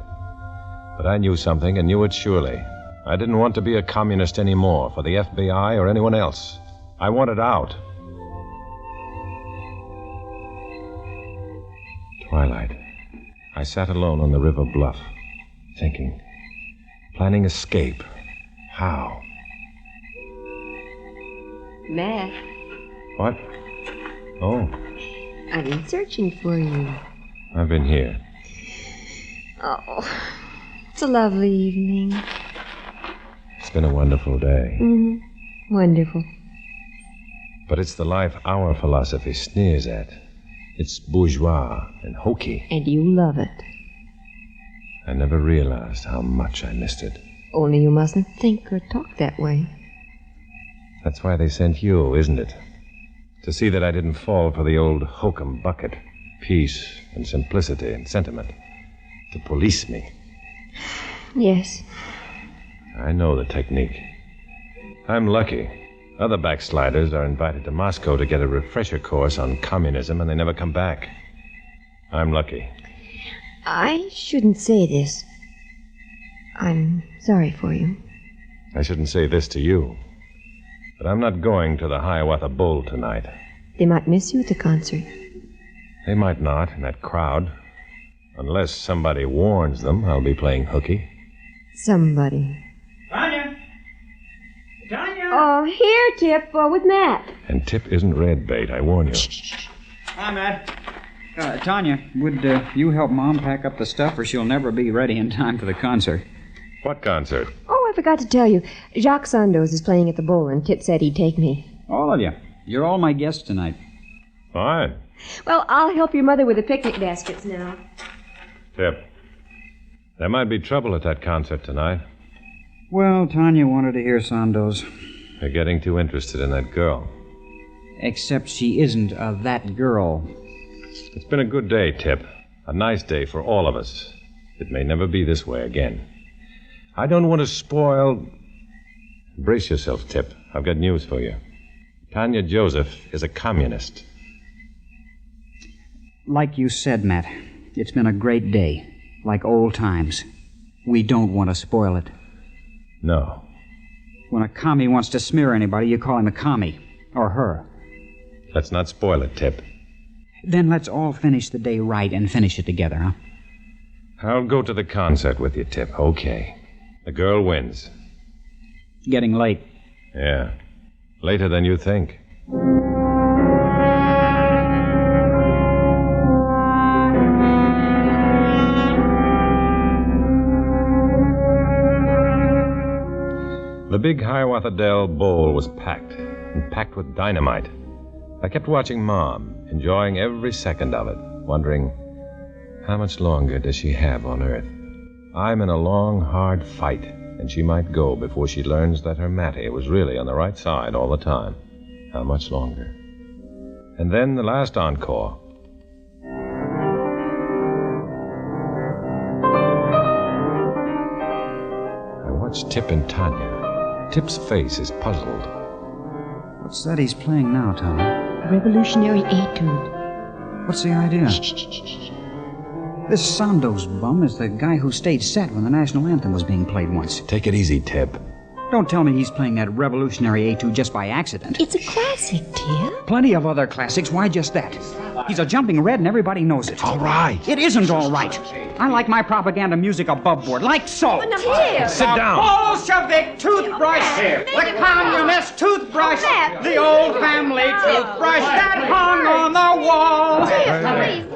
But I knew something and knew it surely. I didn't want to be a communist anymore for the FBI or anyone else. I want it out. Twilight. I sat alone on the river bluff, thinking, planning escape. How? Matt, What? Oh, I've been searching for you. I've been here. Oh, it's a lovely evening. It's been a wonderful day. Mm-hmm. Wonderful. But it's the life our philosophy sneers at. It's bourgeois and hokey. And you love it. I never realized how much I missed it. Only you mustn't think or talk that way. That's why they sent you, isn't it? To see that I didn't fall for the old hokum bucket. Peace and simplicity and sentiment. To police me. Yes. I know the technique. I'm lucky. Other backsliders are invited to Moscow to get a refresher course on communism, and they never come back. I'm lucky. I shouldn't say this. I'm sorry for you. I shouldn't say this to you. But I'm not going to the Hiawatha Bowl tonight. They might miss you at the concert. They might not in that crowd. Unless somebody warns them I'll be playing hooky. Somebody. Tanya! Tanya! Oh, here, Tip, with Matt. And Tip isn't red bait, I warn you. Hi, Matt. Tanya, would you help Mom pack up the stuff, or she'll never be ready in time for the concert? What concert? Oh, I forgot to tell you. Jacques Sandoz is playing at the bowl, and Tip said he'd take me. All of you. You're all my guests tonight. Fine. Well, I'll help your mother with the picnic baskets now. Tip, there might be trouble at that concert tonight. Well, Tanya wanted to hear Sandoz. You're getting too interested in that girl. Except she isn't that girl. It's been a good day, Tip. A nice day for all of us. It may never be this way again. I don't want to spoil... Brace yourself, Tip. I've got news for you. Tanya Joseph is a communist. Like you said, Matt, it's been a great day. Like old times. We don't want to spoil it. No. When a commie wants to smear anybody, you call him a commie. Or her. Let's not spoil it, Tip. Then let's all finish the day right and finish it together, huh? I'll go to the concert with you, Tip. Okay. The girl wins. Getting late. Yeah. Later than you think. The big Hiawatha Dell bowl was packed, and packed with dynamite. I kept watching Mom, enjoying every second of it, wondering, how much longer does she have on Earth? I'm in a long, hard fight, and she might go before she learns that her Mattie was really on the right side all the time. How much longer? And then the last encore. I watched Tip and Tanya. Tip's face is puzzled. What's that he's playing now, Tommy? Revolutionary Etude. What's the idea? This Sandoz bum is the guy who stayed set when the national anthem was being played once. Take it easy, Tip. Don't tell me he's playing that revolutionary etude just by accident. It's a classic, Tip. Plenty of other classics. Why just that? He's a jumping red and everybody knows it. All right. It isn't all right. I like my propaganda music above board, like so. But Tip. Sit down. Bolshevik toothbrush, the communist toothbrush, the old family toothbrush that hung on the wall.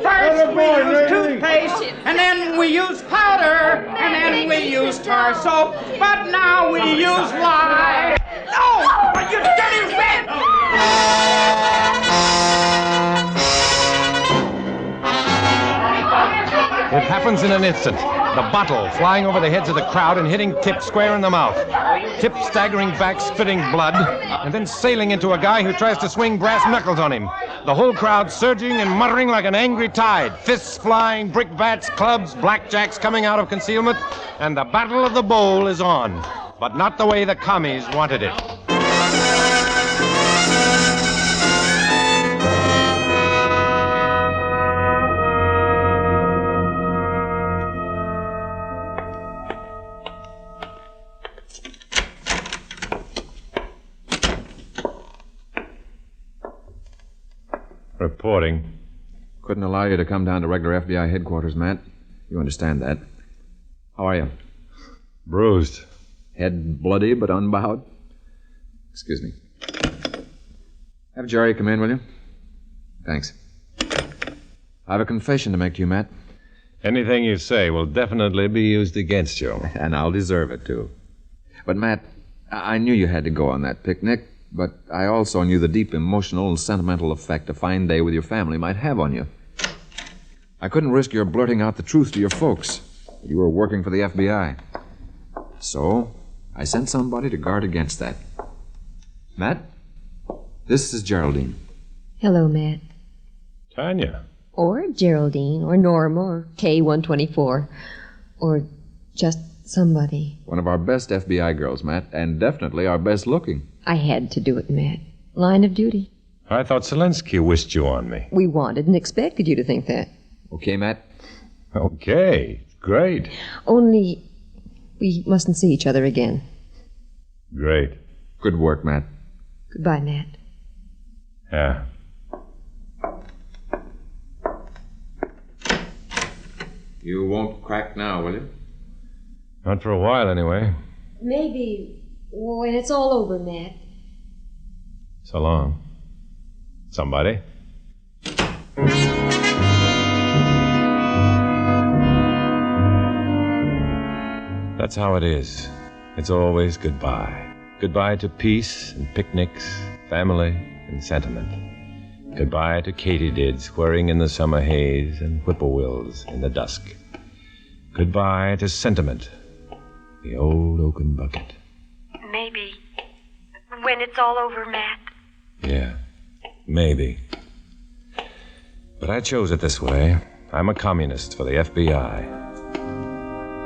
First we used toothpaste, and then we used powder, and then we used tar soap, but now we use lye. No! You dirty red! It happens in an instant. The bottle flying over the heads of the crowd and hitting Tip square in the mouth. Tip staggering back, spitting blood, and then sailing into a guy who tries to swing brass knuckles on him. The whole crowd surging and muttering like an angry tide. Fists flying, brickbats, clubs, blackjacks coming out of concealment, and the battle of the bowl is on. But not the way the commies wanted it. Reporting. Couldn't allow you to come down to regular FBI headquarters, Matt. You understand that. How are you? Bruised. Head bloody but unbowed? Excuse me. Have Jerry come in, will you? Thanks. I have a confession to make to you, Matt. Anything you say will definitely be used against you. And I'll deserve it, too. But, Matt, I knew you had to go on that picnic, but I also knew the deep emotional and sentimental effect a fine day with your family might have on you. I couldn't risk your blurting out the truth to your folks. You were working for the FBI. So, I sent somebody to guard against that. Matt, this is Geraldine. Hello, Matt. Tanya. Or Geraldine, or Norma, or K124. Or just somebody. One of our best FBI girls, Matt, and definitely our best looking. I had to do it, Matt. Line of duty. I thought Zelensky wished you on me. We wanted and expected you to think that. Okay, Matt? Okay, great. Only we mustn't see each other again. Great. Good work, Matt. Goodbye, Matt. Yeah. You won't crack now, will you? Not for a while, anyway. Maybe when it's all over, Matt. So long. Somebody. That's how it is. It's always goodbye. Goodbye to peace and picnics, family and sentiment. Goodbye to katydids whirring in the summer haze and whippoorwills in the dusk. Goodbye to sentiment, the old oaken bucket. Maybe when it's all over, Matt. Yeah, maybe. But I chose it this way. I'm a communist for the FBI.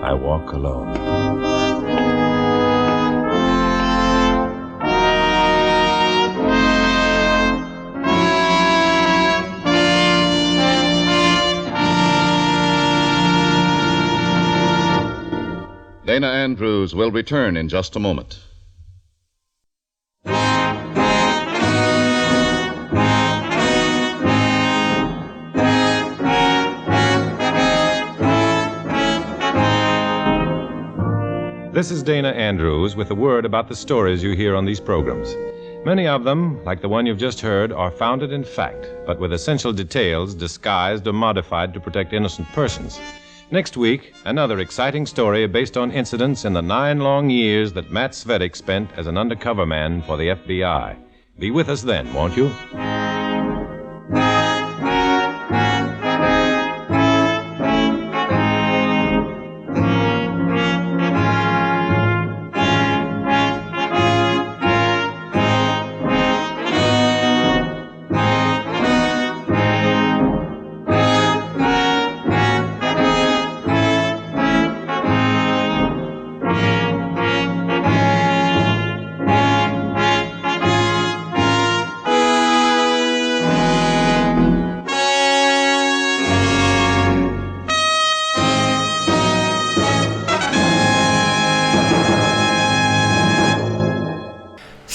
I walk alone. Dana Andrews will return in just a moment. This is Dana Andrews with a word about the stories you hear on these programs. Many of them, like the one you've just heard, are founded in fact, but with essential details disguised or modified to protect innocent persons. Next week, another exciting story based on incidents in the 9 long years that Matt Cvetic spent as an undercover man for the FBI. Be with us then, won't you?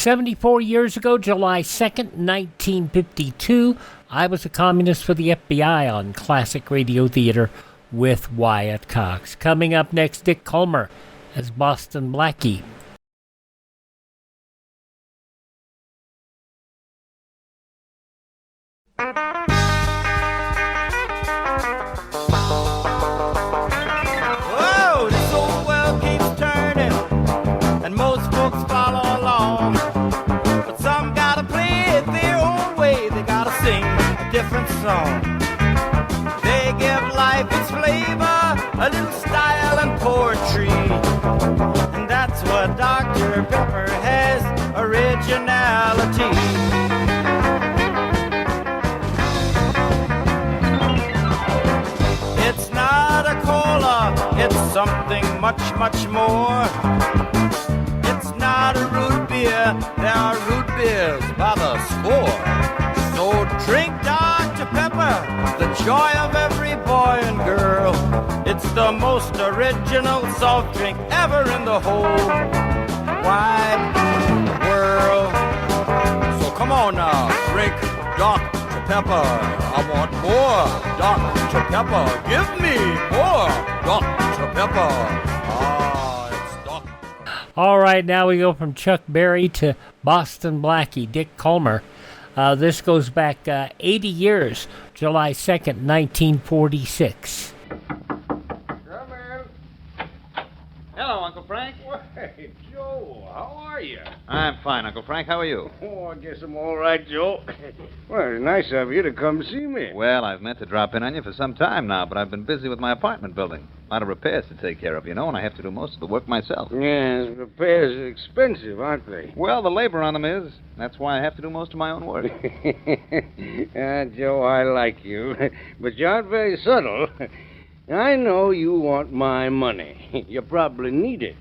"74 years ago, July 2nd, 1952, I was a communist for the FBI on Classic Radio Theater with Wyatt Cox. Coming up next, Dick Culmer as Boston Blackie. Whoa, this old world keeps turning, and most folks follow along. But some gotta play it their own way, they gotta sing a different song. They give life its flavor, a little style and poetry. And that's what Dr. Pepper has, originality. It's not a cola, it's something much, much more. It's not a root beer, there are root beers by the score. So drink Dr. Pepper, the joy of every boy and girl. It's the most original soft drink ever in the whole wide world. So come on now, drink Dr. Pepper. I want more Dr. Pepper. Give me more Dr. Pepper. It's Dr. All right, now we go from Chuck Berry to Boston Blackie, Dick Calmer. This goes back 80 years, July 2nd, 1946. Hello, Uncle Frank. Hey, Joe, how are you? I'm fine, Uncle Frank. How are you? Oh, I guess I'm all right, Joe. Well, it's nice of you to come see me. Well, I've meant to drop in on you for some time now, but I've been busy with my apartment building. A lot of repairs to take care of, and I have to do most of the work myself. Yes, repairs are expensive, aren't they? Well, the labor on them is. That's why I have to do most of my own work. Joe, I like you, but you aren't very subtle. I know you want my money. You probably need it.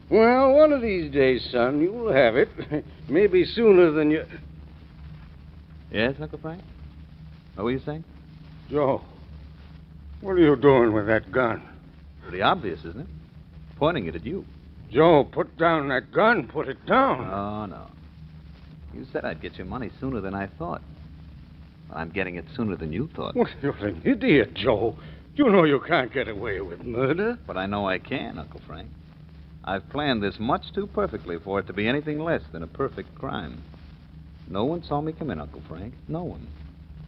Well, one of these days, son, you'll have it. Maybe sooner than you... Yes, Uncle Frank? What were you saying? Joe, what are you doing with that gun? Pretty obvious, isn't it? Pointing it at you. Joe, put down that gun. Put it down. Oh, no. You said I'd get your money sooner than I thought. Well, I'm getting it sooner than you thought. Well, you're an idiot, Joe. You know you can't get away with murder. But I know I can, Uncle Frank. I've planned this much too perfectly for it to be anything less than a perfect crime. No one saw me come in, Uncle Frank. No one.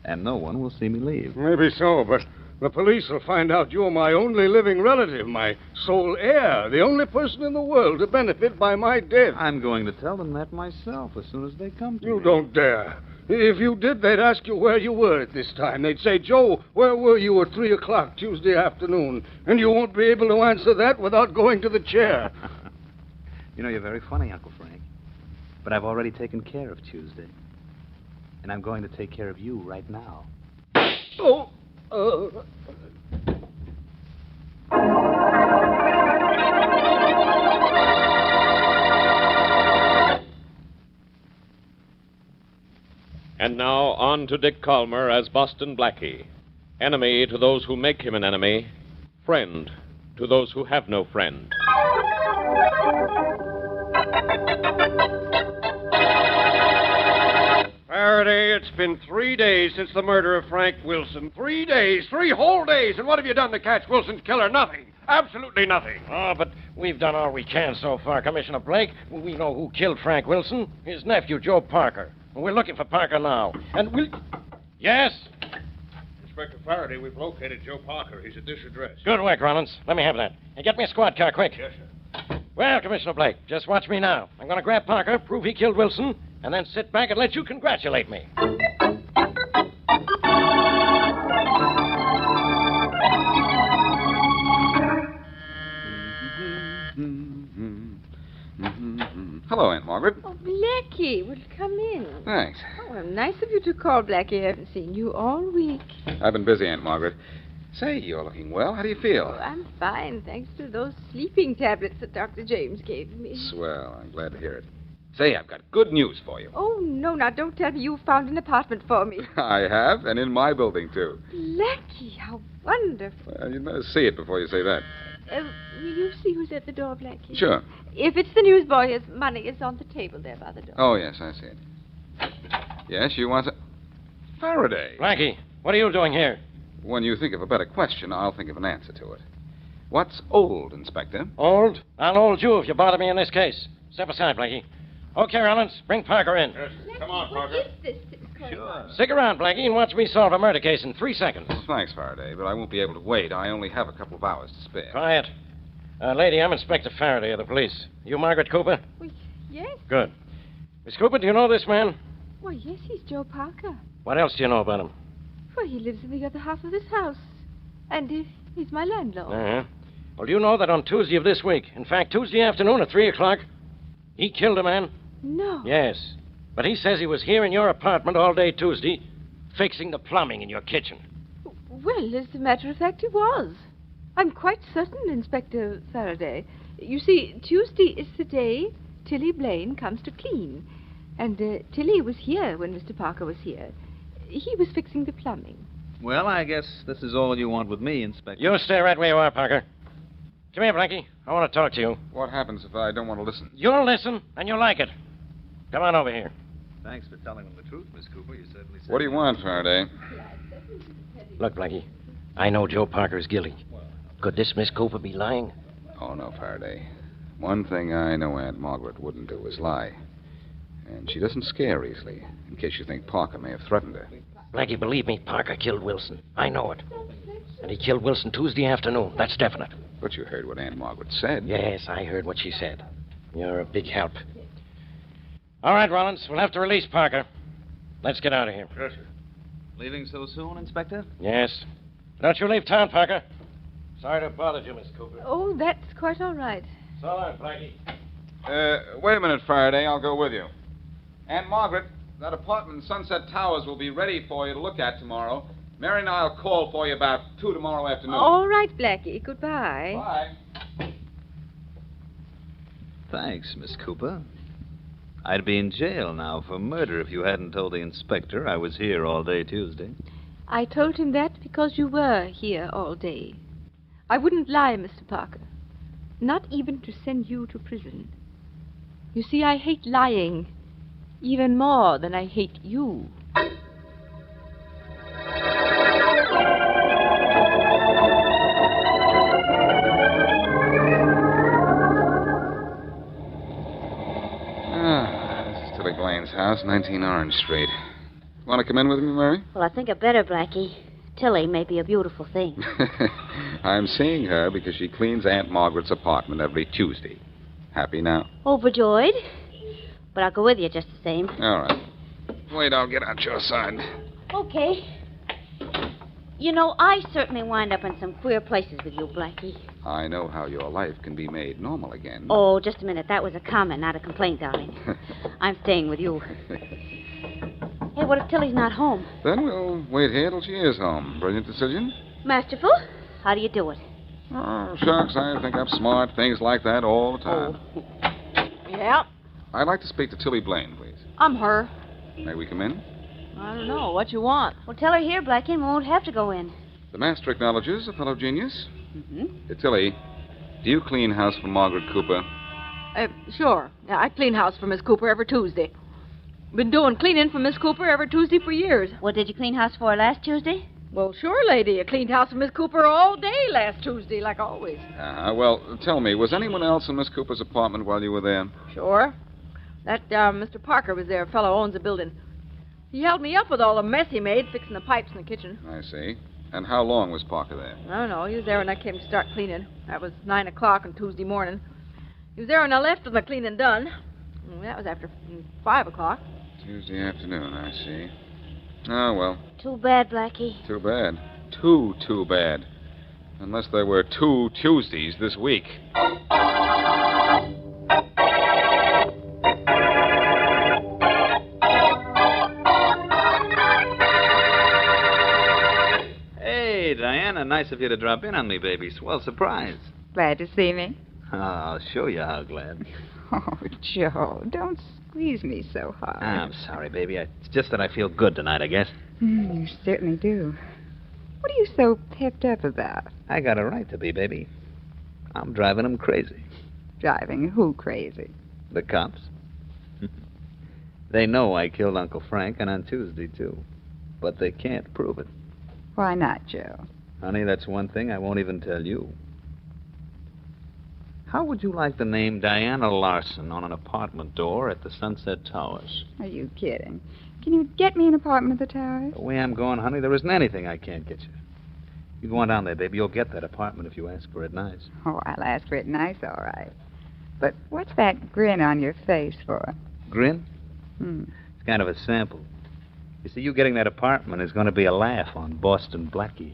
And no one will see me leave. Maybe so, but the police will find out you're my only living relative, my sole heir, the only person in the world to benefit by my death. I'm going to tell them that myself as soon as they come to me. You don't dare. If you did, they'd ask you where you were at this time. They'd say, Joe, where were you at 3 o'clock Tuesday afternoon? And you won't be able to answer that without going to the chair. You're very funny, Uncle Frank. But I've already taken care of Tuesday. And I'm going to take care of you right now. And now on to Dick Calmer as Boston Blackie. Enemy to those who make him an enemy. Friend to those who have no friend. Faraday, it's been 3 days since the murder of Frank Wilson. 3 days, 3 whole days. And what have you done to catch Wilson's killer? Nothing. Absolutely nothing. Oh, but we've done all we can so far, Commissioner Blake. We know who killed Frank Wilson. His nephew, Joe Parker. And we're looking for Parker now. And we'll... Yes? Inspector Faraday, we've located Joe Parker. He's at this address. Good work, Rollins. Let me have that. And get me a squad car, quick. Yes, sir. Well, Commissioner Blake, just watch me now. I'm going to grab Parker, prove he killed Wilson, and then sit back and let you congratulate me. Hello, Aunt Margaret. Oh, Blackie, will you come in? Thanks. Oh, well, nice of you to call, Blackie. I haven't seen you all week. I've been busy, Aunt Margaret. Say, you're looking well. How do you feel? Oh, I'm fine, thanks to those sleeping tablets that Dr. James gave me. Swell. I'm glad to hear it. Say, I've got good news for you. Oh, no, now don't tell me you found an apartment for me. I have, and in my building, too. Blackie, how wonderful. Well, you'd better see it before you say that. Will you see who's at the door, Blackie? Sure. If it's the newsboy, his money is on the table there by the door. Oh, yes, I see it. Yes, you want to... Faraday. Blackie, what are you doing here? When you think of a better question, I'll think of an answer to it. What's old, Inspector? Old? I'll hold you if you bother me in this case. Step aside, Blackie. Okay, Rollins, bring Parker in. Yes, come on, Parker. What is this that's going on? Stick around, Blackie, and watch me solve a murder case in 3 seconds. Thanks, Faraday, but I won't be able to wait. I only have a couple of hours to spare. Quiet. Lady, I'm Inspector Faraday of the police. You Margaret Cooper? Well, yes. Good. Miss Cooper, do you know this man? Well, yes, he's Joe Parker. What else do you know about him? Well, he lives in the other half of this house. And he's my landlord. Uh-huh. Well, do you know that on Tuesday of this week, in fact, Tuesday afternoon at 3 o'clock, he killed a man? No. Yes. But he says he was here in your apartment all day Tuesday, fixing the plumbing in your kitchen. Well, as a matter of fact, he was. I'm quite certain, Inspector Faraday. You see, Tuesday is the day Tilly Blaine comes to clean. And Tilly was here when Mr. Parker was here. He was fixing the plumbing. Well, I guess this is all you want with me, Inspector. You stay right where you are, Parker. Come here, Blackie. I want to talk to you. What happens if I don't want to listen? You'll listen, and you'll like it. Come on over here. Thanks for telling them the truth, Miss Cooper. You certainly said... What do you want, Faraday? Look, Blackie, I know Joe Parker is guilty. Could this Miss Cooper be lying? Oh, no, Faraday. One thing I know Aunt Margaret wouldn't do is lie. And she doesn't scare easily, in case you think Parker may have threatened her. Blackie, believe me, Parker killed Wilson. I know it. And he killed Wilson Tuesday afternoon. That's definite. But you heard what Aunt Margaret said. Yes, I heard what she said. You're a big help. All right, Rollins, we'll have to release Parker. Let's get out of here. Sure, sir. Leaving so soon, Inspector? Yes. Don't you leave town, Parker. Sorry to have bothered you, Miss Cooper. Oh, that's quite all right. So long, Blackie. Wait a minute, Faraday. I'll go with you. Aunt Margaret, that apartment in Sunset Towers will be ready for you to look at tomorrow. Mary and I'll call for you about 2 tomorrow afternoon. All right, Blackie. Goodbye. Bye. Thanks, Miss Cooper. I'd be in jail now for murder if you hadn't told the inspector I was here all day Tuesday. I told him that because you were here all day. I wouldn't lie, Mr. Parker. Not even to send you to prison. You see, I hate lying even more than I hate you. This is Tilly Blaine's house, 19 Orange Street. Want to come in with me, Mary? Well, I think I better, Blackie. Tilly may be a beautiful thing. I'm seeing her because she cleans Aunt Margaret's apartment every Tuesday. Happy now? Overjoyed. But I'll go with you just the same. All right. Wait, I'll get out your side. Okay. You know, I certainly wind up in some queer places with you, Blackie. I know how your life can be made normal again. Oh, just a minute. That was a comment, not a complaint, darling. I'm staying with you. Hey, what if Tilly's not home? Then we'll wait here till she is home. Brilliant decision? Masterful? How do you do it? Oh, shucks, I think up smart things like that all the time. Yeah, I'd like to speak to Tilly Blaine, please. I'm her. May we come in? I don't know. What you want? Well, tell her here, Blackie, and we won't have to go in. The master acknowledges a fellow genius. Mm-hmm. Tilly, do you clean house for Margaret Cooper? Sure. Yeah, I clean house for Miss Cooper every Tuesday. Been doing cleaning for Miss Cooper every Tuesday for years. What did you clean house for last Tuesday? Well, sure, lady. I cleaned house for Miss Cooper all day last Tuesday, like always. Well, tell me, was anyone else in Miss Cooper's apartment while you were there? Sure. That Mr. Parker was there. A fellow owns the building. He held me up with all the mess he made fixing the pipes in the kitchen. I see. And how long was Parker there? I don't know. He was there when I came to start cleaning. That was 9 o'clock on Tuesday morning. He was there when I left with my cleaning done. That was after 5 o'clock. Tuesday afternoon, I see. Oh, well. Too bad, Blackie. Too bad. Too bad. Unless there were 2 Tuesdays this week. Hey, Diana, nice of you to drop in on me, baby. Swell surprise. Glad to see me. Oh, I'll show you how glad. Oh, Joe, don't squeeze me so hard. I'm sorry, baby. It's just that I feel good tonight, I guess. You certainly do. What are you so pepped up about? I got a right to be, baby. I'm driving them crazy. Driving who crazy? The cops. They know I killed Uncle Frank, and on Tuesday, too. But they can't prove it. Why not, Joe? Honey, that's one thing I won't even tell you. How would you like the name Diana Larson on an apartment door at the Sunset Towers? Are you kidding? Can you get me an apartment at the Towers? The way I'm going, honey, there isn't anything I can't get you. You go on down there, baby. You'll get that apartment if you ask for it nice. Oh, I'll ask for it nice, all right. But what's that grin on your face for? Grin? It's kind of a sample. You see, you getting that apartment is going to be a laugh on Boston Blackie.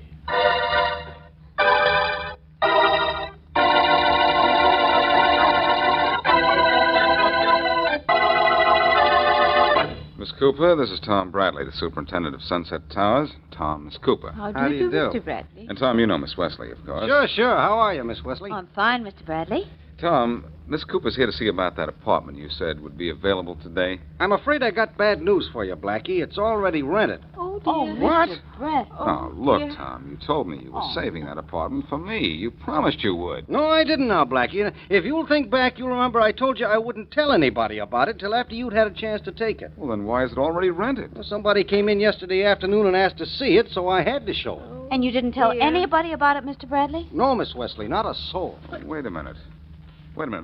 Miss Cooper, this is Tom Bradley, the superintendent of Sunset Towers. Tom, Miss Cooper. How do you do, Mr. Bradley? And Tom, you know Miss Wesley, of course. Sure. How are you, Miss Wesley? I'm fine, Mr. Bradley. Tom, Miss Cooper's here to see about that apartment you said would be available today. I'm afraid I got bad news for you, Blackie. It's already rented. Oh, Oh, dear. What? Mr. Brett. Oh, look, dear. Tom, you told me you were saving that apartment for me. You promised you would. No, I didn't now, Blackie. If you'll think back, you'll remember I told you I wouldn't tell anybody about it till after you'd had a chance to take it. Well, then why is it already rented? Well, somebody came in yesterday afternoon and asked to see it, so I had to show it. And you didn't tell dear. anybody about it, Mr. Bradley? No, Miss Wesley, not a soul. Wait a minute.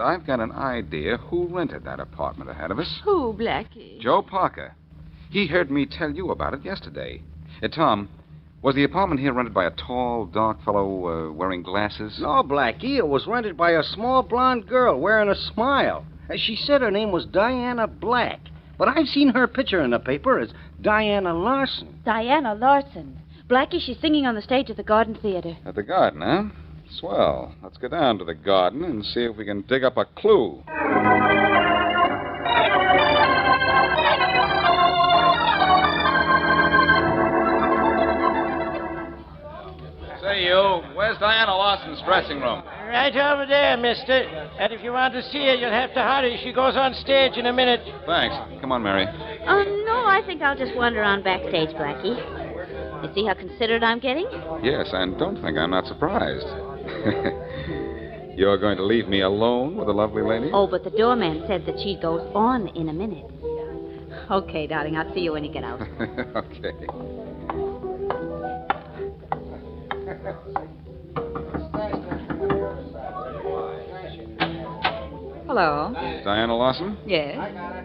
I've got an idea who rented that apartment ahead of us. Who, Blackie? Joe Parker. He heard me tell you about it yesterday. Tom, was the apartment here rented by a tall, dark fellow wearing glasses? No, Blackie, it was rented by a small blonde girl wearing a smile. She said her name was Diana Black, but I've seen her picture in the paper as Diana Larson. Diana Larson. Blackie, she's singing on the stage at the Garden Theater. At the garden, huh? Swell. Let's go down to the garden and see if we can dig up a clue. Say, you, where's Diana Lawson's dressing room? Right over there, mister. And if you want to see her, you'll have to hurry. She goes on stage in a minute. Thanks. Come on, Mary. No, I think I'll just wander on backstage, Blackie. You see how considerate I'm getting? Yes, and don't think I'm not surprised. You're going to leave me alone with the lovely lady? Oh, but the doorman said that she goes on in a minute. Okay, darling, I'll see you when you get out. Okay. Hello. Diana Lawson? Yes.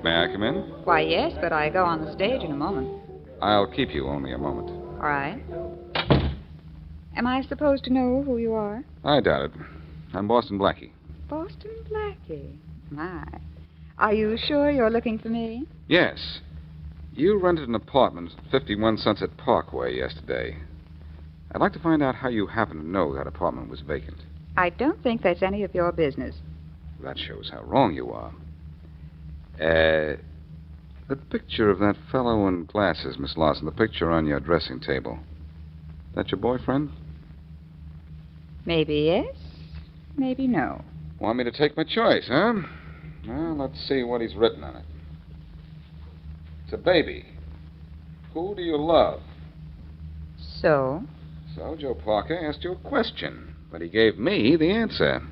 May I come in? Why, yes, but I go on the stage in a moment. I'll keep you only a moment. All right. Am I supposed to know who you are? I doubt it. I'm Boston Blackie. Boston Blackie. My. Are you sure you're looking for me? Yes. You rented an apartment at 51 Sunset Parkway yesterday. I'd like to find out how you happen to know that apartment was vacant. I don't think that's any of your business. That shows how wrong you are. The picture of that fellow in glasses, Miss Lawson, the picture on your dressing table. That your boyfriend? Maybe yes, maybe no. Want me to take my choice, huh? Well, let's see what he's written on it. It's a baby. Who do you love? So? So Joe Parker asked you a question, but he gave me the answer.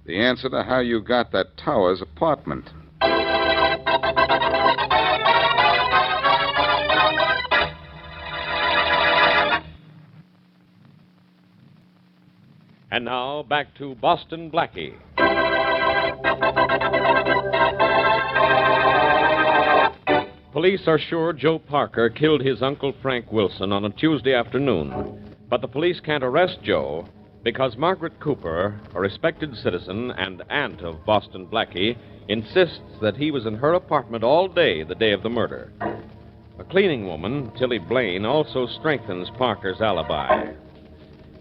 The answer to how you got that Towers apartment. And now, back to Boston Blackie. Police are sure Joe Parker killed his Uncle Frank Wilson on a Tuesday afternoon. But the police can't arrest Joe because Margaret Cooper, a respected citizen and aunt of Boston Blackie, insists that he was in her apartment all day the day of the murder. A cleaning woman, Tilly Blaine, also strengthens Parker's alibi.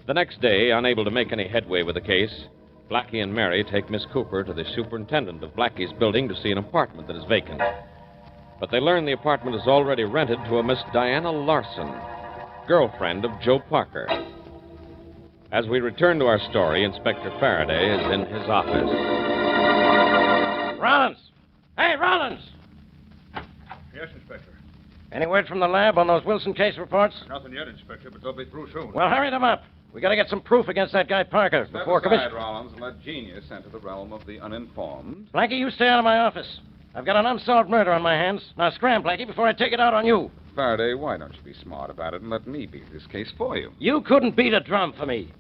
The next day, unable to make any headway with the case, Blackie and Mary take Miss Cooper to the superintendent of Blackie's building to see an apartment that is vacant. But they learn the apartment is already rented to a Miss Diana Larson, girlfriend of Joe Parker. As we return to our story, Inspector Faraday is in his office. Rollins! Hey, Rollins! Yes, Inspector. Any word from the lab on those Wilson case reports? Nothing yet, Inspector, but they'll be through soon. Well, hurry them up. We got to get some proof against that guy Parker Step before aside, Rollins, and let genius enter the realm of the uninformed. Blackie, you stay out of my office. I've got an unsolved murder on my hands. Now scram, Blackie, before I take it out on you. Faraday, why don't you be smart about it and let me beat this case for you? You couldn't beat a drum for me.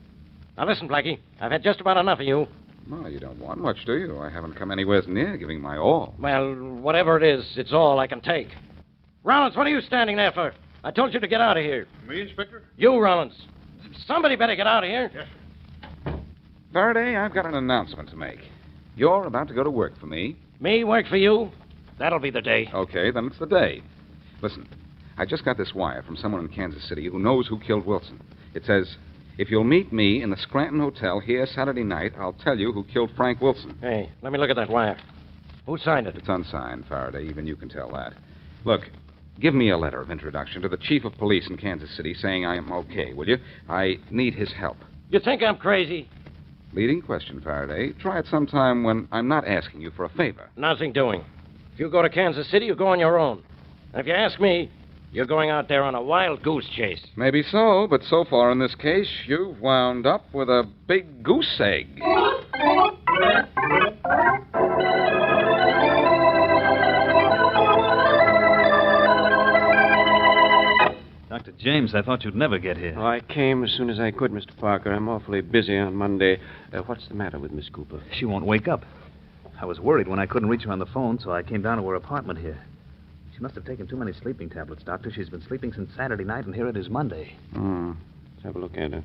Now listen, Blackie, I've had just about enough of you. Well, you don't want much, do you? I haven't come anywhere near giving my all. Well, whatever it is, it's all I can take. Rollins, what are you standing there for? I told you to get out of here. Me, Inspector? You, Rollins. Somebody better get out of here. Yes, Faraday, I've got an announcement to make. You're about to go to work for me. Me work for you? That'll be the day. Okay, then it's the day. Listen, I just got this wire from someone in Kansas City who knows who killed Wilson. It says, if you'll meet me in the Scranton Hotel here Saturday night, I'll tell you who killed Frank Wilson. Hey, let me look at that wire. Who signed it? It's unsigned, Faraday. Even you can tell that. Look, give me a letter of introduction to the chief of police in Kansas City saying I am okay, will you? I need his help. You think I'm crazy? Leading question, Faraday. Try it sometime when I'm not asking you for a favor. Nothing doing. If you go to Kansas City, you go on your own. And if you ask me, You're going out there on a wild goose chase. Maybe so, but so far in this case, you've wound up with a big goose egg. Dr. James, I thought you'd never get here. Oh, I came as soon as I could, Mr. Parker. I'm awfully busy on Monday. What's the matter with Miss Cooper? She won't wake up. I was worried when I couldn't reach her on the phone, so I came down to her apartment here. She must have taken too many sleeping tablets, Doctor. She's been sleeping since Saturday night, and here it is Monday. Let's have a look at her.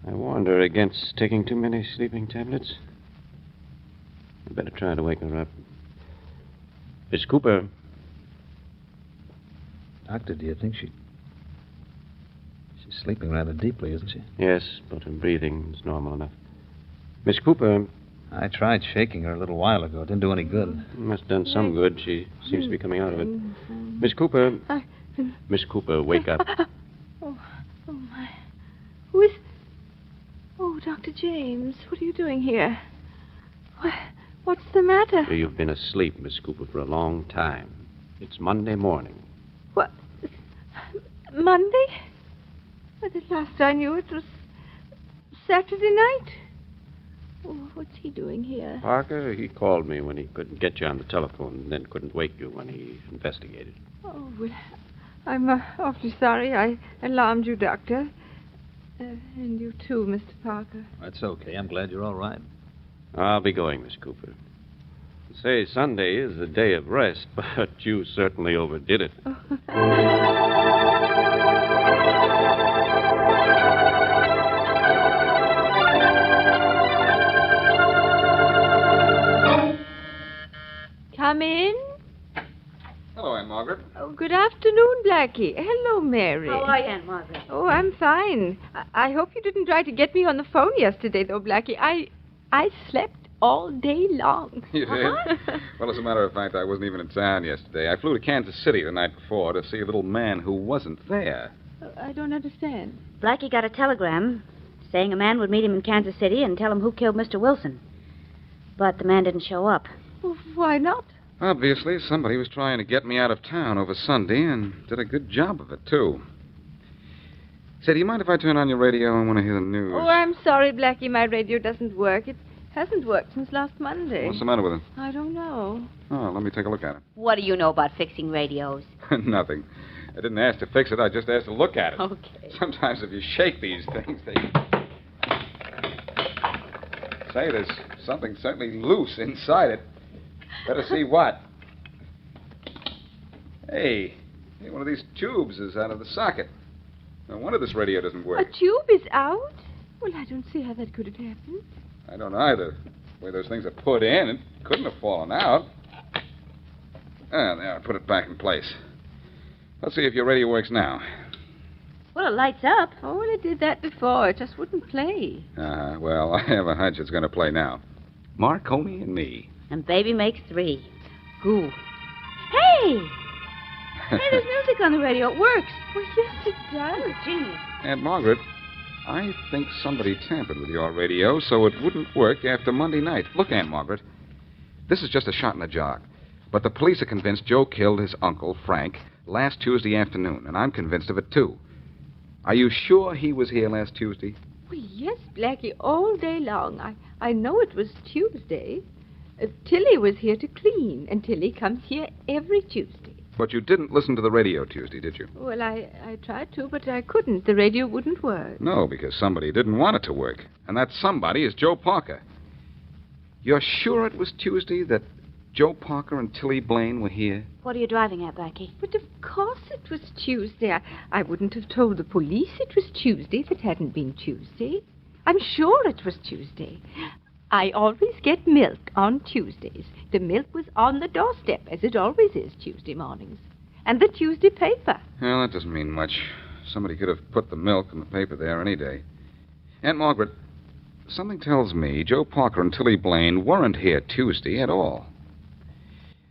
I warned her against taking too many sleeping tablets. I'd better try to wake her up. Miss Cooper. Doctor, do you think she's sleeping rather deeply, isn't she? Yes, but her breathing is normal enough. Miss Cooper. I tried shaking her a little while ago. It didn't do any good. Must have done some good. She seems to be coming out of it. Miss Cooper. Miss Cooper, wake up. Oh, my. Who is... Oh, Dr. James, what are you doing here? What's the matter? You've been asleep, Miss Cooper, for a long time. It's Monday morning. What? Monday? Well, the last I knew it was Saturday night. Oh, what's he doing here? Parker, he called me when he couldn't get you on the telephone and then couldn't wake you when he investigated. Oh, well, I'm awfully sorry I alarmed you, Doctor. And you too, Mr. Parker. That's okay. I'm glad you're all right. I'll be going, Miss Cooper. Say, Sunday is a day of rest, but you certainly overdid it. Come in. Hello, Aunt Margaret. Oh, good afternoon, Blackie. Hello, Mary. How are you, Aunt Margaret? Oh, I'm fine. I hope you didn't try to get me on the phone yesterday, though, Blackie. I slept all day long. You did? Well, as a matter of fact, I wasn't even in town yesterday. I flew to Kansas City the night before to see a little man who wasn't there. I don't understand. Blackie got a telegram saying a man would meet him in Kansas City and tell him who killed Mr. Wilson. But the man didn't show up. Well, why not? Obviously, somebody was trying to get me out of town over Sunday and did a good job of it, too. Say, do you mind if I turn on your radio? I want to hear the news. Oh, I'm sorry, Blackie. My radio doesn't work. It hasn't worked since last Monday. What's the matter with it? I don't know. Oh, let me take a look at it. What do you know about fixing radios? Nothing. I didn't ask to fix it. I just asked to look at it. Okay. Sometimes if you shake these things, they... Say, there's something certainly loose inside it. Better see what. Hey, one of these tubes is out of the socket. No wonder this radio doesn't work. A tube is out? Well, I don't see how that could have happened. I don't either. The way those things are put in, it couldn't have fallen out. Ah, there, I put it back in place. Let's see if your radio works now. Well, it lights up. Oh, well, it did that before. It just wouldn't play. Well, I have a hunch it's going to play now. Marconi and me. And baby makes 3. Goo. Hey! Hey, there's music on the radio. It works. Well, yes, it does. Oh, genius. Aunt Margaret, I think somebody tampered with your radio so it wouldn't work after Monday night. Look, Aunt Margaret, this is just a shot in the dark. But the police are convinced Joe killed his uncle, Frank, last Tuesday afternoon, and I'm convinced of it, too. Are you sure he was here last Tuesday? Well, yes, Blackie, all day long. I know it was Tuesday. Tilly was here to clean, and Tilly comes here every Tuesday. But you didn't listen to the radio Tuesday, did you? Well, I tried to, but I couldn't. The radio wouldn't work. No, because somebody didn't want it to work. And that somebody is Joe Parker. You're sure it was Tuesday that Joe Parker and Tilly Blaine were here? What are you driving at, Blackie? But of course it was Tuesday. I wouldn't have told the police it was Tuesday if it hadn't been Tuesday. I'm sure it was Tuesday. I always get milk on Tuesdays. The milk was on the doorstep, as it always is Tuesday mornings. And the Tuesday paper. Well, that doesn't mean much. Somebody could have put the milk and the paper there any day. Aunt Margaret, something tells me Joe Parker and Tilly Blaine weren't here Tuesday at all.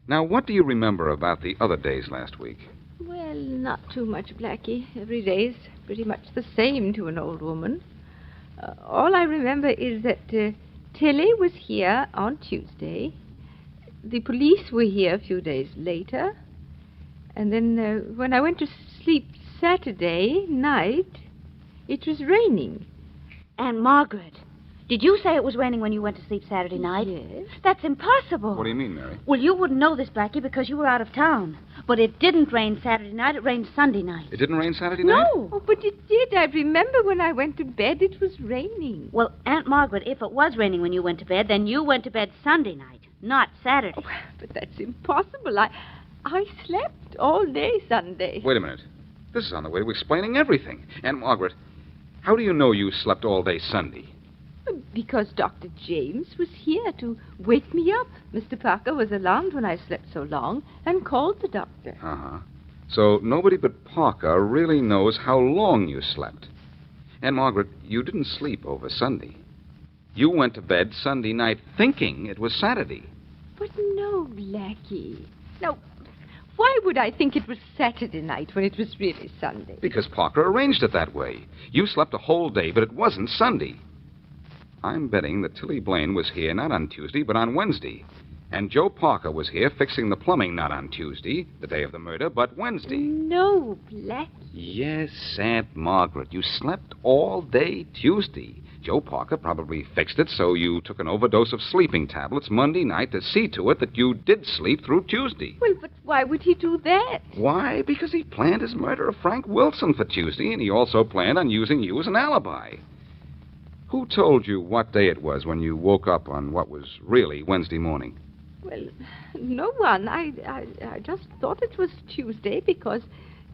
Now, what do you remember about the other days last week? Well, not too much, Blackie. Every day's pretty much the same to an old woman. All I remember is that Tilly was here on Tuesday. The police were here a few days later. And then when I went to sleep Saturday night, it was raining. Aunt Margaret, did you say it was raining when you went to sleep Saturday night? Yes. That's impossible. What do you mean, Mary? Well, you wouldn't know this, Blackie, because you were out of town. But it didn't rain Saturday night. It rained Sunday night. It didn't rain Saturday night? No. Oh, but it did. I remember when I went to bed, it was raining. Well, Aunt Margaret, if it was raining when you went to bed, then you went to bed Sunday night, not Saturday. Oh, but that's impossible. I slept all day Sunday. Wait a minute. This is on the way to explaining everything. Aunt Margaret, how do you know you slept all day Sunday? Because Dr. James was here to wake me up. Mr. Parker was alarmed when I slept so long and called the doctor. Uh-huh. So nobody but Parker really knows how long you slept. Aunt Margaret, you didn't sleep over Sunday. You went to bed Sunday night thinking it was Saturday. But no, Blackie. Now, why would I think it was Saturday night when it was really Sunday? Because Parker arranged it that way. You slept a whole day, but it wasn't Sunday. I'm betting that Tilly Blaine was here not on Tuesday, but on Wednesday. And Joe Parker was here fixing the plumbing not on Tuesday, the day of the murder, but Wednesday. No, Blackie. Yes, Aunt Margaret. You slept all day Tuesday. Joe Parker probably fixed it so you took an overdose of sleeping tablets Monday night to see to it that you did sleep through Tuesday. Well, but why would he do that? Why? Because he planned his murder of Frank Wilson for Tuesday, and he also planned on using you as an alibi. Who told you what day it was when you woke up on what was really Wednesday morning? Well, no one. I just thought it was Tuesday because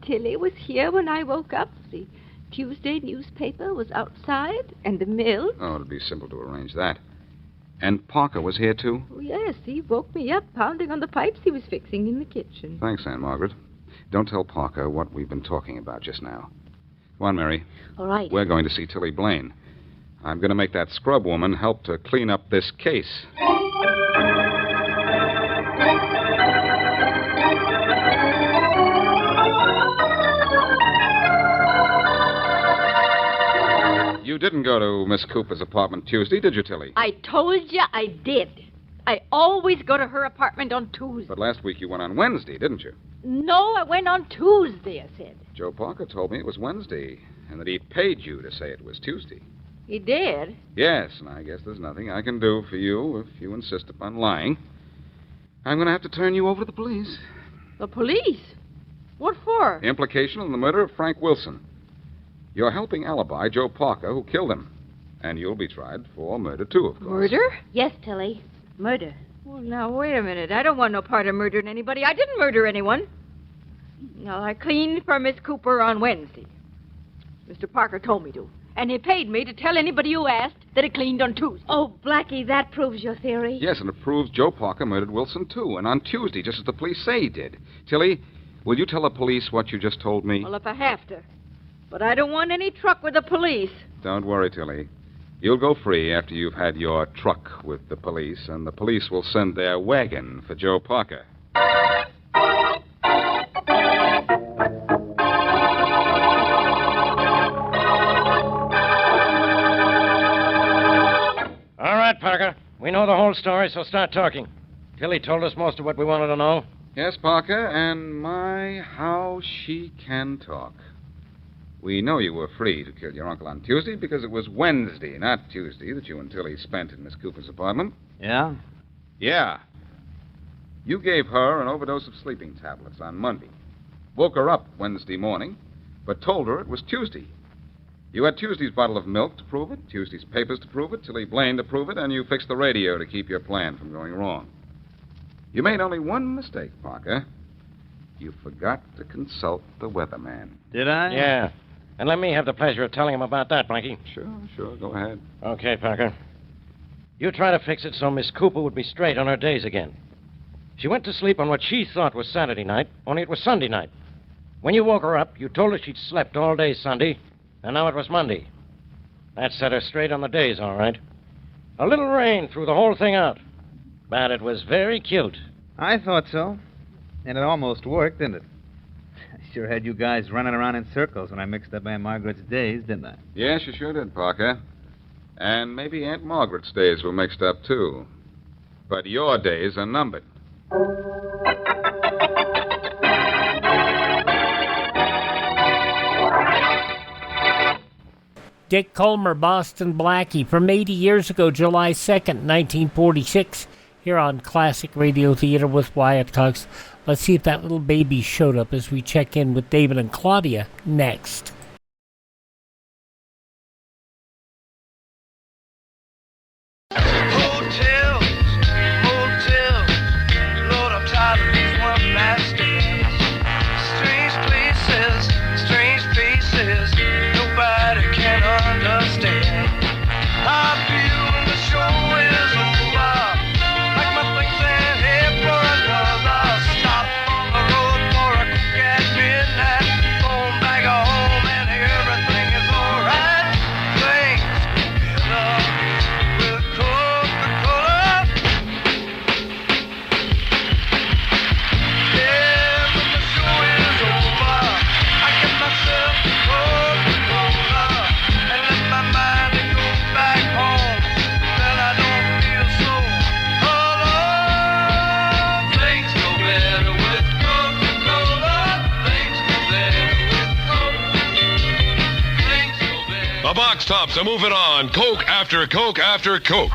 Tilly was here when I woke up. The Tuesday newspaper was outside, and the mill. Oh, it'd be simple to arrange that. And Parker was here, too? Oh, yes, he woke me up pounding on the pipes he was fixing in the kitchen. Thanks, Aunt Margaret. Don't tell Parker what we've been talking about just now. Come on, Mary. All right. We're going to see Tilly Blaine. I'm going to make that scrub woman help to clean up this case. You didn't go to Miss Cooper's apartment Tuesday, did you, Tilly? I told you I did. I always go to her apartment on Tuesday. But last week you went on Wednesday, didn't you? No, I went on Tuesday, I said. Joe Parker told me it was Wednesday, and that he paid you to say it was Tuesday. He did? Yes, and I guess there's nothing I can do for you if you insist upon lying. I'm going to have to turn you over to the police. The police? What for? Implication in the murder of Frank Wilson. You're helping alibi Joe Parker, who killed him. And you'll be tried for murder, too, of course. Murder? Yes, Tilly. Murder. Well, now, wait a minute. I don't want no part of murdering anybody. I didn't murder anyone. Now, I cleaned for Miss Cooper on Wednesday. Mr. Parker told me to. And he paid me to tell anybody who asked that he cleaned on Tuesday. Oh, Blackie, that proves your theory. Yes, and it proves Joe Parker murdered Wilson, too, and on Tuesday, just as the police say he did. Tilly, will you tell the police what you just told me? Well, if I have to. But I don't want any truck with the police. Don't worry, Tilly. You'll go free after you've had your truck with the police, and the police will send their wagon for Joe Parker. All right, Parker. We know the whole story, so start talking. Tilly told us most of what we wanted to know. Yes, Parker, and my, how she can talk. We know you were free to kill your uncle on Tuesday because it was Wednesday, not Tuesday, that you and Tilly spent in Miss Cooper's apartment. Yeah? Yeah. You gave her an overdose of sleeping tablets on Monday. Woke her up Wednesday morning, but told her it was Tuesday. You had Tuesday's bottle of milk to prove it, Tuesday's papers to prove it, Tilly Blaine to prove it, and you fixed the radio to keep your plan from going wrong. You made only one mistake, Parker. You forgot to consult the weatherman. Did I? Yeah. And let me have the pleasure of telling him about that, Blackie. Sure, go ahead. Okay, Parker. You try to fix it so Miss Cooper would be straight on her days again. She went to sleep on what she thought was Saturday night, only it was Sunday night. When you woke her up, you told her she'd slept all day Sunday, and now it was Monday. That set her straight on the days, all right. A little rain threw the whole thing out. But it was very cute. I thought so. And it almost worked, didn't it? I sure had you guys running around in circles when I mixed up Aunt Margaret's days, didn't I? Yes, you sure did, Parker. And maybe Aunt Margaret's days were mixed up, too. But your days are numbered. Dick Colmer, Boston Blackie, from 80 years ago, July 2nd, 1946, here on Classic Radio Theater with Wyatt Cox. Let's see if that little baby showed up as we check in with David and Claudia next. The box tops are moving on. Coke after Coke after Coke.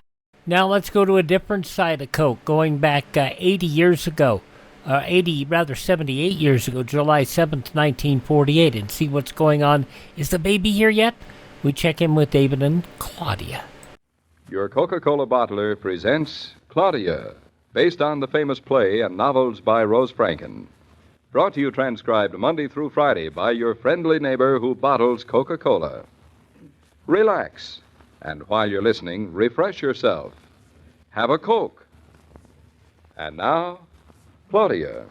Now let's go to a different side of Coke, going back 78 years ago, July 7th, 1948, and see what's going on. Is the baby here yet? We check in with David and Claudia. Your Coca-Cola bottler presents Claudia, based on the famous play and novels by Rose Franken. Brought to you transcribed Monday through Friday by your friendly neighbor who bottles Coca-Cola. Relax, and while you're listening, refresh yourself. Have a Coke. And now, Claudia.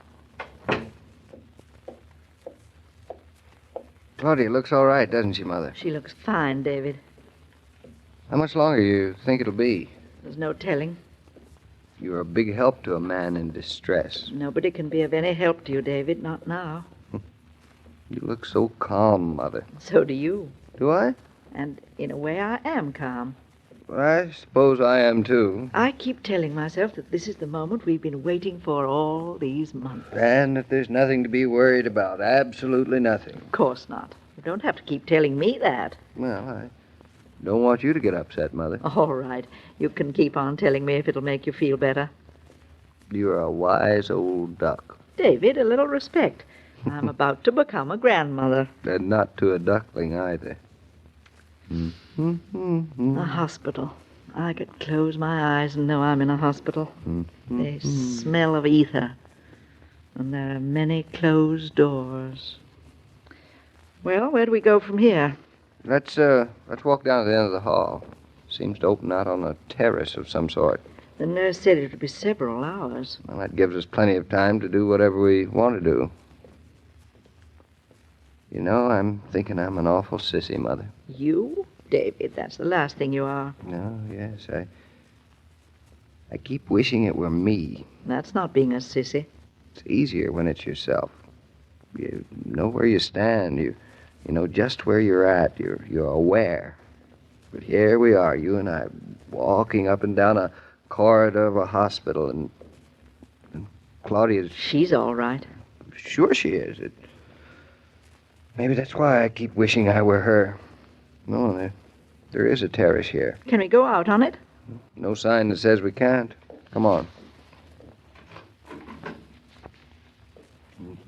Claudia looks all right, doesn't she, Mother? She looks fine, David. How much longer you think it'll be? There's no telling. You're a big help to a man in distress. Nobody can be of any help to you, David, not now. You look so calm, Mother. So do you. Do I? And in a way, I am calm. Well, I suppose I am, too. I keep telling myself that this is the moment we've been waiting for all these months. And that there's nothing to be worried about. Absolutely nothing. Of course not. You don't have to keep telling me that. Well, I don't want you to get upset, Mother. All right. You can keep on telling me if it'll make you feel better. You're a wise old duck. David, a little respect. I'm about to become a grandmother. And not to a duckling, either. A hospital. I could close my eyes and know I'm in a hospital. They smell of ether. And there are many closed doors. Well, where do we go from here? Let's walk down to the end of the hall. Seems to open out on a terrace of some sort. The nurse said it would be several hours. Well, that gives us plenty of time to do whatever we want to do. You know, I'm thinking I'm an awful sissy, Mother. You? David, that's the last thing you are. No, yes, I keep wishing it were me. That's not being a sissy. It's easier when it's yourself. You know where you stand. You know just where you're at. You're aware. But here we are, you and I, walking up and down a corridor of a hospital, and Claudia's... She's all right. Sure she is. Maybe that's why I keep wishing I were her. No, there is a terrace here. Can we go out on it? No sign that says we can't. Come on.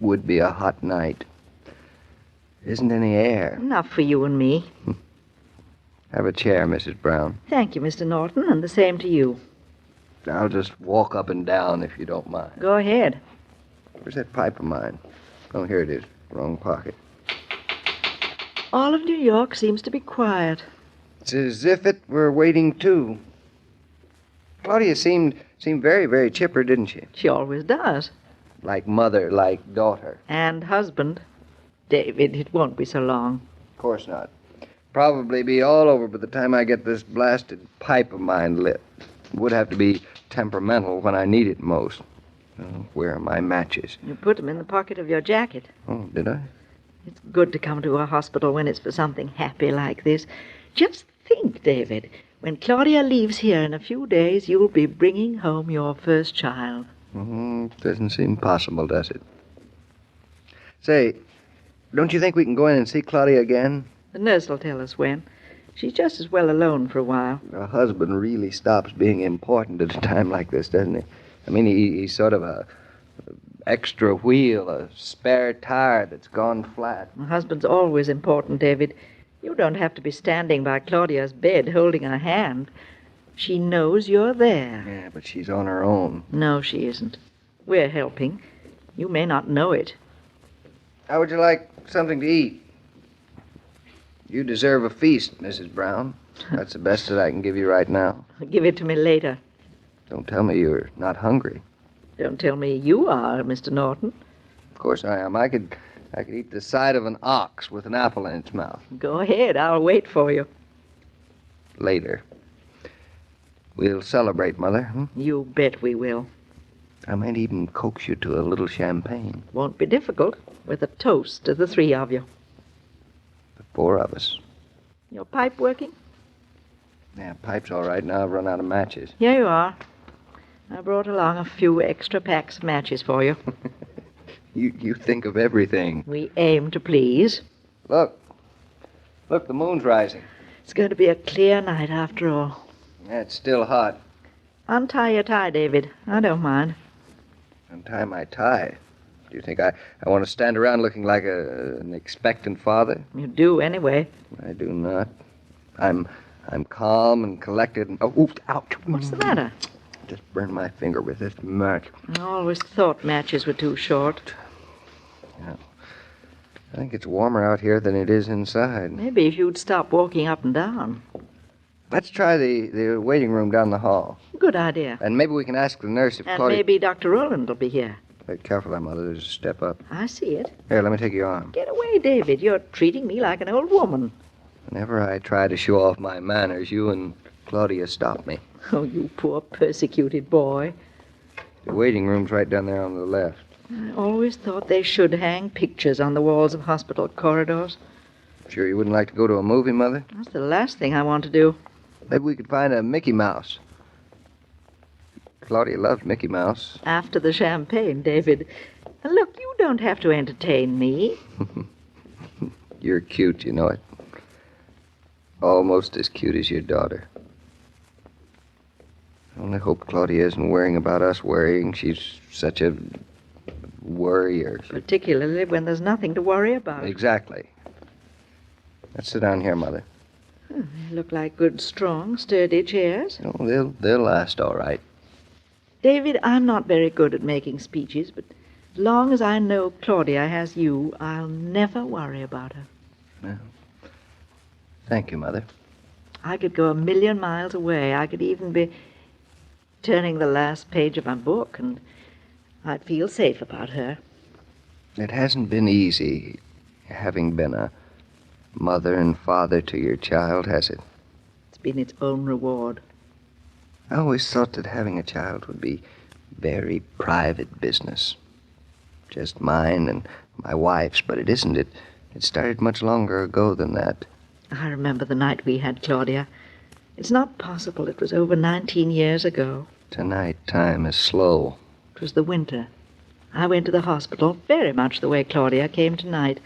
Would be a hot night. Isn't any air. Enough for you and me. Have a chair, Mrs. Brown. Thank you, Mr. Norton, and the same to you. I'll just walk up and down if you don't mind. Go ahead. Where's that pipe of mine? Oh, here it is. Wrong pocket. All of New York seems to be quiet. It's as if it were waiting, too. Claudia seemed very, very chipper, didn't she? She always does. Like mother, like daughter. And husband. David, it won't be so long. Of course not. Probably be all over by the time I get this blasted pipe of mine lit. It would have to be temperamental when I need it most. Oh, where are my matches? You put them in the pocket of your jacket. Oh, did I? It's good to come to a hospital when it's for something happy like this. Just think, David, when Claudia leaves here in a few days, you'll be bringing home your first child. Doesn't seem possible, does it? Say, don't you think we can go in and see Claudia again? The nurse will tell us when. She's just as well alone for a while. A husband really stops being important at a time like this, doesn't he? I mean, he's sort of a extra wheel, a spare tire that's gone flat. A husband's always important, David. You don't have to be standing by Claudia's bed holding her hand. She knows you're there. Yeah, but she's on her own. No, she isn't. We're helping. You may not know it. How would you like something to eat? You deserve a feast, Mrs. Brown. That's the best that I can give you right now. Give it to me later. Don't tell me you're not hungry. Don't tell me you are, Mr. Norton. Of course I am. I could eat the side of an ox with an apple in its mouth. Go ahead. I'll wait for you. Later. We'll celebrate, Mother. You bet we will. I might even coax you to a little champagne. Won't be difficult. With a toast to the three of you. The four of us. Your pipe working? Yeah, pipe's all right. Now I've run out of matches. Here you are. I brought along a few extra packs of matches for you. You think of everything. We aim to please. Look, the moon's rising. It's going to be a clear night after all. Yeah, it's still hot. Untie your tie, David. I don't mind. Untie my tie? Do you think I want to stand around looking like an expectant father? You do, anyway. I do not. I'm calm and collected and... Oh, ouch. What's the matter? Just burned my finger with this match. I always thought matches were too short. Yeah. I think it's warmer out here than it is inside. Maybe if you'd stop walking up and down. Let's try the waiting room down the hall. Good idea. And maybe we can ask the nurse if And Claudia... maybe Dr. Rowland will be here. Hey, careful there, Mother. There's a step up. I see it. Here, let me take your arm. Get away, David. You're treating me like an old woman. Whenever I try to show off my manners, you and Claudia stop me. Oh, you poor persecuted boy. The waiting room's right down there on the left. I always thought they should hang pictures on the walls of hospital corridors. Sure you wouldn't like to go to a movie, Mother? That's the last thing I want to do. Maybe we could find a Mickey Mouse. Claudia loves Mickey Mouse. After the champagne, David. And look, you don't have to entertain me. You're cute, you know it. Almost as cute as your daughter. I only hope Claudia isn't worrying about us worrying. She's such a worrier. Particularly when there's nothing to worry about. Exactly. Let's sit down here, Mother. They look like good, strong, sturdy chairs. Oh, they'll last all right. David, I'm not very good at making speeches, but as long as I know Claudia has you, I'll never worry about her. Well, thank you, Mother. I could go 1,000,000 miles away. I could even be turning the last page of my book, and I'd feel safe about her. It hasn't been easy having been a mother and father to your child, has it? It's been its own reward. I always thought that having a child would be very private business. Just mine and my wife's, but it isn't. It started much longer ago than that. I remember the night we had Claudia. It's not possible it was over 19 years ago. Tonight, time is slow. It was the winter. I went to the hospital very much the way Claudia came tonight.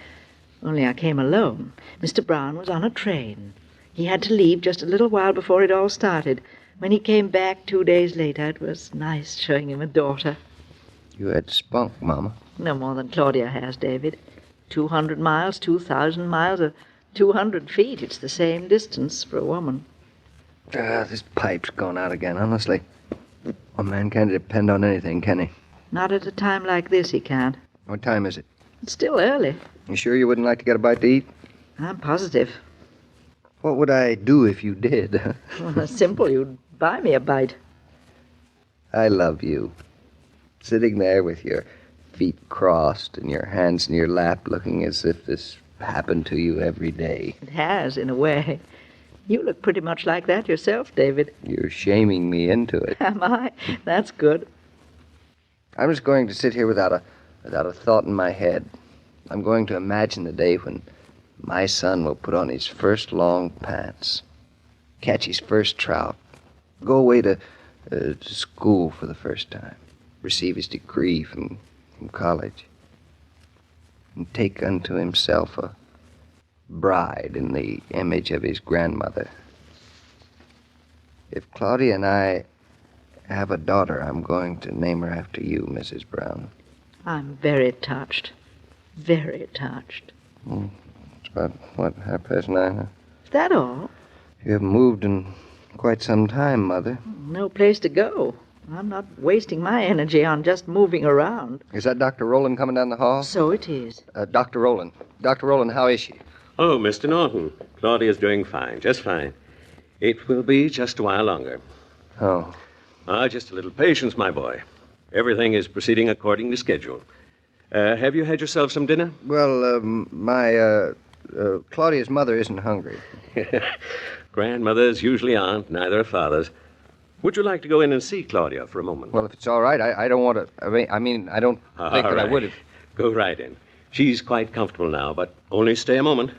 Only I came alone. Mr. Brown was on a train. He had to leave just a little while before it all started. When he came back 2 days later, it was nice showing him a daughter. You had spunk, Mama. No more than Claudia has, David. 200 miles, 2,000 miles, or 200 feet. It's the same distance for a woman. This pipe's gone out again, honestly. A man can't depend on anything, can he? Not at a time like this, he can't. What time is it? It's still early. You sure you wouldn't like to get a bite to eat? I'm positive. What would I do if you did? Well, simple. You'd buy me a bite. I love you. Sitting there with your feet crossed and your hands in your lap looking as if this happened to you every day. It has, in a way. You look pretty much like that yourself, David. You're shaming me into it. Am I? That's good. I'm just going to sit here without a thought in my head. I'm going to imagine the day when my son will put on his first long pants, catch his first trout, go away to school for the first time, receive his degree from college, and take unto himself a bride in the image of his grandmother. If Claudia and I have a daughter, I'm going to name her after you, Mrs. Brown. I'm very touched. Very touched. It's about, 9:30? Is that all? You haven't moved in quite some time, Mother. No place to go. I'm not wasting my energy on just moving around. Is that Dr. Rowland coming down the hall? So it is. Dr. Rowland. Dr. Rowland, how is she? Oh, Mr. Norton. Claudia's doing fine, just fine. It will be just a while longer. Oh. Just a little patience, my boy. Everything is proceeding according to schedule. Have you had yourself some dinner? Well, Claudia's mother isn't hungry. Grandmothers usually aren't, neither are fathers. Would you like to go in and see Claudia for a moment? Well, if it's all right, I don't want to... I mean, I don't think that I would if... Go right in. She's quite comfortable now, but only stay a moment.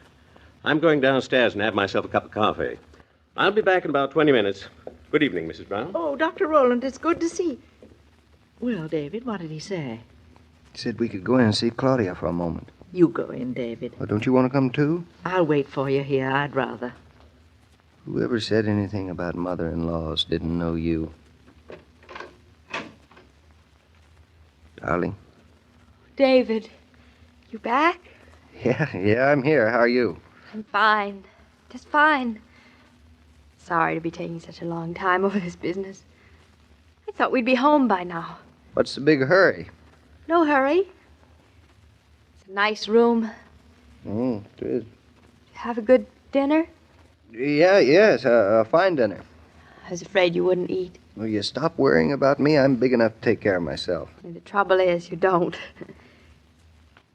I'm going downstairs and have myself a cup of coffee. I'll be back in about 20 minutes. Good evening, Mrs. Brown. Oh, Dr. Rowland, it's good to see... Well, David, what did he say? He said we could go in and see Claudia for a moment. You go in, David. Well, don't you want to come, too? I'll wait for you here. I'd rather. Whoever said anything about mother-in-laws didn't know you. Darling? David, you back? Yeah, I'm here. How are you? I'm fine. Just fine. Sorry to be taking such a long time over this business. I thought we'd be home by now. What's the big hurry? No hurry. It's a nice room. It is. Have a good dinner? Yes, a fine dinner. I was afraid you wouldn't eat. Will you stop worrying about me? I'm big enough to take care of myself. And the trouble is, you don't.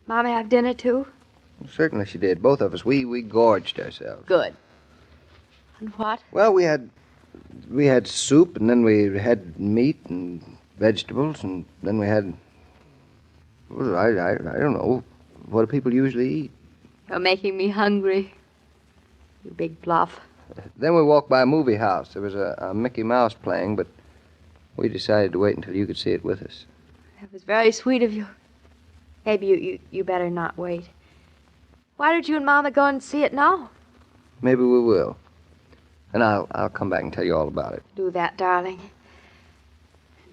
Mama have dinner, too? Well, certainly she did. Both of us. We gorged ourselves. Good. And what? Well, we had soup, and then we had meat and vegetables, and then we had... Well, I don't know. What do people usually eat? You're making me hungry. You big bluff. Then we walked by a movie house. There was a Mickey Mouse playing, but we decided to wait until you could see it with us. That was very sweet of you. Maybe you better not wait. Why don't you and Mama go and see it now? Maybe we will. And I'll come back and tell you all about it. Do that, darling.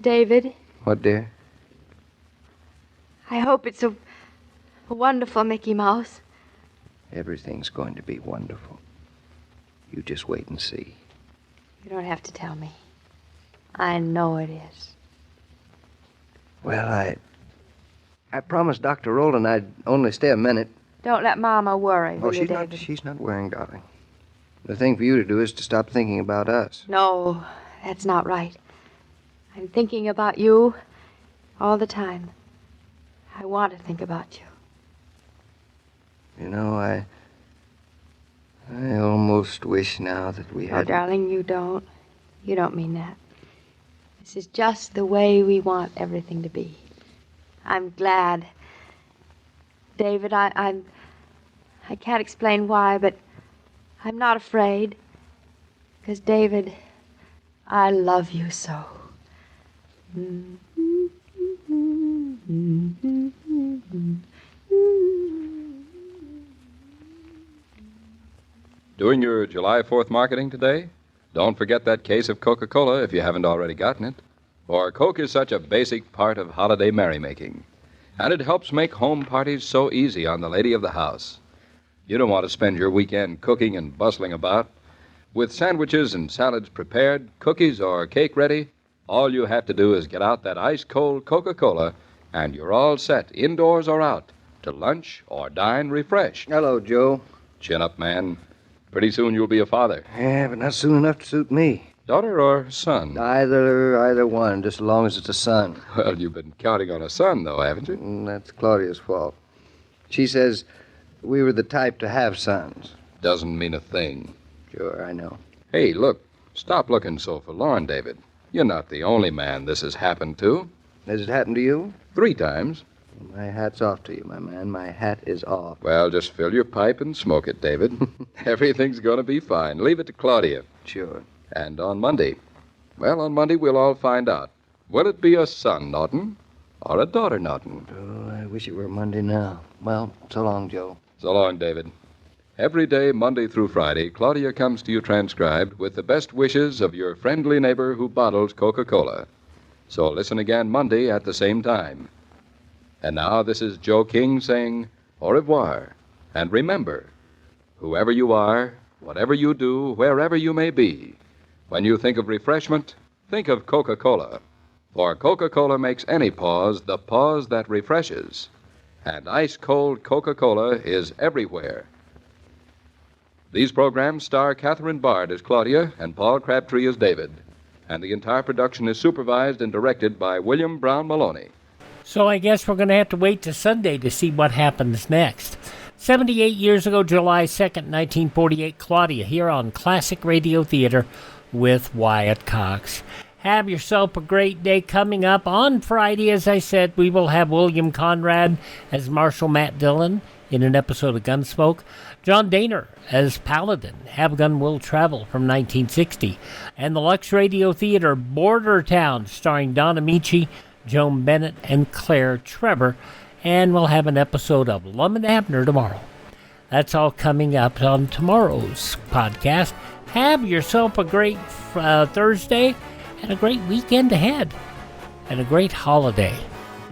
David, What, dear? I hope it's a wonderful Mickey Mouse. Everything's going to be wonderful. You just wait and see. You don't have to tell me. I know it is. Well, I promised Dr. Rowland I'd only stay a minute. Don't let Mama worry, will you, David? She's not worrying, darling. The thing for you to do is to stop thinking about us. No, that's not right. I'm thinking about you all the time. I want to think about you. You know, I almost wish now that we had... Oh, darling, you don't. You don't mean that. This is just the way we want everything to be. I'm glad. David, I can't explain why, but I'm not afraid. Because, David, I love you so. Doing your July 4th marketing today? Don't forget that case of Coca-Cola if you haven't already gotten it. For Coke is such a basic part of holiday merrymaking. And it helps make home parties so easy on the lady of the house. You don't want to spend your weekend cooking and bustling about. With sandwiches and salads prepared, cookies or cake ready, all you have to do is get out that ice-cold Coca-Cola, and you're all set, indoors or out, to lunch or dine refreshed. Hello, Joe. Chin up, man. Pretty soon you'll be a father. Yeah, but not soon enough to suit me. Daughter or son? Either one, just as long as it's a son. Well, you've been counting on a son, though, haven't you? That's Claudia's fault. She says we were the type to have sons. Doesn't mean a thing. Sure, I know. Hey, look. Stop looking so forlorn, David. You're not the only man this has happened to. Has it happened to you? 3 times. My hat's off to you, my man. My hat is off. Well, just fill your pipe and smoke it, David. Everything's going to be fine. Leave it to Claudia. Sure. And on Monday? Well, on Monday we'll all find out. Will it be a son, Norton, or a daughter, Norton? Oh, I wish it were Monday now. Well, so long, Joe. So long, David. Every day, Monday through Friday, Claudia comes to you transcribed with the best wishes of your friendly neighbor who bottles Coca-Cola. So listen again Monday at the same time. And now this is Joe King saying au revoir. And remember, whoever you are, whatever you do, wherever you may be, when you think of refreshment, think of Coca-Cola. For Coca-Cola makes any pause the pause that refreshes. And ice-cold Coca-Cola is everywhere. These programs star Catherine Bard as Claudia and Paul Crabtree as David. And the entire production is supervised and directed by William Brown Maloney. So I guess we're going to have to wait to Sunday to see what happens next. 78 years ago, July 2nd, 1948, Claudia here on Classic Radio Theater with Wyatt Cox. Have yourself a great day. Coming up on Friday, as I said, we will have William Conrad as Marshal Matt Dillon in an episode of Gunsmoke. John Daner as Paladin, Have a Gun Will Travel from 1960. And the Lux Radio Theater, Border Town, starring Don Amici, Joan Bennett, and Claire Trevor. And we'll have an episode of Lum and Abner tomorrow. That's all coming up on tomorrow's podcast. Have yourself a great Thursday and a great weekend ahead. And a great holiday.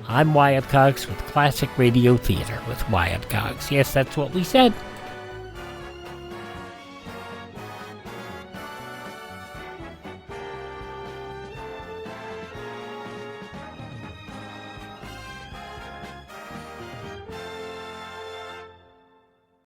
I'm Wyatt Cox with Classic Radio Theater with Wyatt Cox. Yes, that's what we said.